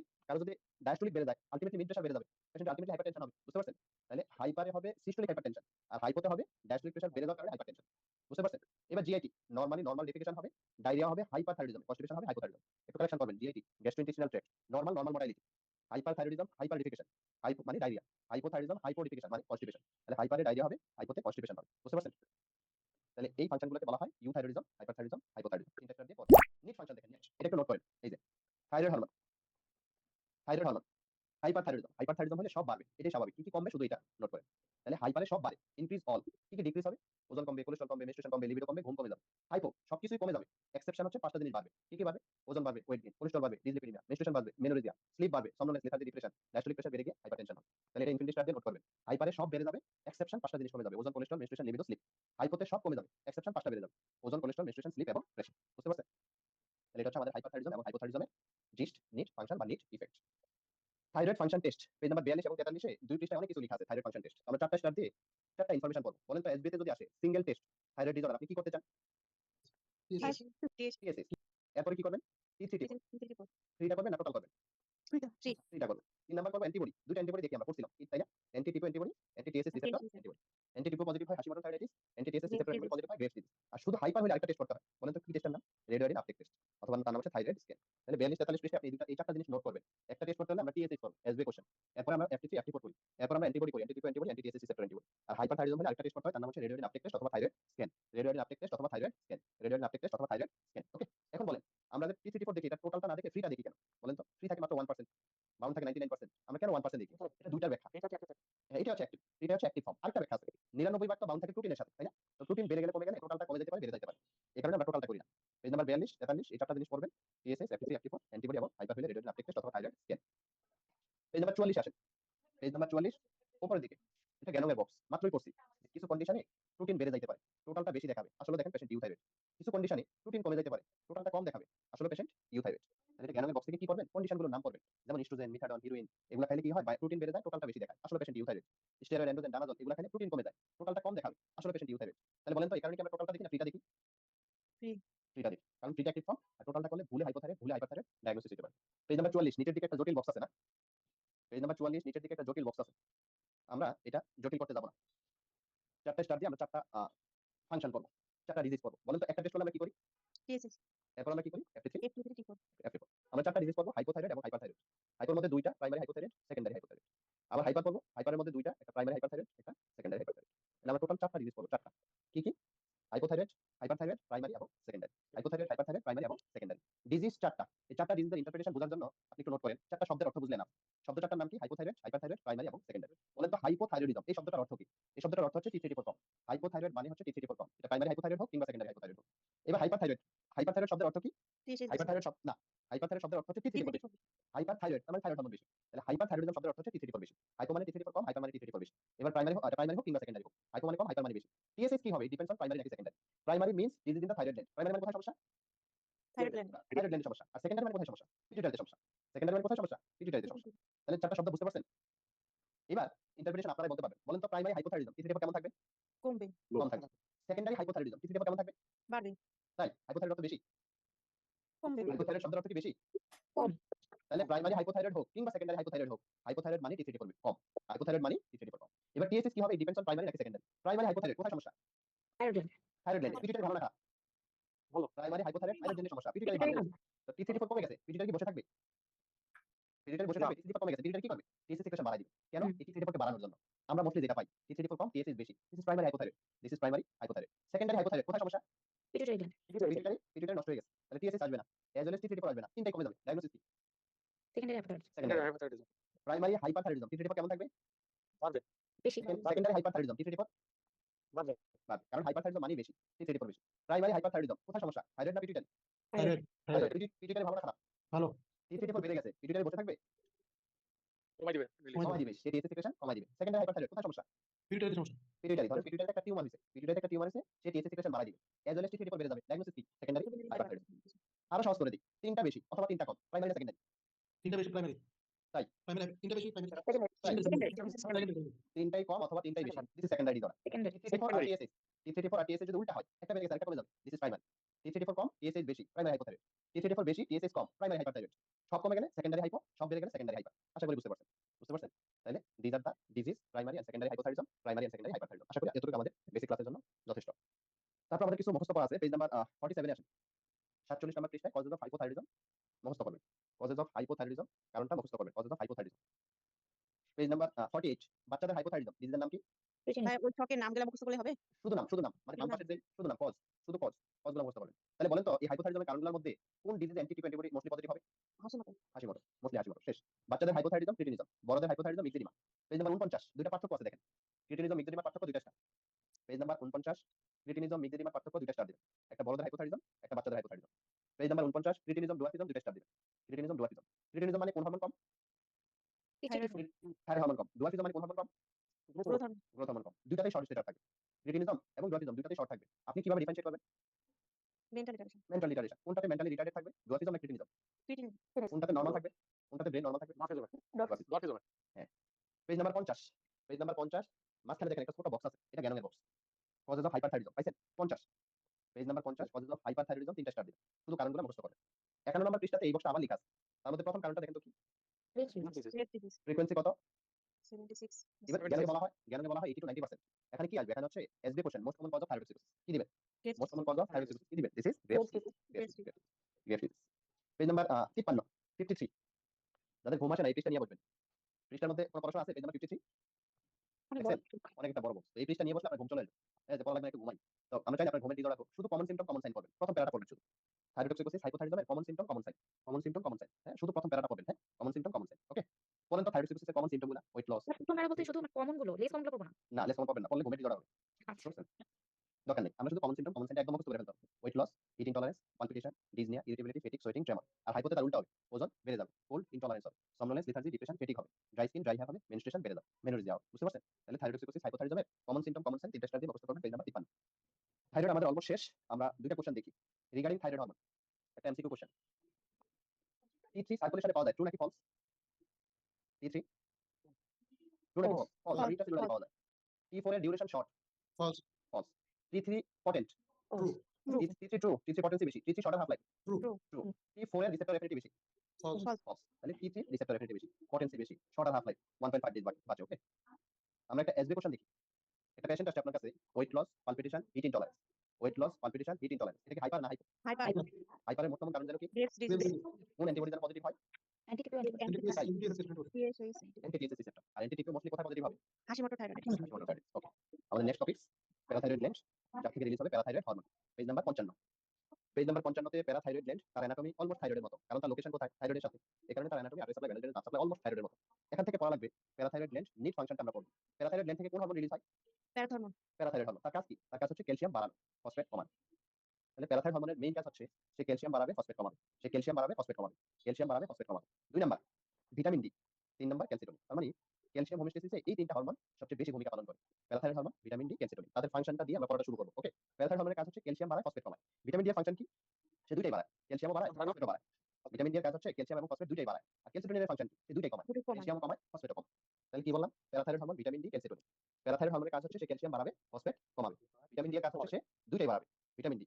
ডায়াস্টোলিক বেড়ে যায়, আলটিমেটলি মিন প্রেসার বেড়ে যাবে, পেশেন্ট আলটিমেটলি হাইপারটেনশন হবে। বুঝতে পারছেন? তাহলে হাইপারে হবে সিস্টোলিক হাইপারটেনশন, আর হাইপোতে হবে ডায়াস্টোলিক প্রেসার বেড়ে যাওয়ার কারণে হাইপারটেনশন। বুঝতে পারছেন? এবার জিআইটি নরমাল ডেফিকেশন হবে, ডায়রিয়া হবে, হাইপারথাইরয়েডিজম, কনস্টিপেশন হবে, হাইপোথাইরয়েডিজম। একটু কালেকশন করবেন। GIT gastrointestinal tract, normal motility, hyperthyroidism, hyper defecation, hypo মানে ডায়রিয়া, হাইপোথাইরয়েডিজম, হাইপোডিফিকেশন মানে কনস্টিপেশন। তাহলে হাইপারে ডায়রিয়া হবে, হাইপোতে কনস্টিপেশন হবে। বুঝতে পারছেন? তাহলে এই ফাংশনগুলোকে বলা হয় ইউথাইরয়েডিজম, হাইপারথাইরয়েডিজম, হাইপোথাইরয়েডিজম। তিনটা স্টার দিয়ে পড়ুন। নিট ফাংশন দেখেন, নিট। এটা একটু নোট করেন। এই যে thyroid hormone, thyroid hormone, hyperthyroidism, hyperthyroidism হলে সব বাড়বে, এটাই স্বাভাবিক। কি কি কমবে শুধু এটা নোট করেন। তাহলে হাইপারে সব বাড়ে, ইনক্রিজ অল। কি কি ডিক্রিজ হবে? ওজন কমবে, কোলেস্টেরল কমবে, মেনস্ট্রুয়েশন কমবে, লিবিডো কমবে, ঘুম কমে যাবে। হাইপো সবকিছুই কমে যাবে, এক্সেপশন হচ্ছে 5টা জিনিস বাড়বে। কি কি বাড়বে? ওজন বাড়বে, ওয়েট গেইন, কোলেস্টেরল বাড়বে, ডিসলিপিডিমিয়া, মেনস্ট্রুয়েশন বাড়বে, মেনোরেজিয়া, স্লিপ বাড়বে, সমনোলেন্স, লেথার্জি, ডিপ্রেশন, ডায়াস্টোলিক প্রেসার বেড়ে গিয়ে হাইপারটেনশন হবে। তাহলে এটা ইনফিনিটি স্টার দিয়ে নোট করবেন। হাইপারে সব বেড়ে যাবে, এক্সেপশন 5টা জিনিস কমে যাবে, ওজন, কোলেস্টেরল, মেনস্ট্রুয়েশন, লিবিডো, স্লিপ। হাইপোতে সব কমে যাবে, এক্সেপশন 5টা বেড়ে যাবে, ওজন, কোলেস্টেরল, মেনস্ট্রুয়েশন, স্লিপ এবং প্রেশার। বুঝতে পারছেন? তাহলে এটা হচ্ছে আমাদের হাইপারথাইরয়েডিজম এবং হাইপোথাইরয়েডিজমের জিস্ট, নিট ফাংশন বা net effect. Thyroid function test page number 42 এবং 43 এ দুই পৃষ্ঠায় অনেক কিছু লেখা আছে থাইরয়েড ফাংশন টেস্ট। আমরা 4টা স্টার দিয়ে 4টা ইনফরমেশন পড়ব। বলেন তো এসবি তে যদি আসে সিঙ্গেল টেস্ট থাইরয়েড ডিসঅর্ডার, আপনি কি করতে চান? টিএসএস। এরপরে কি করবেন? টি3টি করবেন। 3টা করবেন না টোটাল করবেন? 3টা করবেন। 3 নাম্বার করবেন অ্যান্টিবডি। দুটো অ্যান্টিবডি দেখি আমরা পড়ছিলাম, তাই না? Anti TPO antibody, anti TSS receptor antibody. Anti TPO positive হয় Hashimoto thyroiditis, anti TSS receptor antibody positive হয় গ্রেভস ডিজিজ। আর শুধু হাইপার হলে আরেকটা টেস্ট করতে হয়। বলেন তো কি টেস্টের নাম? রেডিওয়াইডিন আপটেক টেস্ট, অথবা তার নাম হচ্ছে থাইরয়েড স্ক্যান। তাহলে 42 43 পৃষ্ঠায় আপনি এই 4টা জিনিস নোট করবেন। একটা টেস্ট করতে হলে আমরা টিএসএস করব, এসবি কোশ্চেন। এরপর আমরা এফটি3 এফটি4 করি। এরপর আমরা অ্যান্টিবডি করি, anti TPO antibody, anti TSS receptor antibody. আর হাইপারথাইরয়েডিজম হলে আরেকটা টেস্ট করতে হয়, তার নাম হচ্ছে রেডিওয়াইডিন আপটেক টেস্ট অথবা thyroid scan. Radioiodine uptake test অথবা thyroid scan, radioiodine uptake test অথবা থাইরয়েড স্ক্যান। ওকে, এখন বলেন আমরা যে টি3টি4 দেখি, এটা টোটালটা না দেখে ফ্রিটা দেখি কেন? বলেন তো? ফ্রি থাকে মাত্র 1%। বাউন্ডারি 1% দিকে। এটা দুইটার ব্যাখ্যা। এটা কি একটা হ্যাঁ, এটা হচ্ছে অ্যাক্টিভ। এটা হচ্ছে অ্যাক্টিভ ফর্ম। আরেকটা ব্যাখ্যা আছে। 99 ভাগ তো বাউন্ড থাকে প্রোটিনের সাথে, তাই না? তো প্রোটিন বেড়ে গেলে কমে গেলে টোটালটা কমে যেতে পারে, বেড়ে যেতে পারে। এই কারণে আমরা টোটালটা করি না। পেজ নাম্বার 42, 43 এই চারটা জিনিস পড়বেন। TSS, FTC, active form, antibody এবং হাইপারফিলিয়া রেডিয়েশন আপটেক টেস্ট অথবা থাইরয়েড স্ক্যান। পেজ নাম্বার 44 আসেন। পেজ নাম্বার 44 উপরের দিকে। এটা গ্যানোমের বক্স। মাত্রই পড়ছি। কিছু কন্ডিশনে প্রোটিন বেড়ে যাইতে পারে। টোটালটা বেশি দেখাবে। আসলে দেখেন পেশেন্ট ইউথাইরয়েড। কিছু কন্ডিশনে প্রোটিন কমে যাইতে পারে। টোটালটা কম দেখাবে। আসলে পেশেন্ট ইউথাইরয়েড। তাহলে এটা গ্যানোমের বক্স থেকে কি করবেন? কন্ডিশনগুলোর নাম পড়বেন। যেমন ইস্ট্রোজেন, মিথাডন, হিরোইন এগুলো খাইলে কি হয়? প্রোটিন বেড়ে যায়, টোটালটা বেশি দেখায়। আসলে পেশেন্ট ইউথাইরয়েড। স্টেরয়েড, এন্ড্রোজেন, ডানাজল এগুলো খাইলে প্রোটিন কমে যায়। টোটালটা কম দেখাবে। আসলে পেশেন্ট ইউথাইরয়েড। তাহলে বলেন তো এই কারণে কি আমরা টোটালটা দেখি না ফ্রিটা দেখি? ফ্রি। ফ্রিটা দেখি। কারণ ফ্রিটা অ্যাক্টিভ ফর্ম আর টোটালটা করলে ভুলে হাইপোথাইরয়েড, ভুলে হাইপারথাইরয়েড ডায়াগনোসিস দিতে পারে। পেজ নাম্বার 44 নিচের দিকে একটা জটিল বক্স আছে না? পেজ নাম্বার 44 নিচের দিকে একটা জটিল বক্স আছে। আমরা এটা জটিল করতে যাব না। 4টা স্টার দিয়ে আমরা 4টা ফাংশন করব। 4টা ডিজিজ করব। বলেন তো একটা টেস্ট করলে আমরা কি করি? টিএসএস, এরপর আমরা কি করি? FT3, F2, T4, FT4। আমরা 4টা ডিজিজ করব, হাইপোথাইরয়েড এবং হাইপারথাইরয়েড। হাইপোর মধ্যে 2টা প্রাইমারি হাইপোথাইরয়েড, সেকেন্ডারি হাইপোথাইরয়েড। আবার হাইপার করব, হাইপারের মধ্যে 2টা, একটা প্রাইমারি হাইপারথাইরয়েড, একটা সেকেন্ডারি হাইপারথাইরয়েড। তাহলে আমরা টোটাল 4টা ডিজিজ করব, 4টা। কি কি? হাইপোথাইরয়েড, হাইপারথাইরয়েড, প্রাইমারি এবং সেকেন্ডারি। হাইপোথাইরয়েড, হাইপারথাইরয়েড, প্রাইমারি এবং সেকেন্ডারি। ডিজিজ 4টা। এই 4টা ডিজিজের ইন্টারপ্রিটেশন বোঝার জন্য আপনি একটু নোট করেন। 4টা শব্দের অর্থ বুঝলে না। শব্দ 4টার নাম কি? হাইপোথাইরয়েড, হাইপারথাইরয়েড, প্রাইমারি এবং সেকেন্ডারি। বলেন তো হাইপোথাইরয়েডিজম এই শব্দটার অর্থ কি? এই শব্দটার অর্থ হচ্ছে T3T4 কম। হাইপোথাইরয়েড মানে হচ্ছে T3T4 কম। এটা প্রাইমারি হাইপোথাইরয়েড হোক কিংবা সেকেন্ডারি হাইপোথাইরয়েড হোক। এবার হাইপারথাইরয়েড। হাইপারথাইরয়েড শব্দের অর্থ কি? টিএসএস বেশি, হাইপারথাইরয়েড শব্দ না। হাইপারথাইরয়েড শব্দের অর্থ হচ্ছে T3T4 বেশি। T3T4 হাইপারথাইরয়েড মানে থাইরয়েড হরমোন বেশি। তাহলে হাইপারথাইরয়েডিজম শব্দের অর্থ হচ্ছে T3T4 বেশি। হাইপো মানে T3T4 কম, হাইপার মানে T3T4 বেশি। এবার প্রাইমারি হোক কিংবা সেকেন্ডারি হোক। হাইপো মানে কম, হাইপার মানে বেশি। টিএসএস কি হবে? ডিপেন্ডস অন প্রাইমারি নাকি secondary. Primary means disease in the thyroid gland. Primary মানে কোথায় সমস্যা? থাইরয়েড গ্ল্যান্ড, থাইরয়েড গ্ল্যান্ডে সমস্যা। আর সেকেন্ডারি মানে কোথায় সমস্যা? পিটুইটারিতে সমস্যা। সেকেন্ডারি মানে কোথায় সমস্যা? পিটুইটারিতে সমস্যা। তাহলে 4টা শব্দ বুঝতে পারছেন? এবার ইন্টারপ্রিটেশন আপনারাই বলতে পারবেন। বলেন তো প্রাইমারি হাইপোথাইরয়েডিজম T3T4 কেমন থাকবে? কমবে, কম থাকবে। সেকেন্ডারি হাইপোথাইরয়েডিজম T3T4 কেমন থাকবে? বাড়বে, তাই হাইপোথাইরয়েড অর্থ বেশি। কমবে, হাইপোথাইরয়েড শব্দের অর্থ কি বেশি? কম, তাহলে প্রাইমারি হাইপোথাইরয়েড হোক কিংবা সেকেন্ডারি হাইপোথাইরয়েড হোক, হাইপোথাইরয়েড মানে T3T4 কম। হাইপোথাইরয়েড মানে T3T4 কম। এবার টিএসএস কি হবে? ডিপেন্ডস অন প্রাইমারি নাকি সেকেন্ডারি। প্রাইমারি হাইপোথাইরয়েড কোথায় সমস্যা? থাইরয়েড গ্ল্যান্ড, থাইরয়েড গ্ল্যান্ডে। পিটুইটারি ভালো না খারাপ? ভালো। প্রাইমারি হাইপোথাইরয়েড থাইরয়েড গ্ল্যান্ডে সমস্যা, পিটুইটারি ভালো। তো T3T4 কমে গেছে, পিটুইটারি কি বসে থাকবে? পিটুইটারি বসে থাকবে, T3T4 কমে গেছে, পিটুইটারি কি করবে? টিএসএস সিক্রেশন বাড়ায় দিবে। কেন? এই T3T4 কে বাড়ানোর জন্য। আমরা মোস্টলি যেটা পাই T3T4 কম, টিএসএস বেশি। This is primary hypothyroid. This is primary hypothyroid. Secondary hypothyroid কোথায় সমস্যা? পিটুইটারি গ্ল্যান্ড, পিটুইটারি নষ্ট হয়ে গেছে। তাহলে টিএসএস আসবে না। অ্যাজ ওয়েল এস T3T4 আসবে না। তিনটাই কমে যাবে। ডায়াগনোসিস কি? Secondary hypothyroid, secondary. Hypothyroidism primary hyperthyroidism T3T4 কেমন থাকবে? বাড়বে বেশি, সেকেন্ডারি হাইপারথাইরয়েডিজম T3T4 বাড়বে বাড়বে। কারণ হাইপারথাইরয়েডিজম মানেই বেশি, T3T4 বেশি। প্রাইমারি হাইপারথাইরয়েডিজম কোথায় সমস্যা? থাইরয়েড না পিটুইটারি? থাইরয়েড, পিটুইটারি ভালো না খারাপ? ভালো। T3T4 বেড়ে গেছে, পিটুইটারি বসে থাকবে? কমাই দিবে কমাই দিবে, সে টিএসএস সিক্রেশন কমাই দিবে। সেকেন্ডারি হাইপারথাইরয়েড কোথায় সমস্যা? পিটুইটারি সমস্যা। পিটুইটারি। ধরেন পিটুইটারিতে একটা টিউমার হইছে, পিটুইটারিতে একটা টিউমার হইছে, সে টিএসএস সিক্রেশন বাড়াই দিবে। অ্যাজ ওয়েল এস T3T4 বেড়ে যাবে। ডায়াগনোসিস কি? Secondary hyperthyroidism. আরো সহজ করে দিই। তিনটা বেশি অথবা তিনটা কম, প্রাইমারি না সেকেন্ডারি? তিনটা বেশি প্রাইমারি। তাই? প্রাইমারি তিনটা বেশি প্রাইমারি। সেকেন্ডারি, তিনটাই কম অথবা তিনটাই বেশি। দিস ইজ সেকেন্ডারি ধরা। সেকেন্ডারি, T3T4 আর TSH, T3T4 আর TSH যদি উল্টা হয়, একটা বেড়ে গেছে আরেকটা কমে যাবে। This is primary. T3T4 com, TSH বেশি, প্রাইমারি হাইপোথাইরয়েড। T3T4 বেশি, TSH কম, প্রাইমারি হাইপারথাইরয়েড। সব কমে গেলে সেকেন্ডারি হাইপো, সব বেড়ে গেলে সেকেন্ডারি হাইপার। আশা করি বুঝতে পারছেন। বুঝতে পারছেন? তাহলে this are the disease primary and secondary hypothyroidism, primary and secondary hyperthyroidism. আশা করি এতটুকু আমাদের বেসিক ক্লাসের জন্য যথেষ্ট। তারপর আমাদের কিছু মুখস্থ করা আছে। পেজ নাম্বার 47 এ আসেন। 47 নাম্বার পৃষ্ঠায় কজেস অফ হাইপোথাইরয়েডিজম মুখস্থ করবেন। কজেস অফ হাইপোথাইরয়েডিজম কারণটা মুখস্থ করবেন। Causes of hypothyroidism. Page number 48 বাচ্চাদের হাইপোথাইরয়েডিজম ডিজিজের নাম কি? ওই ছকের নামগুলো মুখস্থ করলে হবে? শুধু নাম মানে বাম পাশের যে শুধু নাম শুধু কজগুলো মুখস্থ করবেন। তাহলে বলেন তো এই হাইপোথাইরয়েডিজমের কারণগুলোর মধ্যে কোন disease anti antibody mostly positive হবে? হাসিমতো, হাসিমটো, মোস্টলি হাসিমটো। শেষ। বাচ্চাদের হাইপোথাইরয়েডিজম ক্রিটিনিজম, বড়দের হাইপোথাইরয়েডিজম ইকজিমা। পেজ নাম্বার 49 দুইটা পার্থক্য আছে দেখেন। ক্রিটিনিজম ইকজিমা পার্থক্য দুইটা স্টার। পেজ নাম্বার 49 ক্রিটিনিজম ইকজিমা পার্থক্য দুইটা স্টার দিবেন। একটা বড়দের হাইপোথাইরয়েডিজম, একটা বাচ্চাদের হাইপোথাইরয়েডিজম। পেজ নাম্বার 49 ক্রিটিনিজম ডুয়ার্ফিজম দুইটা স্টার দিবেন। ক্রিটিনিজম ডুয়ার্ফিজম। ক্রিটিনিজম মানে কোন হরমোন কম? থাইরয়েড, থাইরয়েড হরমোন কম। ডুয়ার্ফিজম মানে কোন হরমোন কম? গ্রোথ হরমোন, গ্রোথ হরমোন কম। দুইটাতেই শর্ট স্টেটার থাকবে। ক্রিটিনিজম এবং ডুয়ার্ফিজম দুইটাতেই শর্ট থাকবে। আপনি কিভাবে ডিফারেনশিয়েট করবেন? Mental retardation, mental retardation. কোনটাতে মেন্টালি রিটার্ডেড থাকবে? ডুয়ার্ফিজম না ক্রিটিনিজম? ক্রিটিনিজম, কোনটাতে নরমাল থাকবে? কোনটাতে ব্রেন নরমাল থাকবে? ডরফিজম হ্যাঁ। পেজ নাম্বার 50 পেজ নাম্বার 50 মাঝখানে দেখেন একটা ছোট বক্স আছে, এটা গ্যানোমের বক্স। কজেস অফ হাইপারথাইরয়েডিজম পাইছেন? 50 page number 50 causes of hyperthyroidism তিনটা স্টার দিবেন। শুধু কারণগুলো মুখস্থ করেন। 51 নম্বর পৃষ্ঠাতে এই বক্সটা আবার লেখা আছে। তার মধ্যে প্রথম কারণটা দেখেন তো কি? রেড ডিজিজ, ফ্রিকোয়েন্সি কত? 76, এবার জ্ঞানে বলা হয় 80 to 90%। এখানে কি আসবে? এখানে হচ্ছে SD question most common cause of thyroid কি দিবেন? Most common cause of thyroid কি দিবেন? This is Graves. Page number 53 যাদের ঘুম আসে না এই পৃষ্ঠা নিয়ে বসবেন। পৃষ্ঠার মধ্যে কোনো পড়াশোনা আছে? পেজ নাম্বার 53 অনেক একটা বড় বক্স। এই পৃষ্ঠা নিয়ে বসলে আপনার ঘুম চলে আসবে। এই যে পড়া লাগবে না, একটু ঘুমাই। তো আমরা চাই আপনার ঘুমের ডিজর্ডার হোক। শুধু কমন সিম্পটম কমন সাইন পড়বেন। প্রথম প্যারাটা পড়বেন শুধু। থাইরয়েডোক্সিকোসিস হাইপোথাইরয়েডিজমের common symptom common sign. Common symptom common sign. হ্যাঁ, শুধু প্রথম প্যারাটা পড়বেন। হ্যাঁ, common symptom common sign. Okay. বলেন তো থাইরয়েডোক্সিকোসিসের কমন হবে, আর হাইপোতে তার উল্টা হবে, ওজন বেড়ে যাবে, কোল্ড ইনটলারেন্স হবে, somnolence, lethargy, depression, fatigue হবে, ড্রাই স্কিন, ড্রাই হেয়ার হবে, মেনস্ট্রুয়েশন বেড়ে যাবে, মেনোরিজিয়া হবে। বুঝতে পারছেন? তাহলে থাইরয়েডোসিকোসিস হাইপোথাইরয়েডিজমের কমন সিম্পটম, কমন সাইন, তিনটা স্টার দিয়ে মুখস্থ করবেন, পেজ নাম্বার 53। থাইরয়েড আমাদের অলমোস্ট শেষ। আমরা দুইটা কোশ্চেন দেখি রিগার্ডিং থাইরয়েড হরমোন। একটা এমসিকিউ কোশ্চেন, T3 সার্কুলেশনে পাওয়া যায়, ট্রু নাকি ফলস? T3 ট্রু নাকি ফলস? ফলস, আর ইন্ট্রাসেলুলারে পাওয়া যায়। T4 এর duration short, false false. T3 potent, true T3 true, T3 potency বেশি, T3 shorter half life, true true. T4 এর রিসেপ্টর এফিনিটি বেশি, ফলস ফলস। তাহলে T3 রিসেপ্টর এফিনিটি বেশি, potency বেশি, শর্টার হাফ লাইফ, 1.5 ডেজ বাঁচে। Okay, আমরা একটা SB question দেখি। একটা পেশেন্ট আসছে আপনার কাছে, weight loss, palpitation, heat intolerance. Weight loss, palpitation, heat intolerance, এটা কি হাইপার না হাইপো? হাইপার হাইপারের মোট কারণ যেন কি? গ্রেভস ডিজিজ কোন অ্যান্টিবডি দ্বারা পজিটিভ হয়? NTPS assessment NKTSS receptor. আর NKTP মোস্টলি কোথায় পজিটিভ হবে? হাসিমোটো থাইরয়েড ওকে, আমাদের নেক্সট টপিক প্যারাথাইরয়েড গ্ল্যান্ড, যার থেকে রিলিজ হবে parathyroid hormone. Page number 55। Page number 55 তে প্যারাথাইরয়েড গ্ল্যান্ড, তার অ্যানাটমি অলমোস্ট থাইরয়েডের মতো, কারণ তার লোকেশন কোথায়? থাইরয়েডের সাথে। এই কারণে তার অ্যানাটমি আর সাপ্লাই ভ্যানাল সাপ্লাই অলমোস্ট থাইরয়েডের মতো। এখান থেকে পড়া লাগবে প্যারাথাইরয়েড গ্ল্যান্ড নিড ফাংশনটা আমরা পড়ব। প্যারাথাইরয়েড গ্ল্যান্ড থেকে কোন হরমোন রিলিজ হয়? Parathormone parathyroid hormone. তার কাজ কি? তার কাজ হচ্ছে ক্যালসিয়াম বাড়ানো, ফসফেট কমানো। তাহলে প্যারাথাইরয়েড হরমোনের মেইন কাজ হচ্ছে সে ক্যালসিয়াম বাড়াবে, ফসফেট কমাবে, সে ক্যালসিয়াম বাড়াবে, ফসফেট কমাবে, ক্যালসিয়াম বাড়াবে, ফসফেট কমাবে। 2 number vitamin D, 3 number calcitonin. তার মানে ক্যালসিয়াম হোমিওস্ট্যাসিসে এই তিনটা হরমোন সবচেয়ে বেশি ভূমিকা পালন করে। Parathyroid hormone, vitamin D, calcitonin, তাদের ফাংশনটা দিয়ে আমরা পড়াটা শুরু করব। ওকে, প্যারাথাইরয়েড হরমোনের কাজ হচ্ছে ক্যালসিয়াম বাড়ায়, ফসফেট কমায়। ভিটামিন ডি এর ফাংশন কি? সে দুইটাই বাড়ায়, ক্যালসিয়ামও বাড়ায়, ফসফেটও বাড়ায়। ভিটামিন ডি এর কাজ হচ্ছে ক্যালসিয়াম এবং ফসফেট দুইটাই বাড়ায়। আর ক্যালসিটোনিনের ফাংশন কি? সে দুইটাই কমায়, দুটো কমান ক্যালসিয়ামও কমায়, ফসফেটও কমায়। তাহলে কি বললাম? Parathyroid hormone, vitamin D, calcitonin. Parathyroid হরমোনের কাজ হচ্ছে সে ক্যালসিয়াম বাড়াবে, ফসফেট কমাবে। ভিটামিন ডি এর কাজ হচ্ছে সে দুইটাই বাড়াবে, ভিটামিন ডি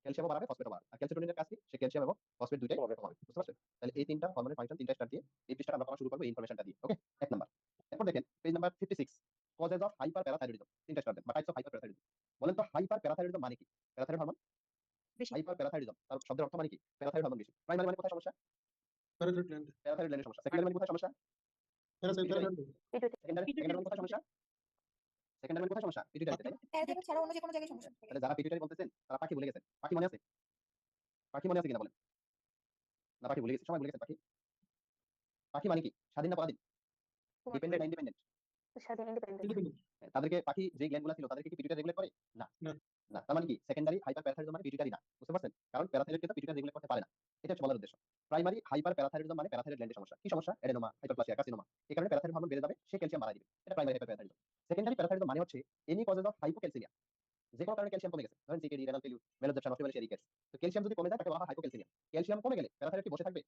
ক্যালসিয়ামও বাড়াবে, ফসফেটও বাড়াবে। আর ক্যালসিটোনিনের কাজ কি? সে ক্যালসিয়াম এবং ফসফেট দুইটাই কমাবে। বুঝতে পারছেন? তাহলে এই তিনটা হরমোনের ফাংশন, তিনটা স্টার দিয়ে এই পৃষ্ঠাটা আমরা পড়া শুরু করব এই ইনফরমেশনটা দিয়ে। ওকে, 1 নাম্বার। এরপর দেখেন page number 56, causes of hyper parathyroidism, তিনটা স্টার দেন বা টাইপস অফ হাইপার প্যারাথাইরয়েডিজম। বলেন তো হাইপার প্যারাথাইরয়েডিজম মানে কি? প্যারাথাইরয়েড হরমোন বেশি হাইপার প্যারাথাইরয়েডিজম, তার শব্দের অর্থ মানে কি? প্যারাথাইরয়েড হরমোন বেশি। প্রাইমারি মানে কোথায় সমস্যা? প্যারাথাইরয়েড গ্ল্যান্ড প্যারাথাইরয়েড গ্ল্যান্ডের সমস্যা। সেকেন্ডারি মানে কোথায় সমস্যা? প্যারাথাইরয়েড সেকেন্ডারি মানে কোথায় সমস্যা? সেকেন্ডারি মানে কোথায় সমস্যা? পিটুইটারিতে, তাই না? প্যারাথাইরয়েড ছাড়া অন্য যে কোনো জায়গায় সমস্যা হতে পারে। তাহলে যারা পিটুইটারি বলতেছেন তারা পাখি ভুলে গেছেন। পাখি মনে আছে? পাখি মনে আছে কিনা বলেন? না পাখি ভুলে গেছে, সবাই ভুলে গেছেন পাখি। পাখি মানে কি? স্বাধীন না পরাধীন? ডিপেন্ডেন্ট না ইন্ডিপেন্ডেন্ট? স্বাধীন ইন্ডিপেন্ডেন্ট। ইন্ডিপেন্ডেন্ট তাদেরকে পাখি যে গ্ল্যান্ডগুলো ছিল তাদেরকে কি পিটুইটারি রেগুলেট করে? না, না। না। তার মানে কি সেকেন্ডারি হাইপার প্যারাথাইরয়েডিজম মানে পিটুইটারি না। বুঝতে পারছেন? কারণ প্যারাথাইরয়েড কিন্তু পিটুইটারি রেগুলেট করতে পারে না। এটা হচ্ছে বলার উদ্দেশ্য। প্রাইমারি হাইপার প্যারাথাইরয়েডিজম মানে প্যারাথাইরয়েড গ্ল্যান্ডের সমস্যা। কি সমস্যা? এডেনোমা, হাইপারপ্লাসিয়া, কার্সিনোমা। এই কারণে প্যারাথাইরয়েড হরমোন বেড়ে যাবে, সে ক্যালসিয়াম বাড়ায় দিবে। এটা primary hyper parathyroidism. Secondary parathyroidism মানে হচ্ছে এনি কজেস অফ হাইপোক্যালসিমিয়া, যে কোনো কারণে ক্যালসিয়াম কমে গেছে, ধরেন সিকেডি, রেনাল ফেলিউর, মেলোজেপশন, অস্টিওমেলাইসিয়া রিকেটস। তো ক্যালসিয়াম যদি কমে যায় তাকে বলা হয় হাইপোক্যালসিমিয়া। ক্যালসিয়াম কমে গেলে প্যারাথাইরয়েড কি বসে থাকবে?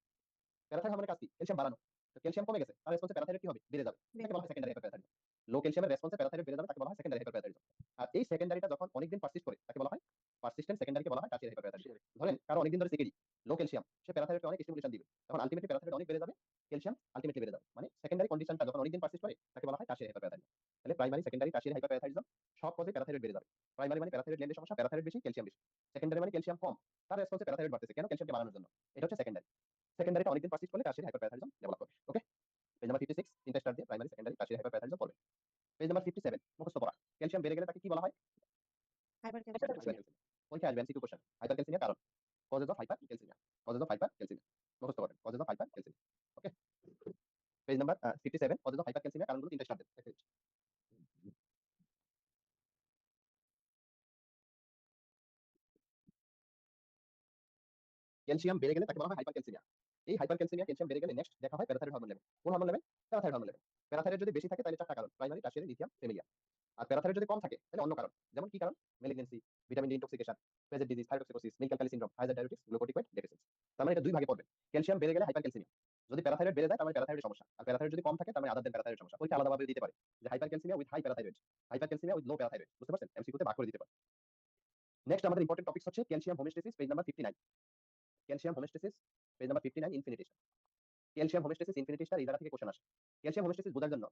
প্যারাথাইরয়েড হরমোনের কাজ কি? ক্যালসিয়াম বাড়ানো। তো ক্যালসিয়াম কমে গেছে, তার রেসপন্সে প্যারাথাইরয়েড কি হবে? বেড়ে যাবে। এটাকে বলা হয় সেকেন্ডারি হাইপার প্যারাথাইরয়েডিজম। লো ক্যালসিয়ামের রেসপন্সে প্যারাথাইরয়েড বেড়ে যাবে, তাকে বলা হয় সেকেন্ডারি হাইপার প্যারাথাইরয়েডিজম। আর এই সেকেন্ডারিটা যখন অনেকদিন পারসিস্ট করে তাকে বলা হয় পারসিস্টেন্ট সেকেন্ডারিকে বলা হয় টারশিয়ারি হাইপার প্যারাথাইরয়েডিজম। ধরেন কারো অনেকদিন ধরে সিকেডি, লো ক্যালসিয়াম, সে প্যারাথাইরয়েডকে অনেক স্টিমুলেশন দিবে, তখন আলটিমেটলি প্যারাথাইরয়েড অনেক বেড়ে যাবে, ক্যালসিয়াম আলটিমেটলি বেড়ে যাবে। মানে সেকেন্ডারি কন্ডিশনটা যখন অনেকদিন পারসিস্ট করে তাকে বলা হয় টারশিয়ারি হাইপার প্যারাথাইরয়েডিজম। তাহলে primary, secondary, tertiary hyper parathyroidism সব কজে প্যারাথাইরয়েড বেড়ে যাবে। প্রাইমারি মানে প্যারাথাইরয়েড গ্ল্যান্ডের সমস্যা, প্যারাথাইরয়েড বেশি, ক্যালসিয়াম বেশি। সেকেন্ডারি মানে ক্যালসিয়াম কম, তার রেসপন্সে প্যারাথাইরয়েড বাড়তেছে, কেন? ক্যালসিয়ামকে বাড়ানোর জন্য। এটা হচ্ছে সেকেন্ডারি। সেকেন্ডারিটা অনেকদিন পারসিস্ট করলে টারশিয়ারি হাইপার প্যারাথাইরয়েডিজম ডেভেলপ হবে। ওকে, পেজ নাম্বার 56, তিনটা স্টার দিয়ে primary, secondary, tertiary hyper parathyroidism পড়বে। পেজ নাম্বার 57, মুখস্থ পড়া। ক্যালসিয়াম বেড়ে গেলে তাকে কি বলা হয়? Hyper hypercalcaemia. পরীক্ষা আসবে এমসিকিউ কোশ্চেন। হাইপারক্যালসিমিয়া কারণ, causes of hypercalcaemia, causes of hypercalcaemia মুখস্থ করেন, causes of hypercalcaemia. Okay, page number 57, causes of hypercalcaemia কারণগুলো তিনটা স্টার দেন। ক্যালসিয়াম বেড়ে গেলে তাকে বলা হয় হাইপারক্যালসিমিয়া। এই হাইপারক্যালসিমিয়া, ক্যালসিয়াম বেড়ে গেলে নেক্সট দেখা হয় প্যারাথাইরয়েড হরমোন লেভেল। কোন hormone level? Parathyroid hormone level. Parathyroid যদি বেশি থাকে তাহলে চারটা কারণ, প্রাইমারি, টারশিয়ারি, লিথিয়াম, ফ্যামিলিয়া। আর প্যারাথাইরয়েড যদি কম থাকে তাহলে অন্য কারণ। যেমন কি কারণ? ম্যালিগন্যান্সি, ভিটামিন ডি ইনটক্সিকেশন, পেজের disease, thyrotoxicosis, milk alkali syndrome, হাইজার ডায়াবেটিস, গ্লুকোটিকয়েড ডেফিসিয়েন্সি। তার মানে এটা দুই ভাগে পড়বে। ক্যালসিয়াম বেড়ে গেলে হাইপারক্যালসিমিয়া, যদি প্যারাথাইরয়েড বেড়ে যায় তার মানে প্যারাথাইরয়েড সমস্যা। আর প্যারাথাইরয়েড যদি কম থাকে তার মানে আদার দেন প্যারাথাইরয়েড সমস্যা। পরীক্ষা আলাদাভাবে দিতে পারে যে hypercalcaemia with high parathyroid, hypercalcaemia with low parathyroid. বুঝতে পারছেন? এমসিকিউতে ভাগ করে দিতে পারে। নেক্সট আমাদের ইম্পর্টেন্ট টপিকস হচ্ছে calcium homeostasis, page number 59। Calcium homeostasis, page number 59, infinity star. Calcium homeostasis, infinity star এই জায়গা থেকে কোশ্চেন আসে। ক্যালসিয়াম হোমিওস্ট্যাসিস বোঝার জন্য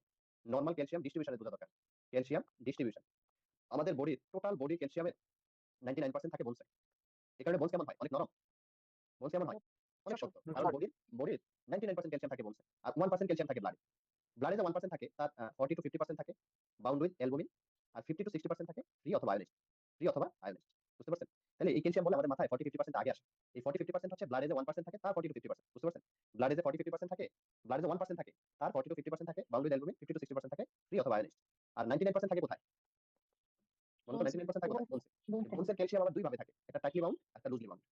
নরমাল ক্যালসিয়াম ডিস্ট্রিবিউশনে বোঝা দরকার। ক্যালসিয়াম ডিস্ট্রিবিউশন, আমাদের বডির টোটাল বডি ক্যালসিয়ামের 99% থাকে বোনসে। এই কারণে বোনস কেমন হয়? অনেক নরম। বোনস কেমন হয়? অনেক শক্ত। কারণ বডির 99% ক্যালসিয়াম থাকে বোনসে, আর 1% ক্যালসিয়াম থাকে ব্লাডে। ব্লাডে যে 1% থাকে তার 40 to 50% থাকে বাউন্ড উইথ অ্যালবুমিন, আর 50 to 60% থাকে ফ্রি অথবা আয়োনাইজড। ফ্রি অথবা আয়োনাইজড। বুঝতে পারছেন? তাহলে এই ক্যালসিয়াম বলে আমাদের মাথায় 40-50% আগে আসে। এই 40-50% হচ্ছে ব্লাডে যে 1% থাকে তার 40 to 50%। বুঝতে পারছেন? ব্লাডে যে 40-50% থাকে, ব্লাডে যে 1% থাকে তার 40 to 50% থাকে বাউন্ড উইথ অ্যালবুমিন, 50 to 60% থাকে ফ্রি অথবা আয়োনাইজড। আর 99% থাকে কোথায়? বলুন তো 99% থাকে কোথায়? বোনসে। বোনসের ক্যালসিয়াম আবার দুই ভাবে থাকে, একটা টাইটলি বাউন্ড, একটা লুজলি বাউন্ড।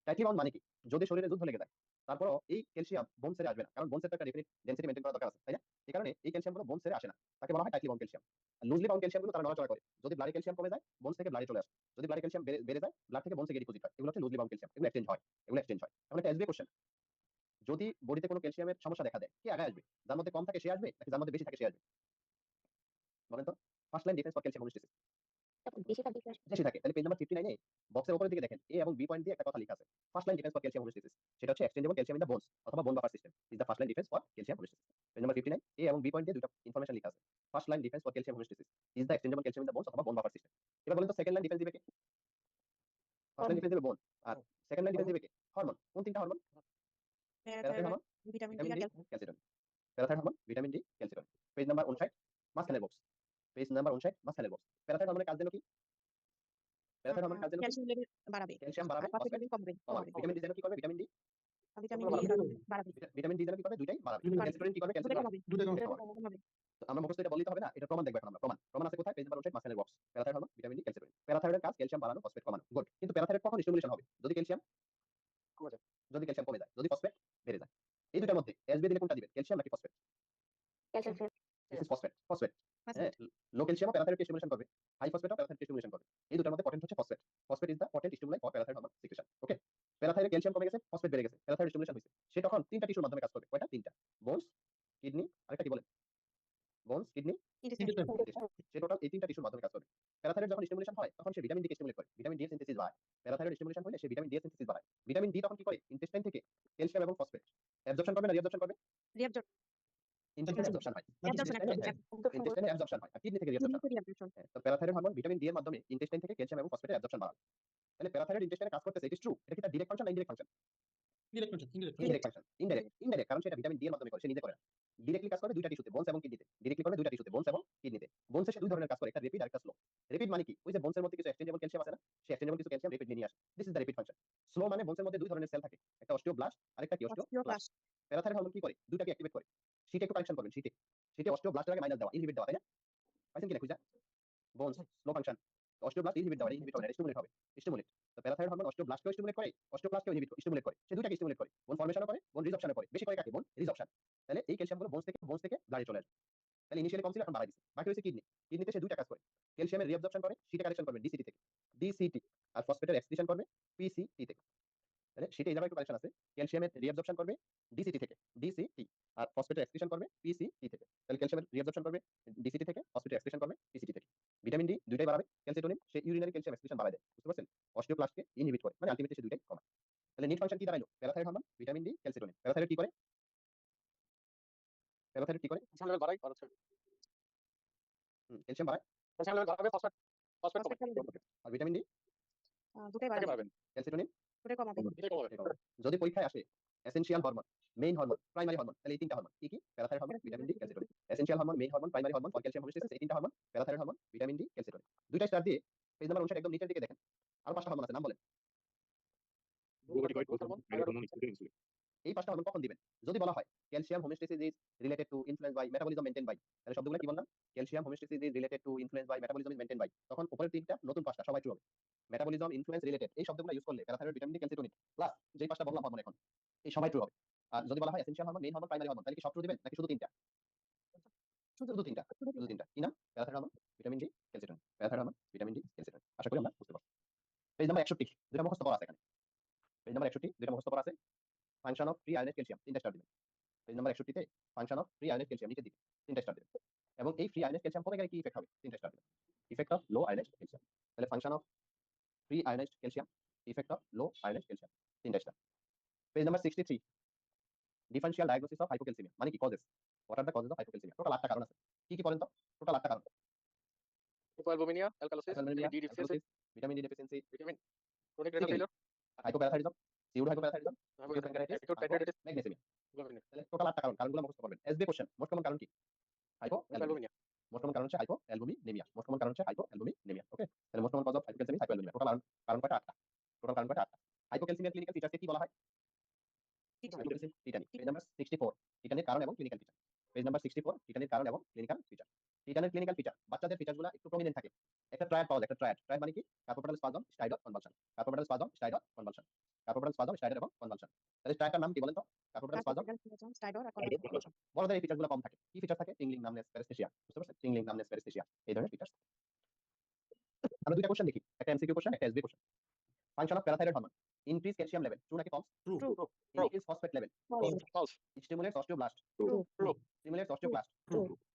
টাইটলি বাউন্ড মানে কি? যদি শরীরে যুদ্ধ লেগে যায় তারপরও এই ক্যালসিয়াম বোন ছেড়ে আসবে না, কারণ বোন সেটটা একটা ডেফিনিট ডেনসিটি মেইনটেইন করা দরকার আছে, তাই না? এই কারণে এই ক্যালসিয়ামগুলো বোন ছেড়ে আসে না, তাকে বলা হয় tightly bound calcium. Loosely bound ক্যালসিয়ামগুলো তারা নড়াচড়া করে, যদি ব্লাডে ক্যালসিয়াম কমে যায় বোনস থেকে ব্লাডে চলে আসে, যদি ব্লাডে ক্যালসিয়াম বেড়ে যায় ব্লাড থেকে বোনসে গিয়ে ডিপোজিট হয়, এগুলো হচ্ছে লুজলি বাউন্ড ক্যালসিয়াম, এগুলো এক্সচেঞ্জ হয়, এগুলো এক্সচেঞ্জ হয়। এখন একটা এসবি কোশ্চেন, যদি বডিতে কোনো ক্যালসিয়ামের সমস্যা দেখা দেয় কে আগে আসবে? যার মধ্যে কম থাকে সে আসবে নাকি যার মধ্যে বেশি থাকে সে আসবে? বলেন তো। First line defence for calcium homeostasis তখন বেশি থাকবে কি বেশি থাকে, তাহলে পেজ নাম্বার 59 এ বক্সের উপরের দিকে দেখেন এ এবং বি পয়েন্ট দিয়ে একটা কথা লেখা আছে, first line defence for calcium homeostasis, সেটা হচ্ছে exchangeable calcium in the bones অথবা bone buffer system is the first line defence for calcium homeostasis. Page number 59 A এবং বি পয়েন্ট দিয়ে দুটো ইনফরমেশন লেখা আছে, first line defence for calcium homeostasis is the exchangeable calcium in the bones অথবা bone buffer system. এবার বলেন তো second line defence দিবে কে? ফার্স্ট লাইন ডিফেন্স দিবে বোন, আর সেকেন্ড লাইন ডিফেন্স দিবে কে? হরমোন। কোন তিনটা hormone? Parathyroid hormone, vitamin D vitamin আর D, calcitonin. Parathyroid hormone, vitamin D, calcitonin. Page number 59 মাঝখানের বক্স, পেজ নাম্বার 59 মাঝখানের বক্স। প্যারাথাইরয়েড হরমোনের কাজ যেন কি? প্যারাথাইরয়েড হরমোনের কাজ যেন কি? ক্যালসিয়াম লেভেল বাড়াবে, ক্যালসিয়াম আর বাড়াবে, ফসফেট ফসফেট লেভেল কমাবে কমাবে। ভিটামিন ডি যেন কি করবে? ভিটামিন ডি ভিটামিন বাড়াবে। ডি বাড়াবে, ভিটামিন ডি যেন কি করবে? দুইটাই বাড়াবে। দুইটাই ক্যালসিটনিন কি করবে? দুটোই ক্যালসিটনিন কমাবে, দুটো কম কমাবে। কমাবে। তো আমরা মুখস্থ এটা বলতে হবে না, এটা প্রমাণ দেখব এখন আমরা। প্রমাণ আছে কোথায়? পেজ নাম্বার 59 মাঝখানের box. Parathyroid hormone, vitamin D, calcitonin. প্যারাথাইরয়েডের কাজ ক্যালসিয়াম বাড়ানো, ফসফেট কমানো। গুড। কিন্তু প্যারাথাইরয়েড কখন স্টিমুলেশন হবে? যদি ক্যালসিয়াম কমে যায়। কমে যায়, যদি ফসফেট বেড়ে যায়। এই দুটার মধ্যে এসবি দিলে কোনটা দিবেন? ক্যালসিয়াম নাকি phosphate? Calcium this is phosphate. হ্যাঁ, লো ক্যালসিয়াম প্যারাথাইরয়েডকে স্টিমুলেশন করবে, হাই ফসফেট প্যারাথাইরয়েডকে স্টিমুলেশন করবে। এই দুটার মধ্যে পটেন্ট হচ্ছে phosphate. Phosphate is the potent stimuli for parathyroid hormone secretion. Okay, parathyroid calcium কমে গেছে, ফসফেট বেড়ে গেছে, প্যারাথাইরয়েড স্টিমুলেশন হইছে। সে তখন তিনটা টিস্যুর মাধ্যমে কাজ করবে। কয়টা? তিনটা। বোনস, কিডনি, আরেকটা কি বলেন? বোনস, কিডনি, ইন্টেস্টাইন সে টোটাল এই তিনটা টিস্যুর মাধ্যমে কাজ করবে। প্যারাথাইরয়েড যখন স্টিমুলেশন হয় তখন সে ভিটামিন ডি কে স্টিমুলেট করে, ভিটামিন ডি এর সিনথেসিস বাড়ায়। প্যারাথাইরয়েড স্টিমুলেশন হলে সে ভিটামিন ডি এর সিনথেসিস বাড়ায়। ভিটামিন ডি তখন কি করে? ইন্টেস্টাইন থেকে ক্যালসিয়াম এবং ফসফেট অ্যাবজর্পশন করবে না রিঅ্যাবজর্পশন করবে? ইন্টেস্টাইনে অ্যাবজর্পশন হয়, ইন্টেস্টাইনে অ্যাবজর্পশন হয়, আর কিডনি থেকে রিঅ্যাবজর্পশন হয়। তো প্যারাথাইরয়েড হরমোন ভিটামিন ডি এর মাধ্যমে ইন্টেস্টাইন থেকে ক্যালসিয়াম এবং ফসফেটের অ্যাবজর্পশন বাড়ায়। তাহলে প্যারাথাইরয়েড ইন্টেস্টাইনে কাজ করতেছে, ইট ইজ ট্রু। এটা কি তার ডাইরেক্ট ফাংশন না indirect function? Indirect function, indirect, কারণ সেটা ভিটামিন ডি এর মাধ্যমে করে, সে নিজে করে না। ডিরেক্টলি কাজ করে দুইটা টিস্যুতে, বোনস এবং কিডনিতে। ডিরেক্টলি করে দুইটা টিস্যুতে, বোনস এবং কিডনিতে। বোনসে সে দুই ধরনের কাজ করে, একটা রেপিড আর একটা স্লো। রেপিড মানে কি? ওই যে বোনসের মধ্যে কিছু এক্সচেঞ্জেবল ক্যালসিয়াম আছে না, সেই এক্সচেঞ্জেবল কিছু ক্যালসিয়াম রেপিড নিয়ে আসে। This is the rapid function. Slow মানে বোনসের মধ্যে দুই ধরনের সেল থাকে, একটা অস্টিওব্লাস্ট আর একটা কি? অস্টিওক্লাস্ট। প্যারাথাইরয়েড হরমোন কি করে? দুইটাকে অ্যাক্টিভেট করে। শীটে একটু কানেকশন করবেন, শীটে অস্টিওব্লাস্টের আগে মাইনাস দেওয়া, ইনহিবিট দেওয়া, তাই না? পাইছেন কি না খুঁজা? Bones slow function, osteoblast inhibit দেওয়া, ইনহিবিট হবে না, স্টিমুলেট হবে, স্টিমুলেট। তো প্যারাথাইরয়েড হরমোন অস্টিওব্লাস্টকেও স্টিমুলেট করে, অস্টিওক্লাস্টকেও স্টিমুলেট করে, সে দুইটাকে স্টিমুলেট করে। বোন ফর্মেশনও করে, বোন রিজর্পশনও করে। বেশি করে কাকে? বোন রিজর্পশন। তাহলে এই ক্যালসিয়ামগুলো বোনস থেকে ব্লাডে চলে আসবে। তাহলে ইনিশিয়ালি কম ছিল, এখন বাড়াই দিছে। বাকি হচ্ছে কিডনি। কিডনিতে সে দুইটা কাজ করে, ক্যালসিয়ামের রিঅ্যাবজর্পশন করে, শীটে কালেকশন করবে ডিসিটি থেকে, ডিসিটি, আর ফসফেটের এক্সক্রিশন করবে পিসিটি থেকে। তাহলে শীটে এই জায়গায় একটু কালেকশন আছে, ক্যালসিয়ামের রিঅ্যাবজর্পশন করবে ডিসিটি থেকে, ডিসিটি, আর ফসফেটের এক্সক্রিশন করবে পিসিটি থেকে। তাহলে ক্যালসিয়ামের রিঅ্যাবজর্পশন করবে ডিসিটি থেকে, ফসফেটের এক্সক্রিশন করবে পিসিটি থেকে। ভিটামিন ডি দুইটাই বাড়াবে, ক্যালসিটোনিন সে ইউরিনারি ক্যালসিয়াম এক্সক্রিশন বাড়ায় দেয়, বুঝতে পারছেন? অস্টিওক্লাস্টকে ইনহিবিট করে, মানে আলটিমেটলি সে দুইটাই কমায়। তাহলে নিট ফাংশন কি দাঁড়াইলো? Parathyroid hormone, vitamin D, calcitonin. Parathyroid কি করে? প্যারাথাইরয়েড কি করে? ক্যালসিয়াম লেভেল বাড়ায় আর হচ্ছে ক্যালসিয়াম বাড়ায়, ক্যালসিয়াম লেভেল বাড়াবে, ফসফেট কমাবে। আর ভিটামিন ডি, দুটোই এটাকে বাড়াবে, বাড়াবেন, ক্যালসিটোনিন দুটোই কমাবে। এটাই কমাবে। যদি পরীক্ষায় আসে essential hormone, main hormone, primary hormone, তাহলে এই তিনটা হরমোন কি কি? Parathyroid hormone, vitamin D, calcitonin. Essential hormone, main hormone, primary hormone for calcium homeostasis, এই তিনটা hormone, parathyroid hormone, vitamin D, calcitonin. দুইটা স্টার দিয়ে পেজ নাম্বার 59 একদম নিচের দিকে দেখেন, আরো পাঁচটা হরমোন আছে, নাম বলেন। এই পাঁচটা হরমোন কখন দিবেন? যদি বলা হয় calcium homeostasis is related to influence by metabolism maintain by, তাহলে শব্দগুলো কি বললাম? Calcium homeostasis is related to influence by metabolism is maintain by, তখন উপরের তিনটা, নতুন পাঁচটা সবাই ট্রু হবে। মেটাবলিজম, ইনফ্লুয়েন্স, রিলেটেড, এই শব্দগুলো ইউজ করলে parathyroid, vitamin D, calcitonin plus যেই পাঁচটা বললাম হরমোন এখন, এই সবাই ট্রু হবে। আর যদি বলা হয় essential hormone, main hormone, primary hormone, তাহলে কি সব ট্রু দিবেন নাকি শুধু তিনটা? শুধু তিনটা, শুধু তিনটা। কি নাম? Parathyroid hormone, vitamin D, calcitonin. Parathyroid hormone, vitamin D, calcitonin. আশা করি আমরা বুঝতে পারছি। পেজ নাম্বার 61 যেটা মুখস্থ করা আছে এখানে, পেজ নাম্বার 61 যেটা মুখস্থ করা আছে, function of free ionised calcium, তিনটা স্টার দিবেন। পেজ নাম্বার 61 তে function of free ionised calcium নিচের দিকে তিনটা স্টার দিবেন। এবং এই ফ্রি আয়নেট ক্যালসিয়াম কমে গেলে কি ইফেক্ট হবে? তিনটা স্টার দিবেন। Effect of low ionised calcium, তাহলে function of free ionised calcium, effect of low ionised calcium, তিনটা star. Page number 63 differential diagnosis of hypocalcaemia, মানে কি? Causes, what are the causes of hypocalcaemia. Total 8টা কারণ আছে, কি কি বলেন তো? টোটাল 8টা কারণ। hypoalbuminemia, alkalosis, alkalinaemia, D deficiency, alkalosis, vitamin D deficiency, vitamin, chronic renal failure, hypoparathyroidism, pseudo hypoparathyroidism, pancreatitis, acute pancreatitis, magnesaemia. globulinemia, তাহলে টোটাল 8টা কারণ, কারণগুলো মুখস্থ করবেন। এসবি কোশ্চেন, মোস্ট কমন কারণ কি? হাইপোঅ্যালবুমিয়া। hypoalbuminemia, মোস্ট কমন কারণ হচ্ছে হাইপোঅ্যালবুমিনেমিয়া, মোস্ট কমন কারণ হচ্ছে হাইপোঅ্যালবুমিনেমিয়া। ওকে, তাহলে most common cause of hypocalcaemia, hypoalbuminaemia. Total কারণ কয়টা? 8টা। টোটাল কারণ কয়টা? 8টা। হাইপোক্যালসিমিয়ার ক্লিনিক্যাল ফিচারকে কি বলা হয়? Hypocalcaemia tetany. পেজ নাম্বার 64 টিটানির কারণ এবং ক্লিনিক্যাল ফিচার। পেজ নাম্বার 64 টিটানির কারণ এবং ক্লিনিক্যাল ফিচার। টিটানের ক্লিনিক্যাল ফিচার, বাচ্চাদের ফিচারগুলো একটু প্রমিনেন্ট থাকে। একটা ট্রায়াড পাওয়া যায়, একটা ট্রায়াড মানে কি? Carpopedal spasm, stridor convulsion, carpopedal spasm, stridor convulsion. Carpopedal spasm, stridor এবং কনভালশন। তাহলে ট্রায়ালটার নাম কি বলেন তো? কার্বোপ্রোডান স্পাজম, স্টাইডর আর কনভালশন। বড়দের এই ফিচারগুলো কম থাকে। কি ফিচার থাকে? Tingling, numbness, paraesthesia. বুঝতে পারছেন? টিংলিং, নামনেস, প্যারাস্থেসিয়া এই ধরনের ফিচার। আমরা দুইটা কোশ্চেন দেখি, একটা এমসিকিউ কোশ্চেন, একটা SB question. Function of parathyroid hormone increase calcium level, true নাকি false? True. Increase phosphate level, False. False. Stimulates osteoblast, True. Stimulates osteoclast,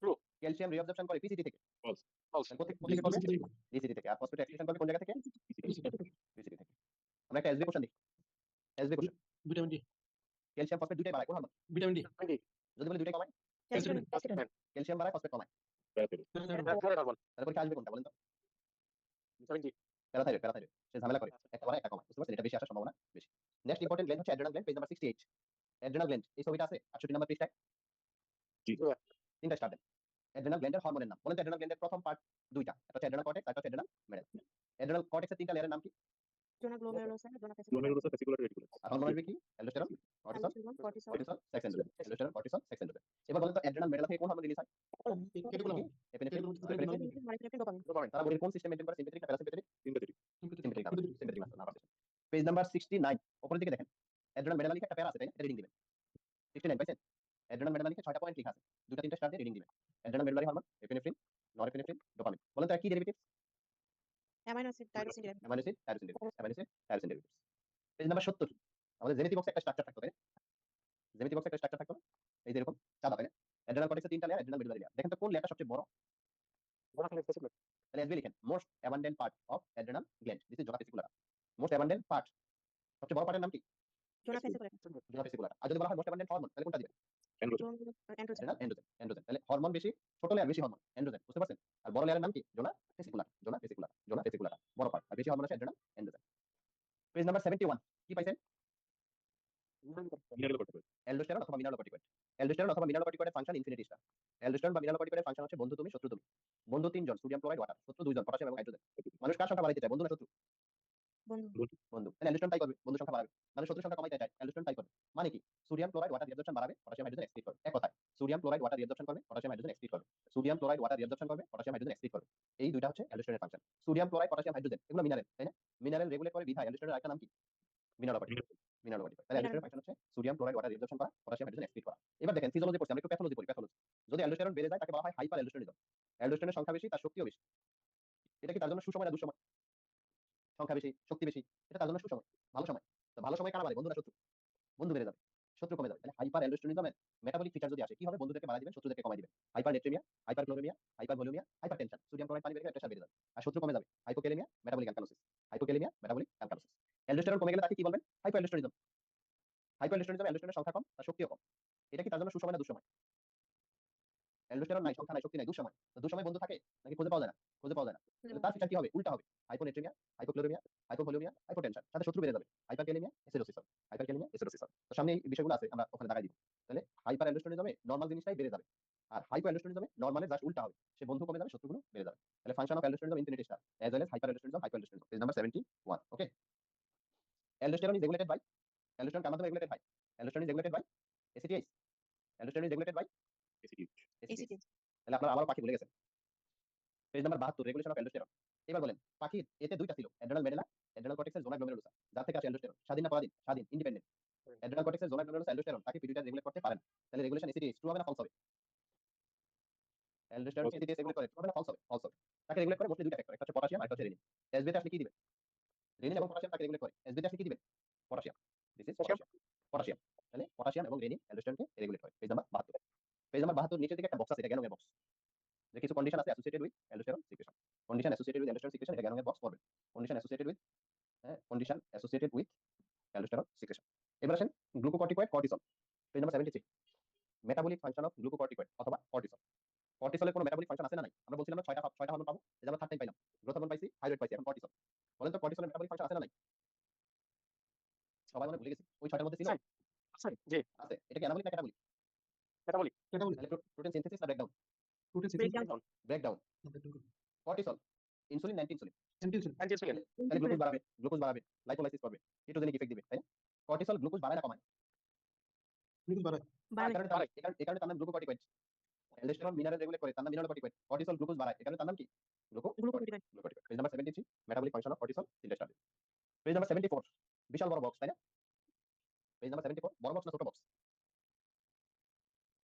True. Calcium reabsorption করে PCT থেকে, False. কোথেকে করবে? BCD. ডিসিটি থেকে। আর phosphate extraction করবে কোন জায়গা থেকে? পিসিটি থেকে। আমরা একটা এসবি কোশ্চেন দেখি, SB question. Vitamin D. Calcium phosphate দুইটাই বাড়ায়, কোন হরমোন? Vitamin D. যদি বলি দুইটাই কমায়, ক্যালসিয়াম Calcium. ক্যালসিয়াম বাড়ায় ফসফেট কমায়, Thyroid hormone. তাহলে পরীক্ষা আসবে কোনটা বলেন তো? Vitamin D. Parathyroid, parathyroid. সে ঝামেলা করে, একটা বাড়ায় একটা কমায়। বুঝতে পারছেন? এটা বেশি আসার সম্ভাবনা বেশি। নেক্সট ইম্পর্টেন্ট গ্ল্যান্ড হচ্ছে adrenal gland, page number 68। Adrenal gland এই ছবিটা আছে 68 নাম্বার পৃষ্ঠায়। তিনটা স্টার দেন। অ্যাড্রেনাল গ্ল্যান্ডের হরমোনের নাম বলেন তো। অ্যাড্রেনাল গ্ল্যান্ডের প্রথম পার্ট দুইটা, একটা হচ্ছে অ্যাড্রেনাল কর্টেক্স, একটা হচ্ছে অ্যাড্রেনাল মেডাল। অ্যাড্রেনাল কর্টেক্সের তিনটা লেয়ারের নাম কি? জোনা গ্লোমেরুলোসা, জোনা আর হরমোন আসবে কি? Aldosterone, cortisol, cortisol, cortisol, sex androgen. Aldosterone, cortisol, sex androgen. এবার বলেন তো অ্যাড্রেনাল মেডাল থেকে কোন হরমোন রিলিজ হয়? Capable. Epinephrine, norepinephrine, dopamine. Dopamine. তারা বডির কোন সিস্টেম মেইনটেইন করে? সিম্পেথেটিক না parasympathetic? Sympathetic. Sympathetic nervous system. Page number 69 উপরের দিকে দেখেন। অ্যাড্রেনাল মেডাল লিখে একটা প্যারা আছে, তাই না? এটা রিডিং দিবেন। 69 পাইছেন? অ্যাড্রেনাল মেডাল লিখে 6টা পয়েন্ট লেখা আছে, দুটো তিনটা স্টার দিয়ে রিডিং দিবেন। Adrenal medal hormone, epinephrine, norepinephrine, dopamine. বলেন তো কি derivative? Amino acid, tyrosine derivative. Amino acid, tyrosine derivative, amino acid, tyrosine derivative. Page number 70 আমাদের জেনেটিক বক্সে একটা স্ট্রাকচার থাকতো, তাই না? জেনেটিক বক্সে একটা স্ট্রাকচার থাকতো, এই যে এরকম চাঁদা, তাই না? অ্যাড্রেনাল কর্টেক্সের তিনটা লেয়ার, অ্যাড্রেনাল মেডুলারি লেয়ার। দেখেন তো কোন লেয়ারটা সবচেয়ে বড়? তাহলে এসবি লিখেন, most abundant part of adrenal gland, this is zona fasciculata. Most abundant part, সবচেয়ে বড় পার্টের নাম কি? জোনা ফেসিকুলার, জোনা ফেসিকুলারা। আর যদি বলা হয় মোস্ট অ্যাবান্ডেন্ট হরমোন, তাহলে কোনটা দিবেন? অ্যান্ড্রোজেন। Adrenal, androgen, androgen. তাহলে হরমোন বেশি, ছোট লেয়ার বেশি হরমোন, এন্ড্রোজেন। বুঝতে পারছেন? আর বড় লেয়ারের নাম কি? জোনা ফেসিকুলার, জোনা ফেসিকুলার, জোনা ফেসিকুলার। বড় পার্ট আর বেশি হরমোন আছে অ্যাড্রেনাল, এন্ড্রোজেন। পেজ নাম্বার 71 কি পাইছেন? অ্যালডোস্টেরন অথবা মিনারেলোকর্টিকয়েড। অ্যালডোস্টেরন অথবা মিনারেলোকর্টিকয়েডের ফাংশন ইনফিনিটি স্টার। অ্যালডোস্টেরন বা মিনারেলোকর্টিকয়েডের ফাংশন হচ্ছে বন্ধু তুমি, শত্রু তুমি। বন্ধু তিনজন, সোডিয়াম ক্লোরাইড, ওয়াটার। শত্রু দুইজন, পটাশিয়াম এবং হাইড্রোজেন। মানুষ কার সংখ্যা বাড়াইতে চায়, বন্ধু না শত্রু? বন্ধু। বন্ধু। তাহলে অ্যালডোস্টেরন তাই করবে, বন্ধু সংখ্যা বাড়াবে। মানে শত্রু সংখ্যা কমাইতে চায়, অ্যালডোস্টেরন তাই করবে। মানে কি? সোডিয়াম ক্লোরাইড ওয়াটার রিঅ্যাবজর্পশন বাড়াবে, পটাশিয়াম হাইড্রোজেন এক্সক্রিট করবে। এক কথায় সোডিয়াম ক্লোরাইড ওয়াটার রিঅ্যাবজর্পশন করবে, পটাশিয়াম হাইড্রোজেন এক্সক্রিট করবে। সোডিয়াম ক্লোরাইড ওয়াটার রিঅ্যাবজর্পশন করবে, পটাশিয়াম হাইড্রোজেন এক্সক্রিট করবে। এই দুইটা হচ্ছে অ্যালডোস্টেরনের function. Sodium chloride, potassium hydrogen এগুলো মিনারেল, তাই না? মিনারেল রেগুলেট করে বিধায় অ্যালডোস্টেরনের আরেকটা নাম কি? মিনারেলোকর্টিকয়েড। মিনারেলোকর্টিকয়েড। তাহলে অ্যালডোস্টেরনের ফাংশন হচ্ছে সোডিয়াম ক্লোরাইড ওয়াটার রিঅ্যাবজর্পশন করা, পটাশিয়াম হাইড্রোজেন এক্সক্রিট করা। এবার দেখেন ফিজিওলজি পড়ছি, আমরা একটু প্যাথোলজি পড়ি, প্যাথোলজি। যদি অ্যালডোস্টেরন বেড়ে যায় তাকে বলা হয় হাইপার অ্যালডোস্টেরনিজম। অ্যালডোস্টেরনের সংখ্যা বেশি, তার শক্তিও বেশি। এটা কি তার জন্য সুসময় না দুঃসময়? সংখ্যা বেশি, শক্তি বেশি, এটা তার জন্য সুসময়, ভালো সময়। তো ভালো সময় কারা বাড়ে, বন্ধু না শত্রু? বন্ধু বেড়ে যাবে, শত্রু কমে যাবে। তাহলে হাইপার অ্যালডোস্টেরনিজমের মেটাবলিক ফিচার যদি আসে, কি হবে? বন্ধুদেরকে বাড়ায় দিবেন, শত্রুদেরকে কমায় দিবেন। Hypernatraemia, hyperchloraemia, hypervolaemia, hypertension. সোডিয়াম ক্লোরাইড পানি বেড়ে গেলে প্রেসার বেড়ে যাবে, আর শত্রু কমে যাবে। Hypokalemia, metabolic alkalosis. Hypokalemia, metabolic alkalosis. Aldosterone কমে গেলে তাকে কি বলবেন? Hyper aldosteronism. হাইপার অ্যালডোস্টেরনিজম, অ্যালডোস্টেরনের সংখ্যা কম, তার শক্তিও কম। এটা কি তার জন্য সুসময় না দুঃসময়? অ্যালডোস্টেরন নাই, সংখ্যা নাই, শক্তি নাই, দুঃসময়। তো দুঃসময় বন্ধু থাকে নাকি খুঁজে পাওয়া যায় না? খুঁজে পাওয়া যায় না। তাহলে তার ফিচার কি হবে? উল্টা হবে। Hyponatraemia, hypochloraemia, hypovolaemia, hypotension. সাথে শত্রু বেড়ে যাবে। Hyperkalaemia, acidosis. Hyperkalaemia, acidosis. তো সামনে এই বিষয়গুলো আছে, আমরা ওখানে দাগাই দিব। তাহলে হাইপার অ্যালডোস্টেরনিজমে নরমাল জিনিসটাই বেড়ে যাবে, আর হাইপো অ্যালডোস্টেরনিজমে নরমালের জাস্ট উল্টা হবে। সে বন্ধু কমে যাবে, শত্রুগুলো বেড়ে যাবে। তাহলে function of aldosteronism infinity star as well as hyperaldosteronism, hypoaldosteronism. Page number 71। Okay. Aldosterone is regulated by, aldosterone কার মাধ্যমে রেগুলেটেড হয়? Aldosterone is regulated by ACTH. Aldosterone is regulated by ACT. তাহলে আপনারা আবার পাখি ভুলে গেছেন। Page number 72 regulation of aldosterone. এবার বলেন পাখির এতে দুইটা ছিল, অ্যাড্রেনাল মেডুলা, অ্যাড্রেনাল কর্টেক্সের জোনা গ্লোমেরুলোসা, যার থেকে আসে অ্যালডোস্টেরন। স্বাধীন না পরাধীন? স্বাধীন, ইন্ডিপেন্ডেন্ট। অ্যাড্রেনাল কর্টেক্সের জোনা গ্লোমেরুলোসা, অ্যালডোস্টেরন তাকে পিটুইটারি রেগুলেট করতে পারে না। তাহলে রেগুলেশন এসিটিএইচ ট্রু হবে না ফলস হবে? অ্যালডোস্টেরন এসিটিএইচ রেগুলেট করে, ট্রু হবে না ফলস হবে? ফলস হবে। তাকে রেগুলেট করে মোস্টলি দুইটা ফ্যাক্টর, একটা হচ্ছে পটাশিয়াম আর একটা হচ্ছে রেনিন। এসবিতে আসলে কি দিবেন? রেনিন এবং পটাশিয়াম তাকে রেগুলেট করে। এসবিতে আসলে কি দিবেন? Potassium. This is potassium. Potassium. তাহলে পটাশিয়াম এবং রেনিন অ্যালডোস্টেরনকে রেগুলেট করে। Page number 72। পেজ নাম্বার 72 নিচের দিকে একটা বক্স আছে, এটা গ্যানোমের বক্স। যে কিছু কন্ডিশন আছে associated with aldosterone secretion. Condition associated with aldosterone secretion, এটা গ্যানোমের বক্স পড়বেন। Condition associated with aldosterone secretion. এবার আসেন glucocorticoid, cortisol. Page number 73। Metabolic function of glucocorticoid অথবা কর্টিসল। কর্টিসলের কোনো মেটাবলিক ফাংশন আছে না নাই? আমরা বলছিলাম না ছয়টা হরমোন পাবো, এই যে আমরা থার্ড টাইম পাইলাম। গ্রোথ হরমোন পাইছি, থাইরয়েড পাইছি, এখন কর্টিসল। বলেন তো কর্টিসলের মেটাবলিক ফাংশন আছে না নাই? সবাই মনে ভুলে গেছি, ওই ছয়টার মধ্যে ছিল জি, আছে। এটা কি অ্যানাবলিক না ক্যাটাবলিক? metabolic. Catabolic. তাহলে প্রোটিন সিনথেসিস না breakdown? Protein Breakdown. synthesis. Breakdown. Cortisol insulin না ইনসুলিন? Anti-insulin. Anti-insulin. তাহলে গ্লুকোজ বাড়াবে, লাইপোলাইসিস করবে, কেটোজেনিক ইফেক্ট দিবে, তাই না? কর্টিসল গ্লুকোজ বাড়ায় না কমায়? Glucose বাড়ায়। এই কারণে তার নাম গ্লুকোকর্টিকয়েড। অ্যালডোস্টেরন মিনারেল রেগুলেট করে, তার নাম মিনারেলোকর্টিকয়েড। কর্টিসল গ্লুকোজ বাড়ায়, এই কারণে তার নাম কি? Glucocorticoid. Glucocorticoid. Page number 73 metabolic function of cortisol তিনটা স্টাডি। পেজ নাম্বার 74 বিশাল বড় বক্স, তাই না? পেজ নাম্বার 74 বড় বক্স না ছোট বক্স?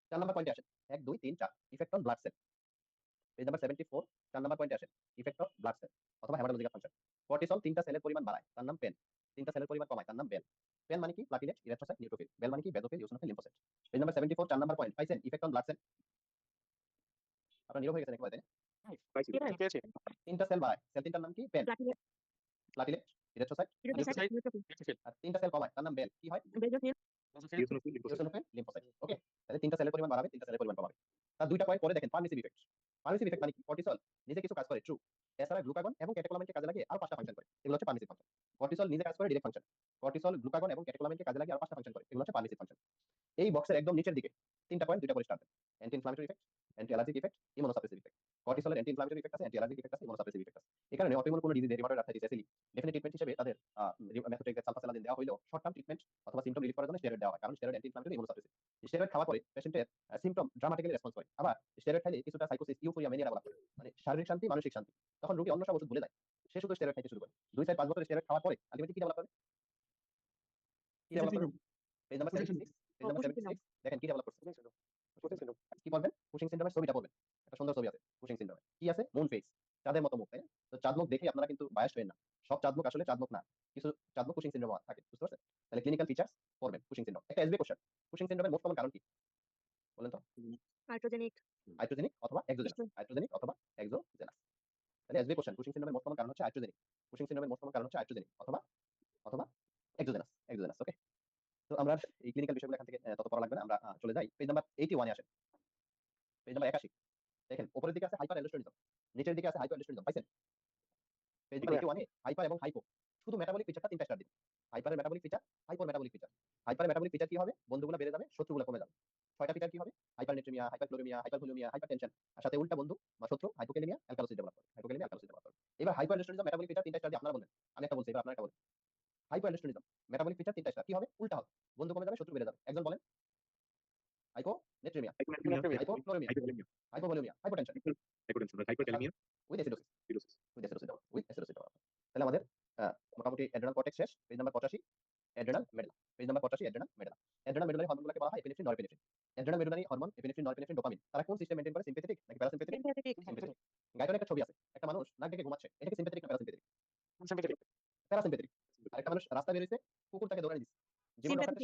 4 নাম্বার পয়েন্টে আসেন। 1 2 3 4 effect on blood sell. Page number 74 4 number পয়েন্টে আসেন। ইফেক্ট অন ব্লাড সেল অথবা হেমাটোলজিক্যাল ফাংশন। কর্টিসল 3টা সেলের পরিমাণ বাড়ায়, তার নাম পেন। 3টা সেলের পরিমাণ কমায়, তার নাম বেল। পেন মানে কি? Platelet, ইরিথ্রোসাইট, neutrophil. বেল মানে কি? Basophil, eosinophil, lymphocyte. Page number 74 4 number point পাইছেন? Effect on blood cell. আপনারা নীরব হয়ে গেছেন একেবারে, তাই না? পেয়েছি। 3টা সেল বাড়ায়, সেল 3টার নাম কি? পেন, platelet, platelet, erythrocyte, erythrocyte, neutrophil. Neutrophil, আর 3টা সেল কমায়, তার নাম বেল। কি হয়? Basophil, eosinophil, lymphocyte. ওকে, তাহলে 3টা সেলের পরিমাণ বাড়াবে, 3টা সেলের পরিমাণ কমাবে। তার 2টা পয়েন্ট পরে দেখেন পারমিসিভ ইফেক্ট। পারমিসিভ ইফেক্ট মানে কি? কর্টিসল নিজে কিছু কাজ করে, ট্রু। এছাড়া গ্লুকাগন এবং ক্যাটেকোলামিনকে কাজে লাগিয়ে আরো 5টা ফাংশন করে, এগুলো হচ্ছে পারমিসিভ ফাংশন। কর্টিসল নিজে কাজ করে, ডিরেক্ট ফাংশন। কর্টিসল গ্লুকাগন এবং ক্যাটেকোলামিনকে কাজে লাগিয়ে আরো 5টা ফাংশন করে, এগুলো হচ্ছে পারমিসিভ ফাংশন। এই বক্সের একদম নিচের দিকে 3টা পয়েন্ট, 2টা পরিষ্কার। Anti inflammatory effect, anti allergic effect, immunosuppressive effect. কর্টিসলের অ্যান্টি ইনফ্লামেটরি ইফেক্ট আছে, অ্যান্টি অ্যালার্জিক ইফেক্ট আছে, ইমিউনোসাপ্রেসিভ ইফেক্ট আছে। এখানে অটোইমিউন কোনো ডিজিজ, রিউমাটয়েড আর্থ্রাইটিস, এসিলি ডেফিনিট ট্রিটমেন্ট হিসেবে তাদের মেথোট্রেক্সেট, সালফাসালাদিন দেওয়া হইলেও শর্ট টার্ম ট্রিটমেন্ট অথবা সিম্পটম রিলিফ করার জন্য স্টেরয়েড দেওয়া হয়, কারণ steroid anti inflammatory, immunosuppressive. Steroid খাওয়ার পরে পেশেন্টের সিম্পটম ড্রামাটিক্যালি রেসপন্স করে। আবার স্টেরয়েড খাইলে কিছুটা সাইকোসিস, ইউফোরিয়া, ম্যানিয়া ডেভেলপ করে, মানে শারীরিক শান্তি, মানসিক শান্তি। তখন রোগী অন্য সব ওষুধ ভুলে যায়, সে শুধু স্টেরয়েড খাইতে শুরু করে। 2 4 5 বছর স্টেরয়েড খাওয়ার পরে আলটিমেটলি কি ডেভেলপ করে? কি ডেভেলপ করে? পেজ নাম্বার 76, পেজ নাম্বার 76 দেখেন কি ডেভেলপ করছে। কি পড়বেন? কুশিং সিনড্রোমের ছবিটা পড়বেন। একটা সুন্দর ছবি আছে কুশিং সিনড্রোমের। কি আছে? মুন ফেস, চাঁদের মতো মুখ, তাই না? তো চাঁদ মুখ দেখে আপনারা কিন্তু বায়াসড হবেন না। সব চাঁদ মুখ আসলে চাঁদ মুখ না। কিছু চাঁদ মুখ কুশিং সিনড্রোম থাকে, বুঝতে পারছেন? তাহলে ক্লিনিক্যাল ফিচারস পড়বেন কুশিং সিনড্রোম। একটা এসবি কোশ্চেন, কুশিং সিনড্রোমের মোস্ট কমন কারণ কি? বলেন তো? হাইড্রোজেনিক, হাইড্রোজেনিক অথবা এক্সোজেনাস। হাইড্রোজেনিক অথবা এক্সোজেনাস। তাহলে এসবি কোশ্চেন, কুশিং সিনড্রোমের মোস্ট কমন কারণ হচ্ছে হাইড্রোজেনিক। কুশিং সিনড্রোমের মোস্ট কমন কারণ হচ্ছে হাইড্রোজেনিক অথবা অথবা এক্সোজেনাস। এক্সোজেনাস, ওকে? তো আমরা এই ক্লিনিক্যাল বিষয়গুলো এখান থেকে তত পড়া লাগবে না। আমরা চলে যাই পেজ নাম্বার 81 এ আসেন। পেজ নাম্বার 81 দেখেন উপরের দিকে আছে হাইপার অ্যালডোস্টেরনিজম, নিচের দিকে আছে হাইপো অ্যালডোস্টেরনিজম, পাইছেন? পেজ নাম্বার 81 এ হাইপার এবং হাইপো শুধু মেটাবলিক ফিচারটা 3টা স্টার দিন। হাইপারের মেটাবলিক ফিচার, হাইপোর মেটাবলিক ফিচার। হাইপারের মেটাবলিক ফিচার কি হবে? বন্ধুগুলো বেড়ে যাবে, শত্রুগুলো কমে যাবে। 6টা ফিচার কি হবে? হাইপারনেট্রিমিয়া, হাইপারক্লোরিমিয়া, হাইপারভোলিউমিয়া, হাইপারটেনশন, আর সাথে উল্টা বন্ধু বা শত্রু হাইপোক্যালেমিয়া, অ্যালকালোসিস ডেভেলপ করে। হাইপোক্যালেমিয়া, অ্যালকালোসিস ডেভেলপ করে। এবার হাইপো অ্যালডোস্টেরনিজম মেটাবলিক ফিচার 3টা স্টার দিয়ে আপনারা বলবেন। আমি একটা বলছি, এবার আপনারা একটা বলেন। হাইপো অ্যালডোস্টেরনিজম মেটাবলিক ফিচার 3টা স্টার কি হবে? উল্টা হবে, বন্ধু কমে যাবে, শত্রু বেড়ে যাবে। একজন বলেন। Hyponatraemia, hypochloraemia, hypovolaemia, hypotension, with acidosis, with acidosis develop, with acidosis develop. তাহলে আমাদের মোটামুটি অ্যাড্রেনাল কর্টেক্স শেষ। Page number 85 adrenal medulla. Page number 85 adrenal medulla. Adrenal medullary হরমোনগুলোকে বলা হয় epinephrine, norepinephrine. Adrenal medullary hormone epinephrine, norepinephrine, dopamine, তারা কোন system maintain করে? সিম্প্যাথেটিক নাকি প্যারাসিম্প্যাথেটিক? Sympathetic, sympathetic. গাইডের একটা ছবি আছে, একটা মানুষ নাক ডেকে ঘুমাচ্ছে, এটা কি সিম্প্যাথেটিক না প্যারাসিম্প্যাথেটিক? প্যারাসিম্প্যাথেটিক। আরেকটা মানুষ রাস্তায় বের হইছে, কুকুর তাকে দৌড়ানি দিচ্ছে, জীবন রক্ষার্থে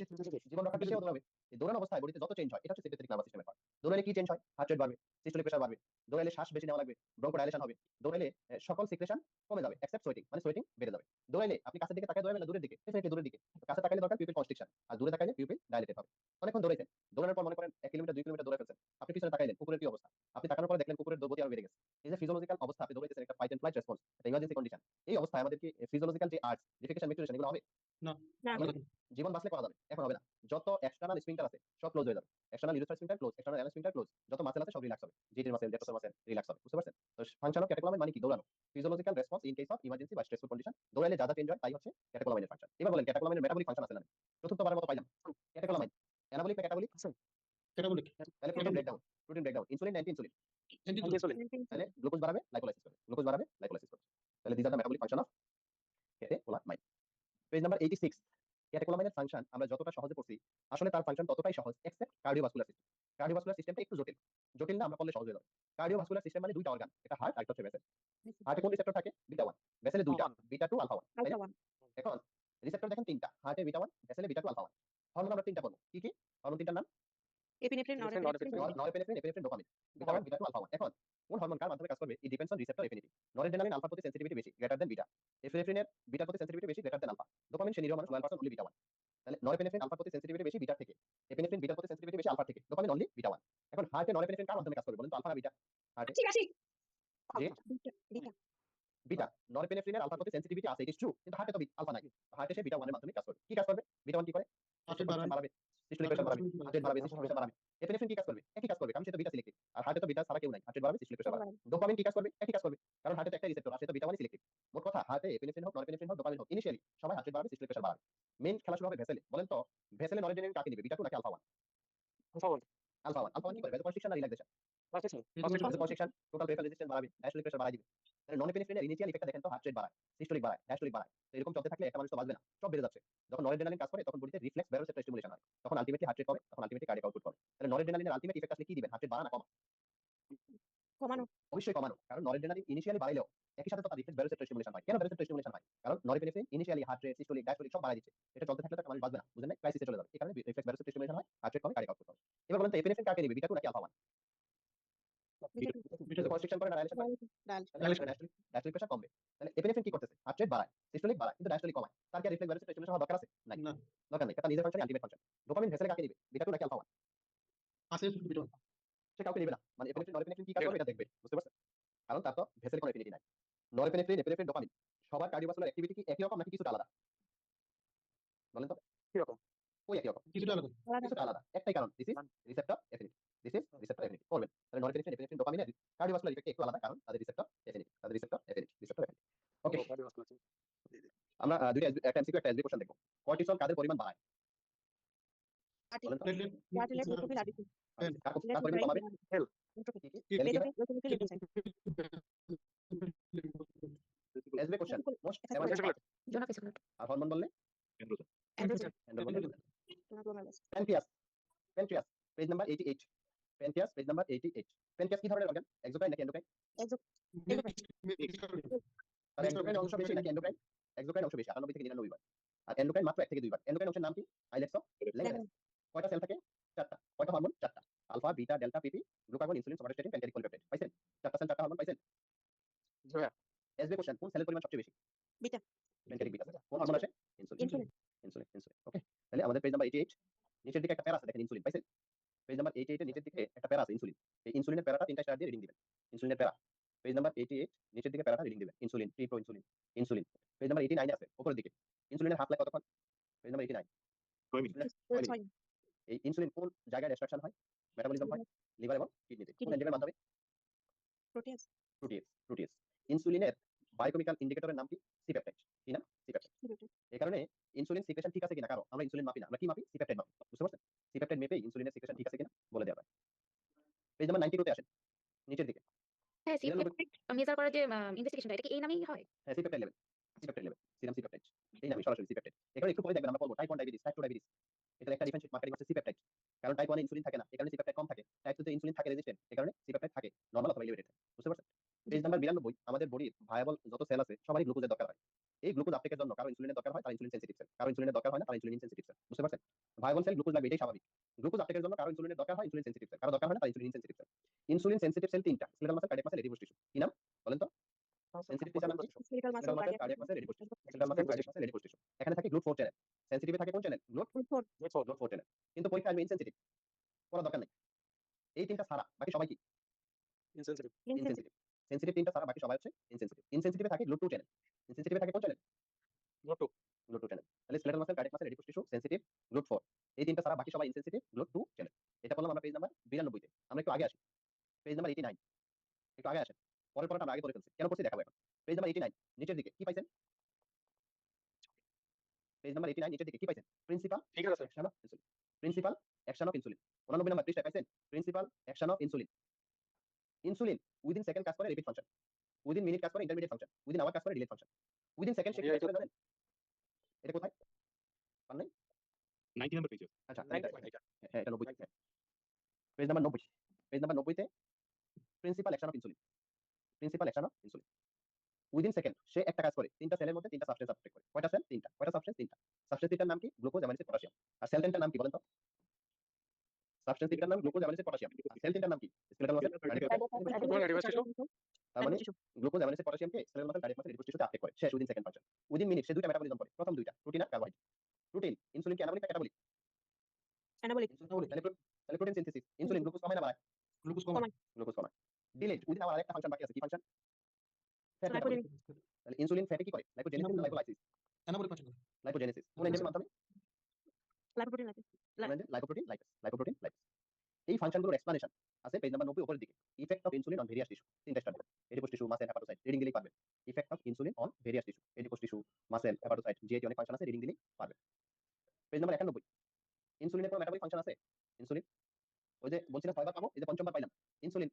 জীবন রক্ষার্থে সেও দৌড়াবে। এই দৌড়ানো অবস্থায় বডিতে যত চেঞ্জ হয় এটা হচ্ছে সিম্প্যাথেটিক নার্ভাস সিস্টেমের পার্ট। দৌড়াইলে কি চেঞ্জ হয়? হার্ট রেট বাড়বে, সিস্টোলিক প্রেসার বাড়বে, দৌড়াইলে শ্বাস বেশি নেওয়া লাগবে, ব্রঙ্কোডাইলেশন হবে, দৌড়াইলে সকল সিক্রেশন কমে যাবে এক্সেপ্ট সোয়েটিং, মানে সোয়েটিং বেড়ে যাবে। দৌড়াইলে আপনি কাছের দিকে তাকায় দৌড়াবেন না দূরের দিকে? ডেফিনেটলি দূরের দিকে। কাছে তাকাইলে দরকার পিউপিল কনস্ট্রিকশন, আর দূরে তাকাইলে পিউপিল ডাইলেটেড হবে। অনেকক্ষণ দৌড়াইছেন, দৌড়ানোর পর মনে করেন 1 কিলোমিটার 2 কিলোমিটার দৌড়ে ফেলছেন, আপনি পিছনে তাকাইলেন, কুকুরের কি অবস্থা? আপনি তাকানোর পরে দেখলেন কুকুরের গতি আরো বেড়ে গেছে। এই যে ফিজিওলজিক্যাল অবস্থা, আপনি দৌড়াইতেছেন একটা ফাইট এন্ড ফ্লাইট রেসপন্স, একটা ইমার্জেন্সি কন্ডিশন। এই অবস্থায় আমাদের কি ফিজিওলজিক্যাল যে আর্টস, ডিফিকেশন, ম্যাচুরেশন এগুলো হবে? না, জীবন বাঁচলে করা যাবে, এখন হবে না। যত এক্সটার্নাল স্ফিংটার আছে সব ক্লোজ হয়ে যাবে। External urethral sphincter close, external anal sphincter close, যত মাসেল আছে সব রিল্যাক্স হবে। জিটির মাসেল, জেটসের মাসেল রিল্যাক্স হবে, বুঝতে পারছেন? তো ফাংশন অফ ক্যাটেকোলামিন মানে কি? দৌড়ানো। Physiological response in case of emergency বা স্ট্রেসফুল কন্ডিশন। দৌড়াইলে যা যা চেঞ্জ হয় তাই হচ্ছে ক্যাটেকোলামিনের ফাংশন। এবার বলেন ক্যাটেকোলামিনের মেটাবলিক ফাংশন আছে না? চতুর্থবারের মতো পাইলাম ক্যাটেকোলামিন, অ্যানাবলিক না ক্যাটাবলিক? ক্যাটাবলিক, তাহলে protein breakdown, protein breakdown, insulin না অ্যান্টি ইনসুলিন? তাহলে গ্লুকোজ বাড়াবে, লাইকোলাইসিস করবে, গ্লুকোজ বাড়াবে, লাইকোলাইসিস করবে। তাহলে this are the metabolic function of catecholamine. Page number 86 ক্যাটেকোলামিনের ফাংশন আমরা যতটা সহজে পড়ছি, আসলে তার ফাংশন ততটাই সহজ এক্সেপ্ট কার্ডিওভাস্কুলার সিস্টেম। কার্ডিওভাস্কুলার সিস্টেমটা একটু জটিল। জটিল না, আমরা পড়লে সহজ হয়ে যাবে। কার্ডিওভাস্কুলার সিস্টেম মানে দুইটা অর্গান, এটা হার্ট আর একটা হচ্ছে ভেসেল। হার্টে কোন রিসেপ্টর থাকে? বিটা 1, ভেসেলে দুইটা, বিটা 2, আলফা 1, তাই না? এখন রিসেপ্টর দেখেন তিনটা, হার্টে বিটা 1, ভেসেলে বিটা 2, আলফা 1। হরমোন আমরা তিনটা পড়বো, কি কি হরমোন? তিনটার নাম epinephrine, norepinephrine, norepinephrine, epinephrine, dopamine. Beta 1, beta 2, alpha 1। এখন কোন হরমোন কার মাধ্যমে কাজ করবে? It depends on receptor affinity. Noradrenaline আলফার প্রতি সেনসিটিভিটি বেশি, গ্রেটার দেন বিটা। এপিনেফ্রিনের বিটার প্রতি সেনসিটিভিটি বেশি, গ্রেটার দেন আলফা। ডোপামিন সে নিরীহ মানুষ, লয়াল পারসন, অনলি বিটা 1। তাহলে নরএপিনেফ্রিন আলফার প্রতি সেনসিটিভিটি বেশি বিটার থেকে, এপিনেফ্রিন বিটার প্রতি সেনসিটিভিটি বেশি আলফার থেকে, ডোপামিন অনলি বিটা 1। এখন হার্টে নরএপিনেফ্রিন কার মাধ্যমে কাজ করবে বলেন তো? আলফা না বিটা? হার্টে জি বিটা, বিটা। নরএপিনেফ্রিনের আলফার প্রতি সেনসিটিভিটি আছে, ইট ইজ ট্রু, কিন্তু হার্টে তো আলফা নাই। হার্টে সে বিটা 1 এর মাধ্যমে কাজ করবে। কি কাজ করবে? বিটা 1 কি করে? হার্টের বাড়ায়, বাড়াবে, সিস্টোলিক প্রেসার বাড়াবে, হার্টের বাড়াবে, সিস্টোলিক প্রেসার বাড়াবে। এপিনেফ্রিন কি কাজ করবে? একই কাজ করবে, কারণ সে তো বিটা সিলেক্টিভ। আর হার্টে তো বিটা ছাড়া কেউ নাই, হার্টের বাড়াবে, সিস্টোলিক প্রেসার বাড়াবে। ডোপামিন কি কাজ করবে? একই কাজ করবে, কারণ হার্টে তো একটা রিসেপ্টর আর সে তো বিটা 1 সিলেক্টিভ। মোট কথা হার্টে এপিনেফ্রিন হোক, নরএপিনেফ্রিন হোক, ডোপামিন হোক, ইনিশিয়ালি সবাই হার্টের বাড়াবে, সিস্টোলিক প্রেসার বাড়াবে। মেইন খেলা শুরু হবে ভেসেলে। বলেন তো ভেসেলে নরএড্রেনালিন কাকে নিবে? বিটা 2 নাকি আলফা 1? আলফা 1। আলফা 1 কি করে? ভ্যাসোকনস্ট্রিকশন না relaxation? Constriction. Constriction total peripheral resistance বাড়াবে, ডায়াস্টোলিক প্রেসার বাড়ায় দিবে। তাহলে নন এপিনেফ্রিনের ইনিশিয়াল ইফেক্টটা দেখেন তো, হার্ট রেট বাড়ায়, সিস্টোলিক বাড়ায়, ডায়াস্টোলিক বাড়ায়। তো এরকম চলতে থাকলে একটা মানুষ তো বাঁচবে না, সব বেড়ে যাচ্ছে। যখন নরএড্রেনালিন কাজ করে তখন বডিতে রিফ্লেক্স ভ্যাসোসেপ্টর স্টিমুলেশন হয়, তখন আলটিমেটলি হার্ট রেট কমে, তখন আলটিমেটলি কার্ডিয়াক আউটপুট কমে। তাহলে নরএড্রেনালিনের আলটিমেট ইফেক্ট আসলে কি দিবেন? হার্ট রেট বাড়া না কমা? কমানো। অবশ্যই কমানো, কারণ নরএড্রেনালিন ইনিশিয়ালি বাড়াইলেও একই সাথে তো তার রিফ্লেক্স ভ্যাসোসেপ্টর স্টিমুলেশন হয়। কেন ভ্যাসোসেপ্টর স্টিমুলেশন হয়? কারণ norepinephrine initially heart rate, systolic, diastolic সব বাড়ায় দিচ্ছে। এটা চলতে থাকলে তো একটা মানুষ বাঁচবে না, বুঝেন নাই? ক্রাইসিসে চলে যাবে। এই কারণে রিফ্লেক্স ভ্যাসোসেপ্টর স্টিমুলেশন হয়, হার্ট রেট কমে, কার্ডিয়াক আউটপুট কমে। এবার বলেন তো এপিনেফ্রিন কাকে নিবে, বিটা 2 নাকি আলফা 1? Beta two. কনস্ট্রিকশন করে না ডায়ালিসিস করে? ডায়ালিসিস। ডায়াস্টোলিক প্রেসার কমবে। তাহলে এপিনেফ্রিন কি করতেছে? হার্ট রেট বাড়ায়, সিস্টোলিক বাড়ায়, কিন্তু ডায়াস্টোলিক কমায়। তার কি রিফ্লেক্স ভ্যাসোসেপ্টর স্টিমুলেশন হওয়ার দরকার আছে? নাই, না দরকার নেই। তার নিজের ফাংশনই আলটিমেট ফাংশন। ডোপামিন ভেসেলে কাকে নিবে, বিটা 2 নাকি আলফা 1? আছে বিটা সে কাউকে নিবে না। মানে এপিনেফ্রিন নরএপিনেফ্রিন কি কাজ করবে এটা দেখবে, বুঝতে পারছেন? কারণ তার তো ভেসেল কোনো এফিনিটি নাই। নরএপিনেফ্রিন, এপিনেফ্রিন, ডোপামিন সবার কার্ডিওভাস্কুলার অ্যাক্টিভিটি কি একই রকম নাকি কিছুটা আলাদা? বলেন তো। কিরকম? ওই একই রকম, কিছুটা আলাদা। কিছুটা আলাদা। একটাই কারণ, this is receptor affinity, this is receptor affinity. করবেন তাহলে নরএপিনেফ্রিন, এপিনেফ্রিন, ডোপামিনের কার্ডিওভাস্কুলার ইফেক্ট একটু আলাদা, কারণ তাদের রিসেপ্টর এফিনিটি, তাদের receptor affinity, receptor affinity. Okay, Cardiovascular. আমরা দুইটা একটা এমসিকিউ একটা এসবি কোশ্চেন দেখব। কর্টিসল কাদের পরিমাণ বাড়ায়? বলেন তো। Platelet platelet, neutrophil, RBC. কার পরিমাণ কমাবে? নিউট্রোফিল, কি কি এল কি হবে? Neutrophil, leucocyte. SB question most Exercise average zone of এসকুলার আর হরমোন বললে androgen, pancreas, pancreas page number 88, pancreas page number 88। Pancreas কি ধরনের অর্গান? এক্সোক্রাইন নাকি এন্ডোক্রাইন? তার এক্সোক্রাইন অংশ বেশি নাকি এন্ডোক্রাইন? এক্সোক্রাইন অংশ বেশি, 98 থেকে 99 বার। আর এন্ডোক্রাইন মাত্র 1 থেকে 2 বার। এন্ডোক্রাইন অংশের নাম কি? আইলেক্সো ল্যাঙ্গারেস। কয়টা সেল থাকে? 4টা। কয়টা হরমোন? 4টা। Alpha, beta, delta, PP, glucagon, insulin, somatostatin, pancreatic polypeptide. পাইছেন? 4টা সেল, 4টা হরমোন পাইছেন? হ্যাঁ। এসবি কোশ্চেন, কোন সেলের পরিমাণ সবচেয়ে বেশি? বিটা। Pancreatic beta. কোন হরমোন আসে? Insulin. Insulin. Insulin, insulin. Okay, তাহলে আমাদের পেজ নাম্বার 88 নিচের দিকে একটা প্যারা আছে, দেখেন ইনসুলিন। পাইছেন? পেজ নাম্বার 88 এর নিচের দিকে একটা প্যারা আছে ইনসুলিন। এই ইনসুলিনের প্যারাটা 3টা স্টার দিয়ে রিডিং দিবেন। ইনসুলিনের প্যারা পেজ নাম্বার 88 নিচের দিকে প্যারাটা রিডিং দিবেন। ইনসুলিন, ট্রিপ্রো ইনসুলিন, ইনসুলিন। পেজ নাম্বার 89 আছে উপরের দিকে। ইনসুলিনের হাফ লাইফ কতক্ষণ? Page number 89। 6 মিনিট। 6 মিনিট। এই ইনসুলিন কোন জায়গায় এক্সট্রাকশন হয়? মেটাবলিজম হয় লিভার এবং কিডনিতে। কোন এনজাইমের মাধ্যমে? প্রোটিয়াস। Protease, protease. ইনসুলিনের বায়োকেমিক্যাল ইন্ডিকেটরের নাম কি? C peptide. কি নাম? C peptide. এই কারণে ইনসুলিন সিক্রেশন ঠিক আছে কিনা, কারণ আমরা ইনসুলিন মাপি না, আমরা কি মাপি? C peptide মাপি। বুঝতে পারছেন? সি পেপটাইড মেপে ইনসুলিনের সিক্রেশন ঠিক আছে কিনা বলে দেওয়া হয়। পেজ নাম্বার 92 তে আসেন, নিচের দিকে। হ্যাঁ সি 99 মেজার করার যে ইনভেস্টিগেশনটা এটা কি এই নামেই হয়? হ্যাঁ, C peptide level, C peptide level, serum C peptide. এই নামে সরাসরি সি পেপটাইড। এখানে একটু পরে দেখবেন আমরা বলবো টাইপ 1 ডায়াবেটিস, টাইপ 2 ডায়াবেটিস। এটা একটা ডিফারেন্সিয়েট মার্কারিং হচ্ছে সি পেপটাইড। কারণ টাইপ 1 এ ইনসুলিন থাকে না, এই কারণে সি পেপটাইড কম থাকে। টাইপ 2 তে ইনসুলিন থাকে রেজিস্ট্যান্ট, এই কারণে সি পেপটাইড থাকে নরমাল অথবা এলিভেটেড। বুঝতে পারছেন? পেজ নাম্বার 92, আমাদের বডির ভায়াবল যত সেল আছে সবারই গ্লুকোজের দরকার হয়। এই গ্লুকোজ আপটেকের জন্য কারো ইনসুলিনের দরকার হয়, তারা ইনসুলিন সেনসিটিভ সেল। কারো ইনসুলিনের দরকার হয় না, তারা ইনসুলিন ইনসেনসিটিভ সেল। বুঝতে পারছেন? ভায়াবল সেল গ্লুকোজ লাগবে, এটাই স্বাভাবিক। গ্লুকোজ আপটেকের জন্য কারো ইনসুলিনের দরকার হয়, ইনসুলিন সেনসিটিভ সেল। কারো দরকার হয় না, তারা insulin insensitive cell. Insulin sensitive cell 3টা, skeletal muscle, cardiac muscle, radicular tissue. কি নাম বলেন তো? সেনসিটিভ টিস্যুর নাম কি? Skeletal muscle, skeletal muscle, cardiac muscle, radicular tissue. Skeletal muscle, cardiac muscle, radicular tissue. এখানে থাকে গ্লুট 4 চ্যানেল। সেনসিটিভে থাকে কোন চ্যানেল? Glute 4 channel. কিন্তু পরীক্ষা আসবে ইনসেনসিটিভ, পড়ার দরকার নেই। এই 3টা ছাড়া বাকি সবাই কি? Insensitive. ইনসেনসিটিভ। সেনসিটিভ 3টা ছাড়া বাকি সবাই হচ্ছে ইনসেনসিটিভ। ইনসেনসিটিভে থাকে গ্লুট 2 চ্যানেল। ইনসেনসিটিভে থাকে কোন channel? Not to. GLUT 2 channel. তাহলে skeletal muscle, cardiac muscle, radicular tissue, sensitive, GLUT 4। এই 3টা ছাড়া বাকি সবাই ইনসেনসিটিভ, গ্লুট 2 চ্যানেল। এটা বললাম আমরা পেজ নাম্বার 92 তে। আমরা একটু আগে আসি। পেজ নাম্বার 89, একটু আগে আসেন। পরের পড়াটা আমরা আগে পড়ে ফেলছি। কেন করছি দেখাবো এখন। পেজ নাম্বার 89 নিচের দিকে কি পাইছেন? পেজ নাম্বার 89 নিচের দিকে কি পাইছেন? প্রিন্সিপাল ঠিক আছে। Action of insulin. Principal action of insulin 89 number পৃষ্ঠায় পাইছেন? Principal action of insulin. Insulin within second কাজ করে রিপিট ফাংশন, উইদিন মিনিট কাজ করে ইন্টারমিডিয়েট ফাংশন, উইদিন আওয়ার কাজ করে ডিলেট ফাংশন, উইদিন সেকেন্ড সে কি কাজ করে জানেন? এটা কোথায় পান নাই? 90 নাম্বার পেজে। আচ্ছা, 90. হ্যাঁ এটা 90 হ্যাঁ। পেজ নাম্বার 90, পেজ নাম্বার 90 তে principal action of insulin. Principal action of insulin within second সে একটা কাজ করে 3টা সেলের মধ্যে 3টা সাবস্টেন্স আপটেক করে। কয়টা সেল? 3টা। কয়টা সাবস্টেন্স? 3টা। সাবস্টেন্স 3টার নাম কি? Glucose, amino acid, potassium. আর সেল 3টার নাম কি বলেন তো? সাবস্টেন্স 3টার নাম গ্লুকোজ, অ্যামাইনো অ্যাসিড, পটাশিয়াম। আর সেল 3টার নাম কি? Skeletal muscle, cardiac muscle. তার মানে গ্লুকোজ, অ্যামাইনো অ্যাসিড, পটাশিয়ামকে স্কেলেটাল মাসল, কার্ডিয়াক মাসল, রেডিকুলার টিস্যুতে আপটেক করে। শেষ within second function. Within minute সে দুইটা মেটাবলিজম করে। প্রথম দুইটা প্রোটিন আর কার্বোহাইড্রেট। প্রোটিন ইনসুলিন কি অ্যানাবলিক না ক্যাটাবলিক? অ্যানাবলিক। Insulin anabolic. তাহলে প্রোটিন সিনথেসিস। ইনসুলিন গ্লুকোজ কমায় না বাড়ায়? গ্লুকোজ কমায়। গ্লুকোজ কমায়। ডিলেট উইদিন আবার আরেকটা ফাংশন বাকি আছে। কি ফাংশন? Fat lipogenic. মেটাবলিজম। তাহলে ইনসুলিন ফ্যাটে কি করে? লাইপোজেনেসিস না লাইপোলাইসিস? অ্যানাবলিক ফাংশন করে। লাইপোজেনেসিস। কোন এনজাইমের মাধ্যমে? Lipoprotein lipase. Lipoprotein lipase, lipoprotein lipase. এই ফাংশনগুলোর এক্সপ্লেনেশন আছে পেজ নাম্বার 90 উপরের দিকে। Effect of insulin on various tissue, 3টা study. Adipose tissue, muscle, hepatocyte, reading দিলেই পারবেন। Effect of insulin on various tissue, adipose tissue, muscle, hepatocyte, GIT অনেক function আছে, রিডিং দিলেই পারবেন। পেজ নাম্বার 91, ইনসুলিনের কোনো মেটাবলিক ফাংশন আছে? ইনসুলিন ওই যে বলছিলাম 6 বার পাবো, এই যে পঞ্চমবার পাইলাম। ইনসুলিন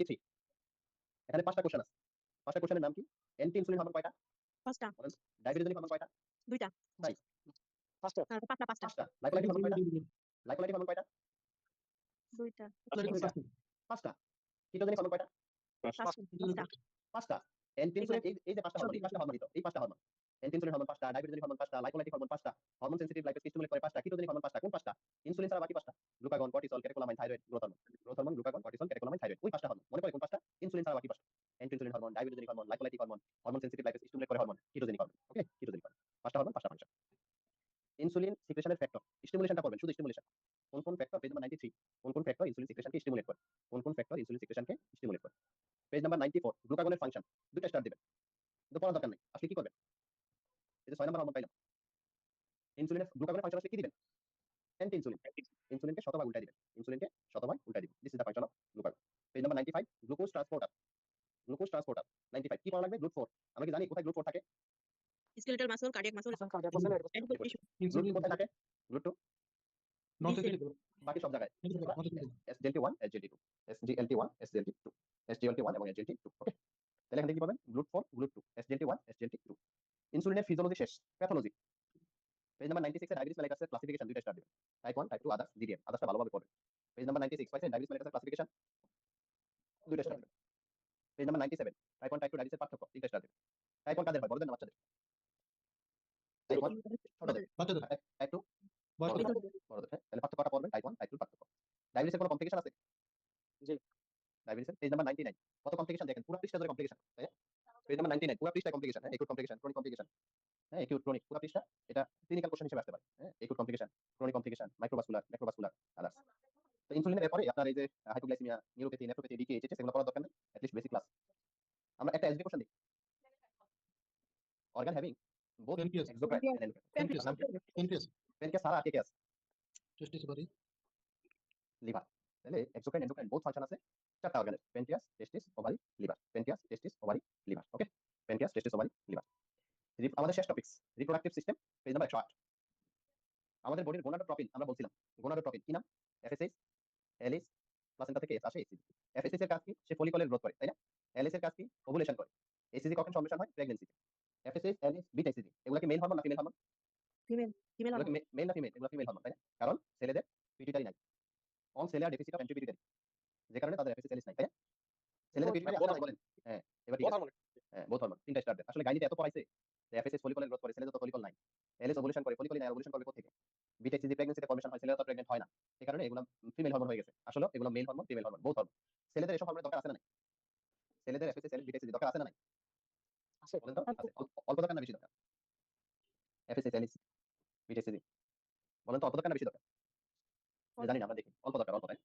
93 এখানে 5টা কোশ্চেন আছে 5টা কোশ্চেনের নাম কি অ্যান্টি ইনসুলিন হরমোন কয়টা পাঁচটা ডায়াবেটিস হরমোন কয়টা দুইটা ভাই Faster. পাঁচটা 5টা লাইকোলাইটিক হরমোন কয়টা লাইকোলাইটিক হরমোন কয়টা দুইটা পাঁচটা কিটোজেনিক হরমোন কয়টা পাঁচটা 5টা অ্যান্টি ইনসুলিন এই যে 5টা হরমোন এই 5টা হরমোন এই 5টা হরমোন অ্যান্টি ইনসুলিন হরমোন 5টা ডায়াবেটিস হরমোন 5টা লাইকোলাইটিক হরমোন 5টা হরমোন সেনসিটিভ লাইপেজ স্টিমুলেট করে 5টা কিটোজেনিক হরমোন 5টা কোন 5টা ইনসুলিন ছাড়া বাকি 5টা glucagon cortisol catecholamine thyroid growth hormone glucagon cortisol catecholamine thyroid ওই 5টা হরমোন মনে করে কোন 5টা ইনসুলিন ছাড়া বাকি 5টা anti insulin hormone diabetes hormone glycolytic hormone hormone sensitive lipase stimulate করে hormone ketogenic hormone okay ketogenic hormone 5টা হরমোন 5টা ফাংশন ইনসুলিন সিক্রেশনের ফ্যাক্টর স্টিমুলেশনটা করবেন শুধু স্টিমুলেশন কোন ফ্যাক্টর পেজ নাম্বার 93 কোন ফ্যাক্টর ইনসুলিন সিক্রেশনকে স্টিমুলেট করে কোন ফ্যাক্টর ইনসুলিন সিক্রেশনকে স্টিমুলেট করে পেজ নাম্বার 94 গ্লুকাগনের ফাংশন দুটো স্টার দিবেন কিন্তু পড়ার দরকার নেই আসলে কি করবেন এই যে 6 নাম্বার হরমোন পাইলাম ইনসুলিনের গ্লুকাগনের ফাংশন আসলে কি দিবেন অ্যান্টি ইনসুলিন ইনসুলিনকে শতভাগ উল্টাই দিবেন ইনসুলিনকে শতভাগ উল্টাই দিবেন this is the function of glucagon page number 95 glucose transporter 95 কি পড়া লাগবে গ্লুট 4 আমরা কি জানি কোথায় গ্লুট 4 থাকে skeletal muscle cardiac muscle Cardiac muscle, advocate tissue glute কোথায় থাকে গ্লুট 2 নন সেন্সিটিভ বাকি সব জায়গায় SGLT1 SGLT2 SGLT1 SGLT2 SGLT1 এবং SGLT2 ওকে তাহলে এখান থেকে কি পাবেন গ্লুট 4 গ্লুট 2 SGLT1 SGLT2 ইনসুলিনের ফিজিওলজি শেষ প্যাথোলজি পেজ নাম্বার 96 এ ডায়াবেটিস মেলাইটাসের ক্লাসিফিকেশন দুইটা স্টার দিবেন টাইপ 1 টাইপ 2 আদার্স ডিডিএম আদার্সটা ভালোভাবে পড়বেন পেজ নাম্বার 96 পাইছেন ডায়াবেটিস মেলাইটাসের ক্লাসিফিকেশন দুইটা স্টার দিবেন পেজ নাম্বার 97 টাইপ 1 টাইপ 2 ডায়াবেটিসের পার্থক্য তিনটা স্টার দিবেন টাইপ 1 কাদের হয় বড়দের না বাচ্চাদের টাইপ 1 ছোটদের বাচ্চাদের টাইপ 2 বয়স কত? বড়দের হ্যাঁ তাহলে পার্থক্যটা পড়বেন টাইপ 1 টাইপ 2 পার্থক্য ডায়াবেটিসের কোনো কমপ্লিকেশন আছে জি। ডায়াবেটিসের পেজ নাম্বার 99 কত কমপ্লিকেশন দেখেন পুরো পৃষ্ঠা ধরে কমপ্লিকেশন তাই না পেজ নাম্বার 99 পুরো পৃষ্ঠা কমপ্লিকেশন হ্যাঁ একুট কমপ্লিকেশন ক্রনিক কমপ্লিকেশন হ্যাঁ একিউট ক্রনিক পুরো পৃষ্ঠা এটা ক্লিনিক্যাল কোশ্চেন হিসেবে আসতে পারে হ্যাঁ acute complication chronic complication macrovascular others তো ইনসুলিনের ব্যাপারে আপনার এই যে hypoglycemia neuropathy nephropathy DK HS এগুলো পড়ার দরকার নেই অ্যাট লিস্ট বেসিক ক্লাস আমরা একটা এসডি কোশ্চেন দিই organ having both Pancreas. Exocrine and endocrine নাম কি পেনক্রিয়াস পেনক্রিয়াস সারা কে কে আছে টেস্টিস ওভারি লিভার তাহলে এক্সোক্রাইন এন্ডোক্রাইন বোথ ফাংশন আছে চারটা অর্গানের pancreas testis ovary liver pancreas testis ovary liver okay pancreas testis ovary liver আমাদের শেষ topics reproductive system page number 108 আমাদের বডির গোনাডোট্রপিন আমরা বলছিলাম গোনাডোট্রপিন কি নাম এফএসএইচ এলিস প্লাসেন্টা থেকে এস আসে এসিজি এফএসএইচ এর কাজ কি সে ফলিকলের গ্রোথ করে তাই না এলিস এর কাজ কি ওভুলেশন করে এসিজি কখন ফর্মেশন হয় প্রেগন্যান্সিতে এফএসএইচ এলিস বিটা এসিজি এগুলা কি মেল হরমোন না ফিমেল হরমোন ফিমেল এগুলা কি মেল না ফিমেল এগুলা ফিমেল হরমোন তাই না কারণ ছেলেদের পিটুইটারি নাই অন সেলিয়ার ডেফিসিট অফ অ্যান্টি পিটুইটারি যে কারণে তাদের এফএসএইচ এলিস নাই তাই না ছেলেদের পিটুইটারি আছে না বলেন হ্যাঁ এবার ঠিক both আছে hormone. হ্যাঁ বোথ হরমোন তিনটা স্টার দেন আসলে গাইনিতে এত পড়াইছে যে এফএসএইচ ফলিকলের গ্রোথ করে ছেলেদের তো ফলিকল নাই এলিস ওভুলেশন করে ফলিকল নাই ওভুলেশন করবে কোথা থেকে বিটা এসিজি প্রেগন্যান্সিতে ফর্মেশন হয় ছেলেরা তো প্রেগন্যান্ট হয় না এই কারণে এগুলা ফিমেল হরমোন হয়ে গেছে আসলে এগুলো mail hormone female hormone both hormone ছেলেদের এসব হরমোনের দরকার আছে না নাই ছেলেদের এফএসএইচ এলিস বিটা এসিজি দরকার আছে না নাই আছে। বলেন তো আছে অল্প দরকার না বেশি দরকার এফএসএইচ এলিস বিটা এসিজি বলেন তো অল্প দরকার না বেশি দরকার যে জানি না আমরা দেখি অল্প দরকার অল্প তাই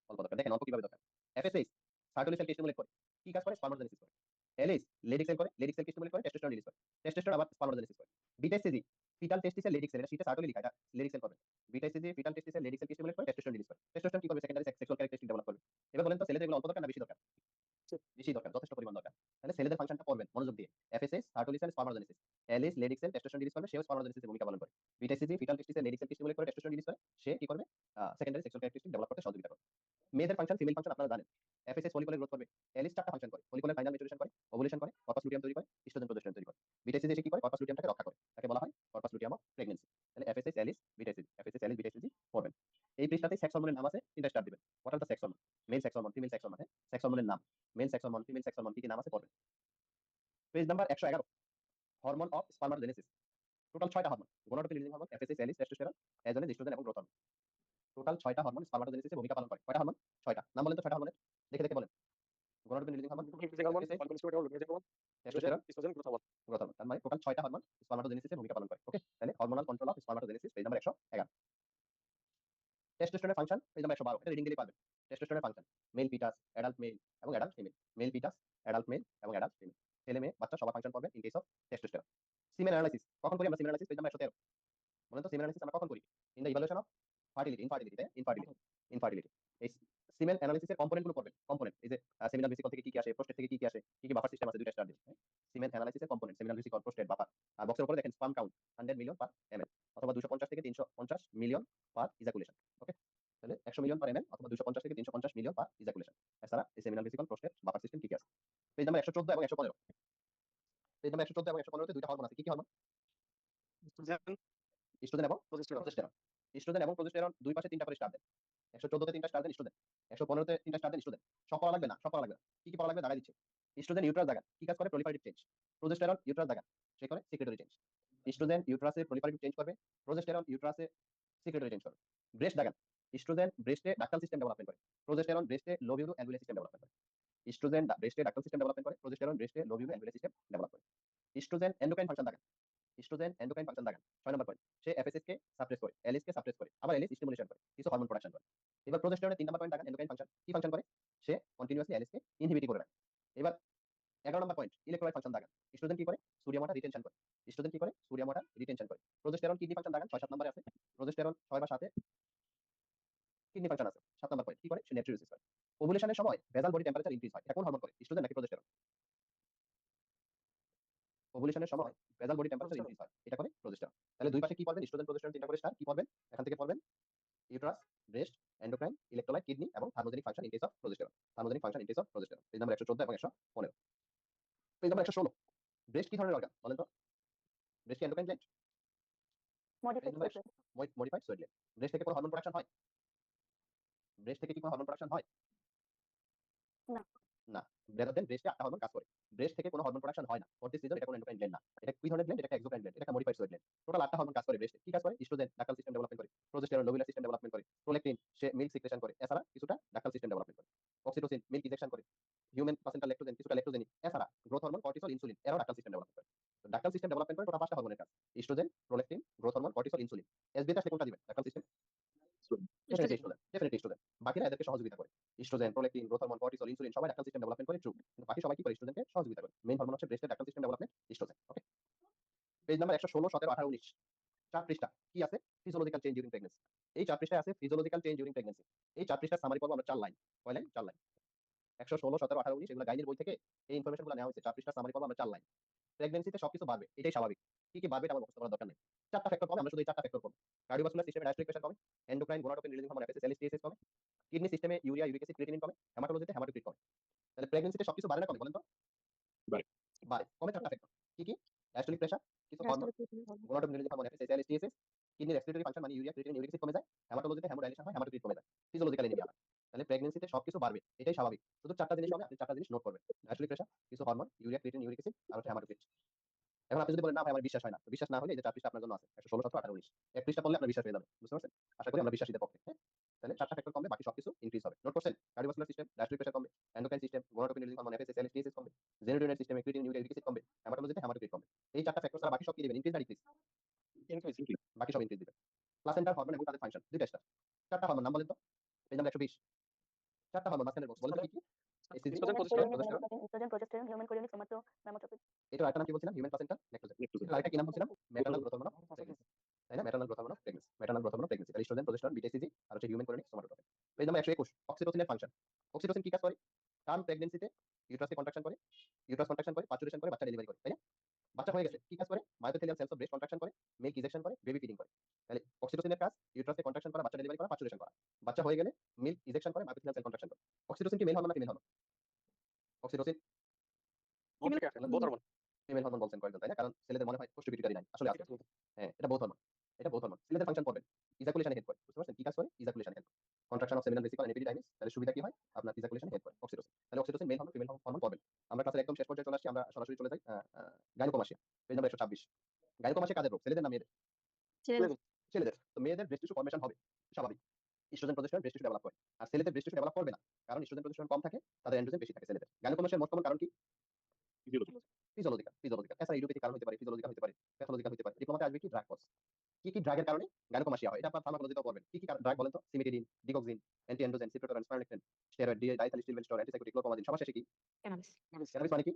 অল্প দরকার দেখেন অল্প কিভাবে দরকার এফএসএইচ সার্কুলার সেলকে স্টিমুলেট করে কি কাজ করে স্পারমাটোজেনেসিস করে এলিস লেডিক সেল করে লেডিক সেলকে স্টিমুলেট করে টেস্টোস্টেরন রিলিজ করে টেস্টোস্টেরন আবার স্পারমাটোজেনেসিস করে beta HCG fetal testicle Leydig cell এটা শীটে সার্কুলার লেখা এটা লেডিক সেল করবে beta HCG fetal testicle Leydig সেলকে স্টিমুলেট করে টেস্টোস্টেরন রিলিজ করে টেস্টোস্টেরন কি করবে সেকেন্ডারি সেক্সুয়াল ক্যারেক্টারিস্টিক ডেভেলপ করবে এবার বলেন তো ছেলেদের এগুলো অল্প দরকার না বেশি দরকার বেশি দরকার যথেষ্ট পরিমাণ দরকার তাহলে ছেলেদের ফাংশনটা পড়বেন মনোযোগ দিয়ে FSH circular cell spermatogenesis LH Leydig cell testosterone release করবে সেও স্পারমাটোজেনেসিসের ভূমিকা পালন করে beta HCG fetal testicle Leydig সেলকে স্টিমুলেট করে টেস্টোস্টেরন রিলিজ করে সে কি করবে সেকেন্ডারি সেক্সুয়াল ক্যারেক্টারিস্টিক ডেভেলপ করতে সহযোগিতা করবে মেয়েদের ফাংশন ফিমেল ফাংশন আপনারা জানেন এফএসএস ফলিকলের গ্রোথ করবে এলিস চারটা ফাংশন করে ফলিকলের ফাইনাল ম্যাচুরেশন করে ওভুলেশন করে কর্পাস লুটিয়াম তৈরি করে ইস্ট্রোজেন প্রোজেস্টেরন তৈরি করে বিটা এসিজি এসে কি করে কর্পাস লুটিয়ামটাকে রক্ষা করে তাকে বলা হয় কর্পাস লুটিয়াম অফ প্রেগন্যান্সি তাহলে এফএসএস এলিস বিটা এসিজি পড়বেন এই পৃষ্ঠাতে সেক্স হরমোনের নাম আছে তিনটা স্টার দিবেন what are the sex hormone male sex hormone female sex hormone sex হরমোনের নাম male sex hormone female sex hormone কি কি নাম আছে পড়বেন page number 111 hormone of spermatogenesis total 6টা hormone gonadotropin releasing hormone FSH LH testosterone এজোলিন estrogen এবং গ্রোথ হরমোন টোটাল 6টা হরমোন স্পারমাটোজেনেসিসে ভূমিকা পালন করে কয়টা হরমোন 6টা নাম বলেন তো 6টা হরমোনের দেখে দেখে বলেন gonadotropin releasing hormone Increasing hormone, FSH, one constituent hormone, limiting hormone, testosterone estrogen, growth hormone. Growth hormone তার মানে টোটাল 6টা হরমোন স্পারমাটোজেনেসিসে ভূমিকা পালন করে ওকে তাহলে hormonal control of spermatogenesis page number 111 টেস্টোস্টেরনের ফাংশন পেজ নাম্বার 112 এটা রিডিং দিলেই পাবেন টেস্টোস্টেরনের function male fetus adult male এবং adult female male fetus adult male এবং অ্যাডাল্ট ফিমেল ছেলে মেয়ে বাচ্চা সবার ফাংশন পাবে in case of testosterone semen analysis কখন করি আমরা সিমেন অ্যানালাইসিস পেজ নাম্বার 113 বলেন তো সিমেন অ্যানালাইসিস আমরা কখন করি in the evaluation of fertility infertility এই সিমেন অ্যানালাইসিসের কম্পোনেন্ট গুলো পড়বেন কম্পোনেন্ট এই যে সেমিনাল ভেসিকল থেকে কি কি আসে প্রোস্টেট থেকে কি কি আসে কি কি বাফার সিস্টেম আছে দুইটা স্টার দিন সিমেন অ্যানালাইসিসের component seminal vesicle prostate buffer আর বক্সের উপরে দেখেন sperm count 100 million per ml অথবা 250 থেকে 350 মিলিয়ন পার ইজাকুলেশন ওকে তাহলে 100 মিলিয়ন পার ml অথবা 250 থেকে 350 মিলিয়ন পার ইজাকুলেশন এছাড়া এই সেমিনাল ভেসিকল কোষের বাফার সিস্টেম কি কি আছে। পেজ নাম্বার 114 এবং 115। পেজ নাম্বার 114 এবং 115 তে দুইটা হরমোন আছে। কি কি হরমোন? Estrogen, ইস্ট্রোজেন এবং progesterone. প্রোজেস্টেরন। ইস্ট্রোজেন এবং প্রোজেস্টেরন দুই পাশে তিনটা করে স্টার দেন। 114 তে তিনটা স্টার দেন ইস্ট্রোজেন, 115 তে তিনটা স্টার দেন ইস্ট্রোজেন। সব পড়া লাগবে না, সব পড়া লাগবে না। কি কি পড়া লাগবে দাঁড়াই দিচ্ছে। ইস্ট্রোজেন ইউট্রাস দাগান, কি কাজ করে? Proliferative change. প্রোজেস্টেরন ইউট্রাস দাগান, সে করে সিক্রেটরি চেঞ্জ। ইস্ট্রোজেন ইউট্রাসে প্রলিফারেটিভ চেঞ্জ করবে, প্রোজেস্টেরন ইউট্রাসে সিক্রেটরি চেঞ্জ করবে। ব্রেস্ট দাগান, ইস্ট্রোজেন ব্রেস্টে ডাক্টাল সিস্টেম ডেভেলপমেন্ট করে, প্রোজেস্টেরন ব্রেস্টে লোবিউলো অ্যালভিওলার সিস্টেম ডেভেলপমেন্ট করে। ইস্ট্রোজেন ব্রেস্টে ডাক্টাল সিস্টেম ডেভেলপমেন্ট করে, প্রোজেস্টেরন ব্রেস্টে লোবিউলো অ্যালভিওলার সিস্টেম ডেভেলপ করে। ইস্ট্রোজেন এন্ডোক্রাইন ফাংশন দাগান, ইস্ট্রোজেন এন্ডোক্রাইন ফাংশন দাগান 6 নম্বর পয়েন্ট। সে এফএসএস কে সাপ্রেস করে, এলএস কে সাপ্রেস করে, আবার এলএস স্টিমুলেশন করে, কিছু হরমোন প্রোডাকশন করে। এবার প্রোজেস্টেরনের 3 নম্বর পয়েন্ট দাগান এন্ডোক্রাইন ফাংশন। কি ফাংশন করে? সে কন্টিনিউয়াসলি এলএস কে ইনহিবিট করে রাখে। এবার 11 নম্বর পয়েন্ট ইলেক্ট্রোলাইট ফাংশন দাগান। ইস্ট্রোজেন কি করে? সোডিয়াম ওয়াটার রিটেনশন করে। ইস্ট্রোজেন কি করে? সোডিয়াম ওয়াটার রিটেনশন করে। প্রোজেস্টেরন কিডনি ফাংশন দাগান 6 7 নম্বরে আছে। প্রোজেস্টেরন 6 বা 7 এ কিডনি ফাংশন আছে। 7 নম্বর পয়েন্ট কি করে? সে নেট্রিউরিসিস করে। ওভুলেশনের সময় ভেজাল বডি টেম্পারেচার ইনক্রিজ হয়। এটা কোন হরমোন করে? ইস্ট্রোজেন নাকি প্রোজেস্টেরন? ওভুলেশনের সময় ভেজাল বডি টেম্পারেচার ইনক্রিজ হয়। এটা করে প্রোজেস্টেরন। তাহলে দুই পাশে কি পড়বেন? ইস্ট্রোজেন প্রোজেস্টেরন তিনটা করে স্টার কি পড়বেন? এখান থেকে পড়বেন uterus, breast, endocrine, electrolyte, kidney এবং thermogenic function in case of progesterone. Thermogenic function in case of progesterone. Page number 114 এবং 115। Page number 116। ব্রেস্ট কি ধরনের অর্গান বলেন তো? ব্রেস্ট কি endocrine gland? Page number modified sweat gland. Breast থেকে কোনো hormone production হয়? ব্রেস্ট থেকে কি কোনো হরমোন প্রোডাকশন হয়? না। না। রেদার দেন ব্রেস্টে 8টা হরমোন কাজ করে। ব্রেস্ট থেকে কোনো হরমোন প্রোডাকশন হয় না। ফর দিস রিজন এটা কোনো এন্ডোক্রাইন গ্ল্যান্ড না। এটা কি ধরনের গ্ল্যান্ড? এটা একটা এক্সোক্রাইন গ্ল্যান্ড। এটা একটা মডিফাইড সোয়েট গ্ল্যান্ড। টোটাল 8টা হরমোন কাজ করে ব্রেস্টে। কি কাজ করে? ইস্ট্রোজেন ডাক্টাল সিস্টেম ডেভেলপমেন্ট করে, প্রোজেস্টেরন লোবিউলার সিস্টেম ডেভেলপমেন্ট করে, প্রোল্যাকটিন সে মিল্ক সিক্রেশন করে, এছাড়া কিছুটা ডাক্টাল সিস্টেম ডেভেলপমেন্ট করে, অক্সিটোসিন মিল্ক ইনজেকশন করে, হিউম্যান প্লাসেন্টাল ল্যাক্টোজেন কিছুটা ল্যাক্টোজেনিক, এছাড়া গ্রোথ হরমোন কর্টিসল ইনসুলিন এরাও ডাক্টাল সিস্টেম ডেভেলপমেন্ট করে। তো ডাক্টাল সিস্টেম ডেভেলপমেন্ট করে টোটাল 5টা হরমোনের কাজ। Estrogen, prolactin, growth hormone, cortisol, insulin. SB তে আসলে কোনটা দিবেন? Ductal system definitely estrogen, definitely estrogen. বাকিরা এদেরকে সহযোগিতা করে। Estrogen, prolactin, growth hormone, cortisol, insulin সবাই ডাক্টাল সিস্টেম ডেভেলপমেন্ট করে, ট্রু। কিন্তু বাকি সবাই কি করে? ইস্ট্রোজেনকে সহযোগিতা করে। মেইন হরমোন হচ্ছে ব্রেস্টের ডাক্টাল সিস্টেম ডেভেলপমেন্ট ইস্ট্রোজেন। ওকে। পেজ নাম্বার 116, 17, 18, 19 4 পৃষ্ঠা কি আছে? Physiological change during pregnancy. এই 4 পৃষ্ঠায় আছে ফিজিওলজিক্যাল চেঞ্জ ডিউরিং প্রেগন্যান্সি। এই 4 পৃষ্ঠার সামারি পড়ব আমরা 4 লাইন। কয় লাইন? 4 লাইন। 116, 17, 18, 19 এগুলো গাইনির বই থেকে এই ইনফরমেশনগুলো নেওয়া হয়েছে। 4 পৃষ্ঠার সামারি পড়ব আমরা 4 লাইন। প্রেগন্যান্সিতে সবকিছু বাড়বে, এটাই স্বাভাবিক। কি কি বাড়বে এটা আমার মুখস্থ করার দরকার নেই। 4টা ফ্যাক্টর পাবে, আমরা শুধু এই 4টা ফ্যাক্টর পড়ব। কার্ডিওভাস্কুলার সিস্টেমে ডায়াস্টোলিক প্রেসার কমে, endocrine gonadotropin releasing hormone FSH LH TSH কমে, কিডনি সিস্টেমে ইউরিয়া ইউরিক অ্যাসিড ক্রিয়েটিনিন কমে, হেমাটোলজিতে হেমাটোক্রিট কমে। তাহলে প্রেগন্যান্সিতে সবকিছু বাড়ে না কমে বলেন তো? বাড়ে। বাড়ে। কমে 4টা ফ্যাক্টর। কি কি? ডায়াস্টোলিক প্রেসার, কিছু hormone, gonadotropin releasing hormone FSH LH TSH, কিডনির রেসপিরেটরি ফাংশন মানে ইউরিয়া ক্রিয়েটিনিন ইউরিক অ্যাসিড কমে যায়, হেমাটোলজিতে হেমোডাইলেশন হয়, হেমাটোক্রিট কমে যায়, ফিজিওলজিক্যাল এনিমিয়া হয়। তাহলে প্রেগন্যান্সিতে সবকিছু বাড়বে, এটাই স্বাভাবিক। শুধু 4টা জিনিস হবে, আপনি 4টা জিনিস নোট করবেন। ডায়াস্টোলিক প্রেসার, কিছু hormone, urea creatinine uric acid আর হচ্ছে হেমাটোক্রিট। এখন আপনি যদি বলেন না ভাই আমার বিশ্বাস হয় না, তো বিশ্বাস না হলে এই যে 4 পৃষ্ঠা আপনার জন্য আছে 116, 17, 18, 19 এক পৃষ্ঠা পড়লে আপনার বিশ্বাস হয়ে যাবে। বুঝতে পারছেন? আশা করি আমরা বিশ্বাসীদের পক্ষে। হ্যাঁ, তাহলে 4টা ফ্যাক্টর কমবে, বাকি সবকিছু ইনক্রিজ হবে। নোট করছেন? কার্ডিওভাস্কুলার সিস্টেম, ডায়াস্টোলিক প্রেসার কমবে, endocrine system, gonadotropin releasing hormone FSH LH TSH কমবে, জেনিটোরিনাল সিস্টেমে ক্রিয়েটিনিন ইউরিয়া ইউরিক অ্যাসিড কমবে, হেমাটোলজিতে হেমাটোক্রিট কমবে। এই 4টা ফ্যাক্টর ছাড়া বাকি সব কি দিবেন? ইনক্রিজ না ডিক্রিজ? Increase. বাকি সব ইনক্রিজ দিবেন। প্লাসেন্টার হরমোন এবং তাদের ফাংশন দুইটা স্টার। 4টা হরমোন নাম বলেন তো? Page number 120। 4টা হরমোন মাঝখানের বক্স বলেন তো কি কি? HCG, Estrogen, progesterone, progesterone, human chorionic, somatomammotropic. এটা আরেকটা নাম কি বলছিলাম? Human placenta lactogen. এটা আরেকটা কি নাম বলছিলাম? Maternal growth hormone of pregnancy. তাই না? Maternal growth hormone of pregnancy. Maternal growth hormone of pregnancy. তাহলে ইস্ট্রোজেন, প্রোজেস্টেরন, বিটিএসিজি আর হচ্ছে human chorionic, somatotropic. Page number 121 অক্সিটোসিনের ফাংশন। অক্সিটোসিন কি কাজ করে? টার্ম প্রেগন্যান্সিতে ইউট্রাসকে কন্ট্রাকশন করে, ইউট্রাস কন্ট্রাকশন করে, পার্চুরেশন করে, বাচ্চা ডেলিভারি করে, তাই না? বাচ্চা হয়ে গেছে, কি কাজ করে? মায়োথেলিয়াল সেলস অফ ব্রেস্ট কন্ট্রাকশন করে, মিল্ক ইজেকশন করে, বেবি ফিডিং করে। তাহলে অক্সিটোসিনের কাজ ইউট্রাসকে কন্ট্রাকশন করা, বাচ্চা ডেলিভারি করা, পার্চুরেশন করা। বাচ্চা হয়ে গেলে মিল্ক ইজেকশন করে, মায়োথেলিয়াল সেল কন্ট্রাকশন করে। অক্সিটোসিন কি মেল হরমোন না ফিমেল হরমোন? অক্সিটোসিন Both থেকে আসে, both hormone. ফিমেল হরমোন বলছেন কয়েকজন, তাই না? কারণ ছেলেদের মনে হয় পোস্ট পিটুইটারি নাই, আসলে আছে। হ্যাঁ, এটা বোথ হরমোন। এটা বোথ হরমোন। ছেলেদের ফাংশন করবেন, ইজাকুলেশনে হেল্প করে। বুঝতে পারছেন? কি কাজ করে? ইজাকুলেশনে হেল্প করে। Contraction of seminal vesicle and epididymis. তাহলে সুবিধা কি হয়? আপনার ইজাকুলেশনে হেল্প করে অক্সিটোসিন। তাহলে oxytocin male hormone, female hormone করবেন। আমরা ক্লাসের একদম শেষ পর্যায়ে চলে আসছি, আমরা সরাসরি চলে যাই গাইনোকোমাসিয়া। Page number 126। গাইনোকোমাসিয়া কাদের রোগ? ছেলেদের না মেয়েদের? ছেলেদের। তো মেয়েদের ব্রেস্ট টিস্যু ফর্মেশন হবে, স্বাভাবিক। Estrogen, progesterone breast tissue develop করে। আর ছেলেদের ব্রেস্ট টিস্যু ডেভেলপ করবে না, কারণ ইস্ট্রোজেন, প্রোজেস্টেরন কম থাকে, তাদের এন্ড্রোজেন বেশি থাকে ছেলেদের। গাইনোকোমাসিয়ার মোস্ট কমন কারণ কি? ফিজিওলজিক্যাল। এটা ইডিওপ্যাথিক কারণ হতে পারে, ফিজিওলজিক্যাল হতে পারে, প্যাথোলজিক্যাল হতে পারে। ডিপ্লোমাতে আসবে কি? Drug cause. কি কি ড্রাগের কারণে গাইনোকোমাসিয়া হয়? এটা আপনার ফার্মাকোলজিতেও পড়বেন। কি কি ড্রাগ বলেন তো? Cimetidine, digoxin, anti androgen, cyproterone, spironolactone, steroid, diethylstilbestrol, antipsychotic, chlorpromazine. সবার শেষে কি? ক্যানাবিস। ক্যানাবিস মানে কি?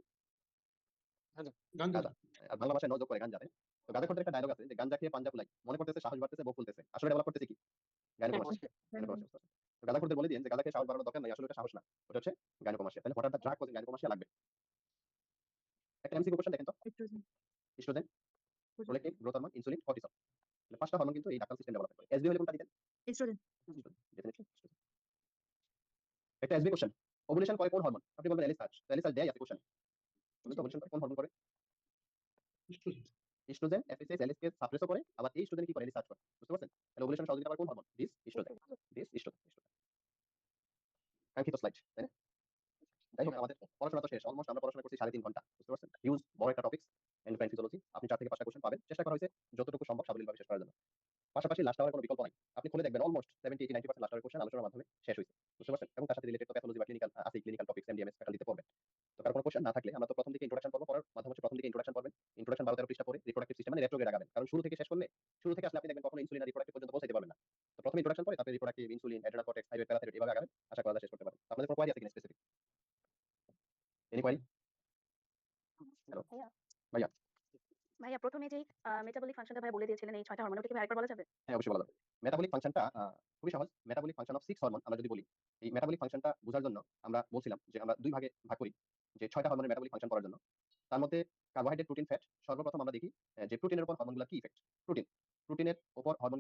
গাঞ্জা। গাঁজা। আর বাংলা ভাষায় যোগ করে গাঁজা। তো গাঁজাখোরদের একটা ডায়লগ আছে যে গাঁজা খেয়ে পাঞ্জা ফুলাই, মনে করতেছে সাহস বাড়তেছে, বউ ফুলতেছে। আসলে ডেভেলপ করতেছে কি? গাইনোকোমাসিয়া। গাইনোকোমাসিয়া। তো গাঁজাখোরদের বলে দিয়েন যে গাঁজা খেয়ে সাহস বাড়ানোর দরকার নাই, আসলে এটা সাহস না, ওটা হচ্ছে গাইনোকোমাসিয়া। তাহলে হঠাৎ ড্রাগ কজিং গাইনোকোমাসিয়া লাগবে। একটা এমসিকিউ কোশ্চেন দেখেন তো। Estrogen, prolactin, growth hormone, insulin, cortisol. তাহলে 5টা হরমোন কিন্তু এই ডাক্তাল সিস্টেম ডেভেলপ করে। এসবি হলে কোনটা দিতেন? ইস্ট্রোজেন। ডেফিনিটলি। একটা এসবি কোশ্চেন। ওভুলেশন করে কোন হরমোন? আপনি বলবেন এলিসার্চ। তো এলিসার্চ দেয় আছে কোশ্চেন। বলুন তো ওভুলেশন করে কোন হরমোন করে? estrogen, ইস্ট্রোজেন, এফএসএইচ, এলএসকে কে সাপ্রেসও করে, আবার এই ইস্ট্রোজেন কি করে? রিসার্চ করে। বুঝতে পারছেন? তাহলে ওভুলেশন সহযোগিতা করে কোন hormone? This estrogen. This estrogen. কাঙ্ক্ষিত স্লাইড, তাই না? যাই হোক আমাদের পড়াশোনা তো শেষ। অলমোস্ট আমরা পড়াশোনা করছি 3.5 ঘন্টা। বুঝতে পারছেন? হিউজ বড় একটা টপিকস এন্ডোক্রাইন ফিজিওলজি। আপনি 4 থেকে 5টা কোশ্চেন পাবেন। চেষ্টা করা হয়েছে যতটুকু সম্ভব সাবলীলভাবে শেষ করার জন্য। পাশাপাশি লাস্ট আওয়ারের কোনো বিকল্প নাই। আপনি খুলে দেখবেন অলমোস্ট 70, 80, 90% লাস্ট আওয়ারের কোশ্চেন আলোচনার মাধ্যমে শেষ হইছে। বুঝতে পারছেন? এবং তার সাথে রিলেটেড তো প্যাথোলজি বা ক্লিনিক্যাল আছে, ক্লিনিক্যাল টপিকস এমডিএমএস ফ্যাকাল্টিতে পড়বেন। তো কারো কোনো কোশ্চেন না থাকলে আমরা তো প্রথম দিকে ইন্ট্রোডাকশন পড়ব। পড়ার মাধ্যমে হচ্ছে প্রথম দিকে ইন্ট্রোডাকশন পড়বেন। ইন্ট্রোডাকশন 12-13 পৃষ্ঠা পড়ে রিপ্রোডাক্টিভ সিস্টেম মানে রেট্রোগ্রেড আগাবেন। কারণ শুরু থেকে শেষ করলে শুরু থেকে আসলে আপনি দেখবেন কখনো ইনসুলিন আর রিপ্রোডাক্টিভ পর্যন্ত পৌঁছাইতে পারবেন না। তো প্রথমে ইন্ট্রোডাকশন পড়ে তারপরে reproductive, insulin, adrenal cortex, thyroid, parathyroid এভাবে আগাবেন। আশা করা যায় শেষ করতে পারবেন। তো আপনাদের কোনো কোয়েরি আছে কিনা স্পেসিফিক? Any query? হ্যালো ভাইয়া ভাইয়া। ভাইয়া প্রথমে যেই মেটাবলিক ফাংশনটা ভাইয়া বলে দিয়েছিলেন এই 6টা হরমোন ওটা কি আরেকবার বলা যাবে? হ্যাঁ, অবশ্যই বলা যাবে। মেটাবলিক ফাংশনটা খুবই সহজ। মেটাবলিক ফাংশন অফ 6 হরমোন আমরা যদি বলি, এই মেটাবলিক ফাংশনটা বোঝার জন্য আমরা বলছিলাম যে আমরা 2 ভাগে ভাগ করি যে 6টা হরমোনের মেটাবলিক ফাংশন করার জন্য। তার মধ্যে কার্বোহাইড্রেট, প্রোটিন, ফ্যাট। সর্বপ্রথম আমরা দেখি যে প্রোটিনের উপর হরমোনগুলোর কি ইফেক্ট। প্রোটিনের উপর হরমোন